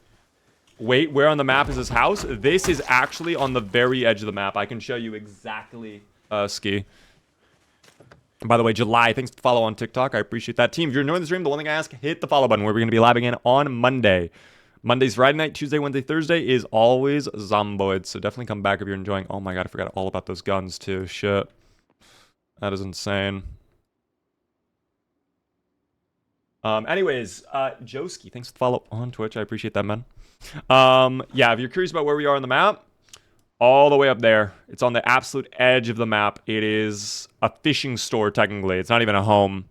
Wait, where on the map is his house? This is actually on the very edge of the map. I can show you exactly, Ski. By the way, July, thanks for the follow on TikTok. I appreciate that. Team, if you're enjoying the stream, the one thing I ask, hit the follow button where we're going to be live again on Monday. Monday's Friday night, Tuesday, Wednesday, Thursday is always Zomboid. So definitely come back if you're enjoying. Oh my god, I forgot all about those guns too. Shit. That is insane. Anyways, Joski, thanks for the follow on Twitch. I appreciate that, man. Yeah, if you're curious about where we are on the map, all the way up there. It's on the absolute edge of the map. It is a fishing store, technically. It's not even a home.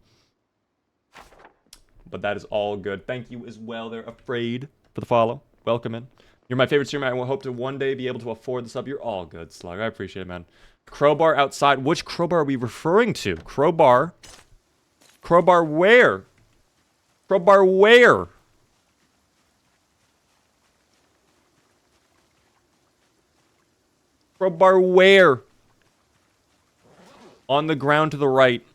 But that is all good. Thank you as well. They're afraid for the follow. Welcome in. You're my favorite streamer. I will hope to one day be able to afford the sub. You're all good, Slug. I appreciate it, man. Crowbar outside. Which crowbar are we referring to? Crowbar? Crowbar where? Crowbar where? Crowbar where? On the ground to the right.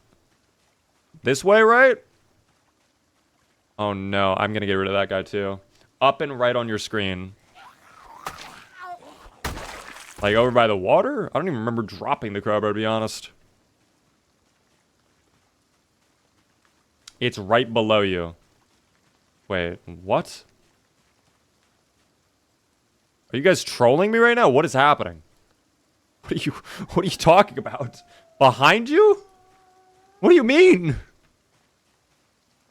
This way, right? Oh no, I'm gonna get rid of that guy too. Up and right on your screen. Like over by the water? I don't even remember dropping the crowbar, to be honest. It's right below you. Wait, what? Are you guys trolling me right now? What is happening? What are you talking about? Behind you? What do you mean?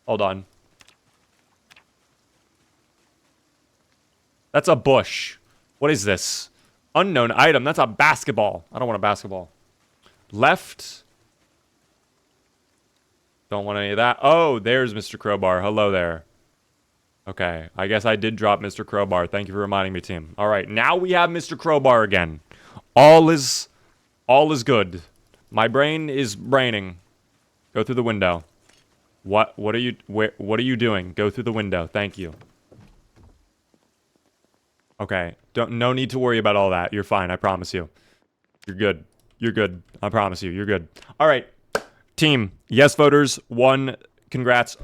Hold on. That's a bush. What is this? Unknown item. That's a basketball. I don't want a basketball. Left. Don't want any of that. Oh, there's Mr. Crowbar. Hello there. Okay. I guess I did drop Mr. Crowbar. Thank you for reminding me, team. All right. Now we have Mr. Crowbar again. All is good. My brain is braining. Go through the window. What are you doing? Go through the window. Thank you. Okay. No need to worry about all that. You're fine. I promise you. You're good. You're good. I promise you. You're good. All right. Team. Yes, voters. 1. Congrats.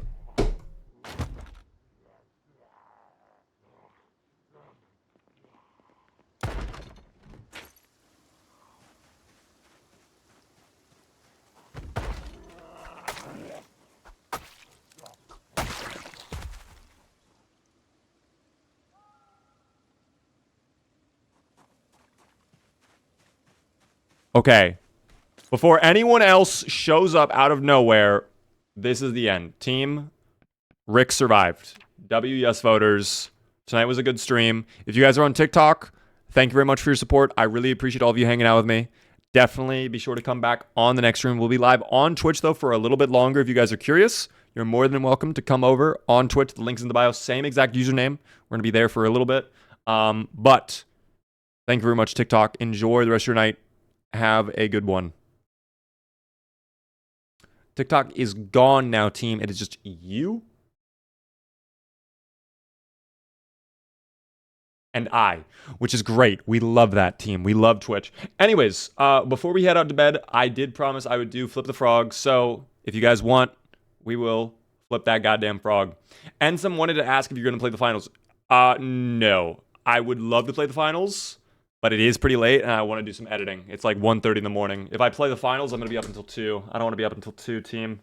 Okay. Before anyone else shows up out of nowhere, this is the end. Team, Rick survived. W, yes, voters. Tonight was a good stream. If you guys are on TikTok, thank you very much for your support. I really appreciate all of you hanging out with me. Definitely be sure to come back on the next stream. We'll be live on Twitch, though, for a little bit longer. If you guys are curious, you're more than welcome to come over on Twitch. The link's in the bio. Same exact username. We're going to be there for a little bit. But thank you very much, TikTok. Enjoy the rest of your night. Have a good one. TikTok is gone now, team. It is just you and I, which is great. We love that, team. We love Twitch. Anyways, before we head out to bed, I did promise I would do Flip the Frog. So if you guys want, we will flip that goddamn frog. And some wanted to ask if you're going to play the finals. No. I would love to play the finals. But it is pretty late, and I want to do some editing. It's like 1:30 in the morning. If I play the finals, I'm going to be up until 2. I don't want to be up until 2, team.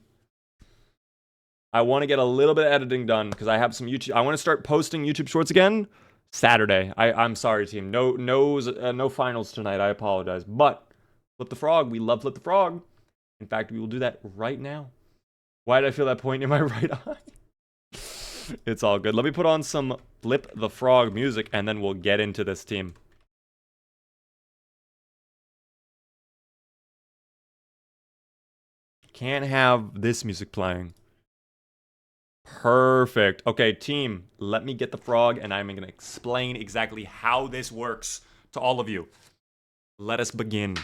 I want to get a little bit of editing done because I have some YouTube. I want to start posting YouTube shorts again Saturday. I'm sorry, team. No finals tonight. I apologize. But Flip the Frog. We love Flip the Frog. In fact, we will do that right now. Why did I feel that point in my right eye? It's all good. Let me put on some Flip the Frog music, and then we'll get into this, team. Can't have this music playing. Perfect. Okay, team, let me get the frog, and I'm going to explain exactly how this works to all of you. Let us begin.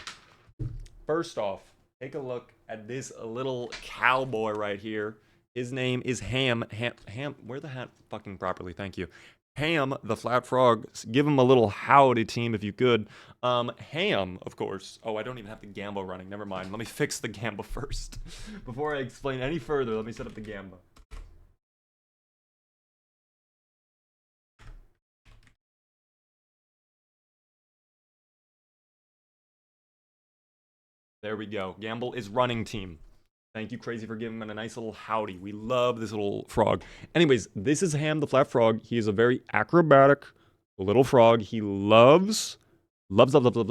First off, take a look at this little cowboy right here. His name is Ham. Ham, wear the hat fucking properly, thank you. Ham, the flat frog. Give him a little howdy, team, if you could. Ham, of course. Oh, I don't even have the Gamba running. Never mind. Let me fix the Gamba first. Before I explain any further, let me set up the Gamba. There we go. Gamble is running, team. Thank you, Crazy, for giving him a nice little howdy. We love this little frog. Anyways, this is Ham, the flat frog. He is a very acrobatic little frog. He loves parkour,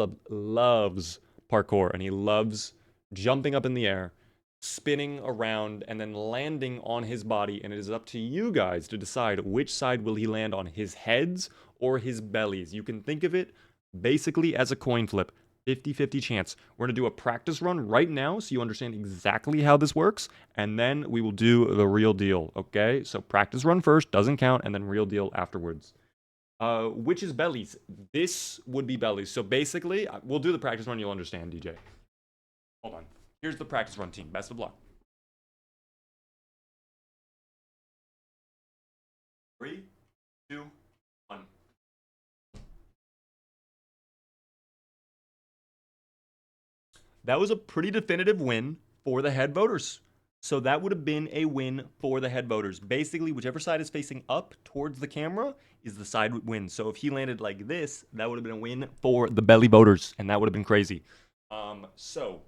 and he loves jumping up in the air, spinning around, and then landing on his body. And it is up to you guys to decide which side will he land on, his heads or his bellies. You can think of it basically as a coin flip. 50-50 chance. We're going to do a practice run right now so you understand exactly how this works, and then we will do the real deal, okay? So practice run first, doesn't count, and then real deal afterwards. Which is bellies? This would be bellies. So basically, we'll do the practice run, you'll understand, DJ. Hold on. Here's the practice run, team. Best of luck. 3, 2, 1. That was a pretty definitive win for the head voters. So that would have been a win for the head voters. Basically, whichever side is facing up towards the camera is the side that wins. So if he landed like this, that would have been a win for the belly voters, and that would have been crazy. So,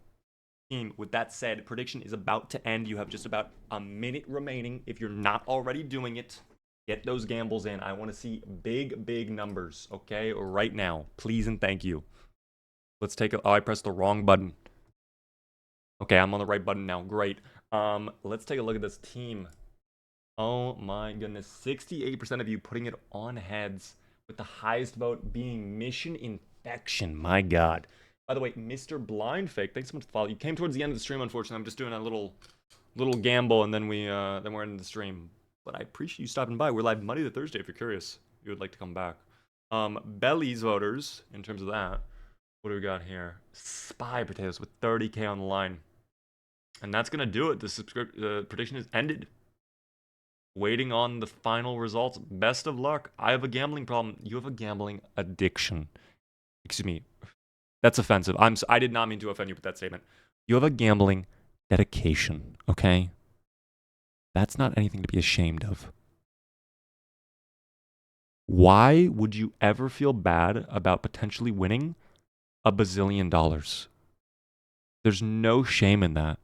team, with that said, prediction is about to end. You have just about a minute remaining. If you're not already doing it, get those gambles in. I want to see big numbers, okay? Right now. Please and thank you. Let's take a... Oh, I pressed the wrong button. Okay, I'm on the right button now. Great. Let's take a look at this team. Oh my goodness. 68% of you putting it on heads, with the highest vote being Mission Infection. My God. By the way, Mr. Blind Fake, thanks so much for the follow. You came towards the end of the stream, unfortunately. I'm just doing a little gamble, and then we're ending the stream. But I appreciate you stopping by. We're live Monday to Thursday if you're curious. If you would like to come back. Bellies voters, in terms of that. What do we got here? Spy Potatoes with 30K on the line. And that's going to do it. The prediction is ended. Waiting on the final results. Best of luck. I have a gambling problem. You have a gambling addiction. Excuse me. That's offensive. I did not mean to offend you with that statement. You have a gambling dedication, okay? That's not anything to be ashamed of. Why would you ever feel bad about potentially winning $1 bazillion? There's no shame in that.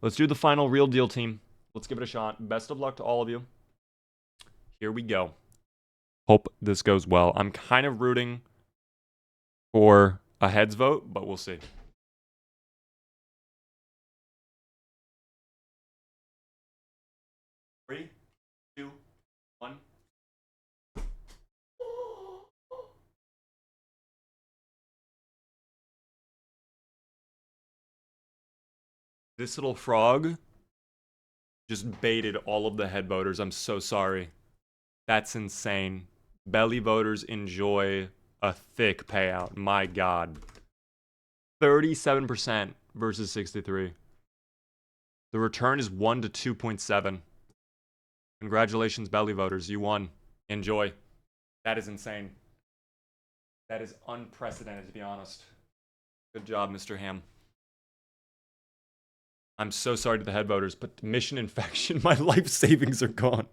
Let's do the final real deal, team. Let's give it a shot. Best of luck to all of you. Here we go. Hope this goes well. I'm kind of rooting for a heads vote, but we'll see. Three, two, one. This little frog just baited all of the head voters. I'm so sorry. That's insane. Belly voters enjoy a thick payout. My God. 37% versus 63. The return is 1 to 2.7. Congratulations, belly voters. You won. Enjoy. That is insane. That is unprecedented, to be honest. Good job, Mr. Ham. I'm so sorry to the head voters, but Mission Infection, my life savings are gone.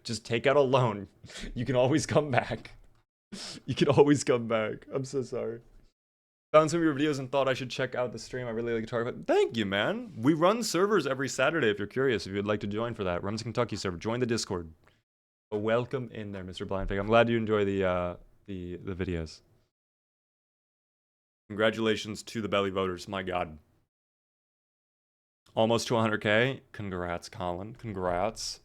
Just take out a loan. You can always come back. You can always come back. I'm so sorry. Found some of your videos and thought I should check out the stream. I really like guitar. But thank you, man. We run servers every Saturday if you're curious. If you'd like to join for that, Rum's Kentucky server. Join the Discord. Welcome in there, Mr. Blindfig. I'm glad you enjoy the videos. Congratulations to the belly voters. My God. Almost to 100K. Congrats, Colin. Congrats.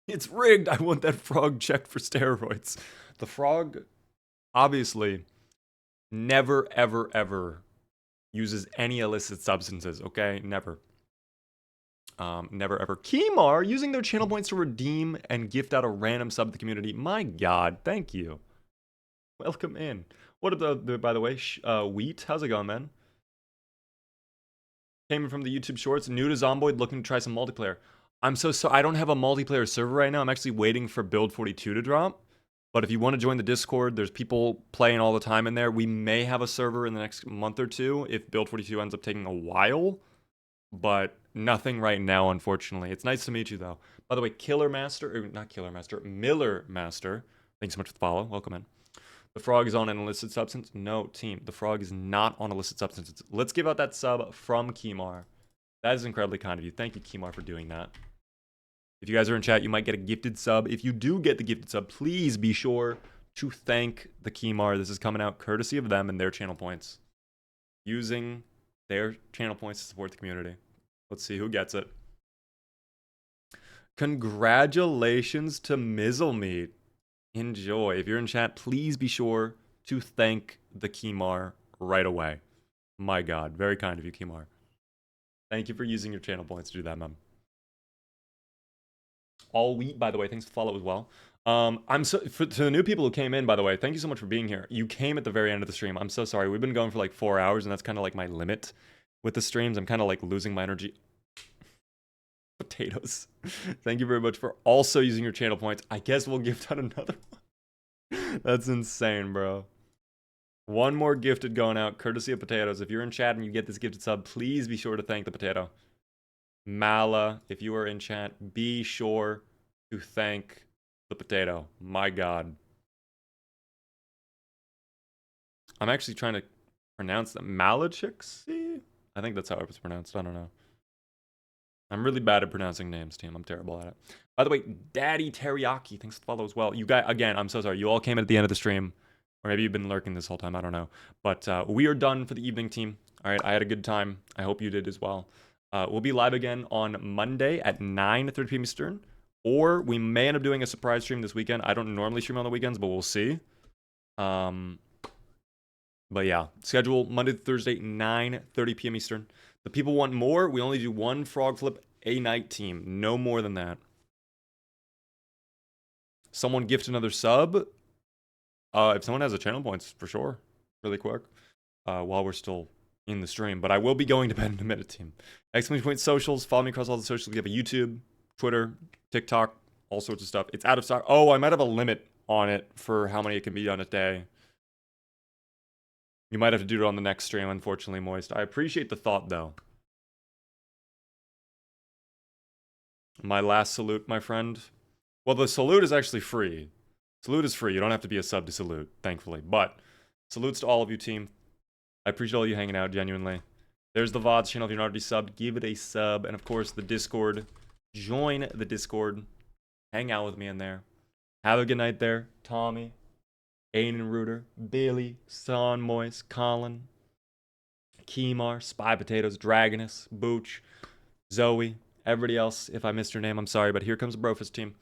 It's rigged. I want that frog checked for steroids. The frog, obviously, never, ever, ever uses any illicit substances, okay? Never. Never, ever. Kimar, using their channel points to redeem and gift out a random sub to the community. My God, thank you. Welcome in. What about by the way, Wheat? How's it going, man? Came in from the YouTube Shorts. New to Zomboid, looking to try some multiplayer. I'm so I don't have a multiplayer server right now. I'm actually waiting for Build 42 to drop. But if you want to join the Discord, there's people playing all the time in there. We may have a server in the next month or two if Build 42 ends up taking a while. But nothing right now, unfortunately. It's nice to meet you, though. By the way, Miller Master. Thanks so much for the follow. Welcome in. The frog is on an illicit substance? No, team. The frog is not on illicit substances. Let's give out that sub from Kimar. That is incredibly kind of you. Thank you, Kimar, for doing that. If you guys are in chat, you might get a gifted sub. If you do get the gifted sub, please be sure to thank the Kimar. This is coming out courtesy of them and their channel points. Using their channel points to support the community. Let's see who gets it. Congratulations to Mizzlemeat. Enjoy. If you're in chat, please be sure to thank the Kimar right away. My God, very kind of you, Kimar. Thank you for using your channel points to do that, man. All Wheat, by the way, thanks for the follow as well. To the new people who came in, by the way, thank you so much for being here. You came at the very end of the stream. I'm so sorry. We've been going for like 4 hours, and that's kind of like my limit with the streams. I'm kind of like losing my energy. Potatoes. Thank you very much for also using your channel points. I guess we'll gift out another one. That's insane, bro. One more gifted going out, courtesy of Potatoes. If you're in chat and you get this gifted sub, please be sure to thank the Potato. Mala, if you are in chat, be sure to thank the Potato. My God. I'm actually trying to pronounce that. Malachixi? I think that's how it was pronounced. I don't know. I'm really bad at pronouncing names, team. I'm terrible at it. By the way, Daddy Teriyaki, thanks for the follow as well. You guys, again, I'm so sorry. You all came in at the end of the stream. Or maybe you've been lurking this whole time. I don't know. But we are done for the evening, team. All right, I had a good time. I hope you did as well. We'll be live again on Monday at 9:30 p.m. Eastern. Or we may end up doing a surprise stream this weekend. I don't normally stream on the weekends, but we'll see. But yeah, schedule Monday to Thursday, 9:30 p.m. Eastern. The people want more. We only do one frog flip a night, team. No more than that. Someone gift another sub. If someone has a channel points, for sure. Really quick. While we're still in the stream. But I will be going to bed in a minute, team. Exclamation point socials. Follow me across all the socials. We have a YouTube, Twitter, TikTok, all sorts of stuff. It's out of stock. Oh, I might have a limit on it for how many it can be on a day. You might have to do it on the next stream, unfortunately, Moist. I appreciate the thought, though. My last salute, my friend. Well, the salute is actually free. Salute is free. You don't have to be a sub to salute, thankfully. But salutes to all of you, team. I appreciate all you hanging out, genuinely. There's the VODs channel. If you're not already subbed, give it a sub. And, of course, the Discord. Join the Discord. Hang out with me in there. Have a good night there. Tommy, Aiden Rooter, Billy, Son Moist, Colin, Kimar, Spy Potatoes, Dragonus, Booch, Zoe, everybody else. If I missed your name, I'm sorry. But here comes the Brofist team.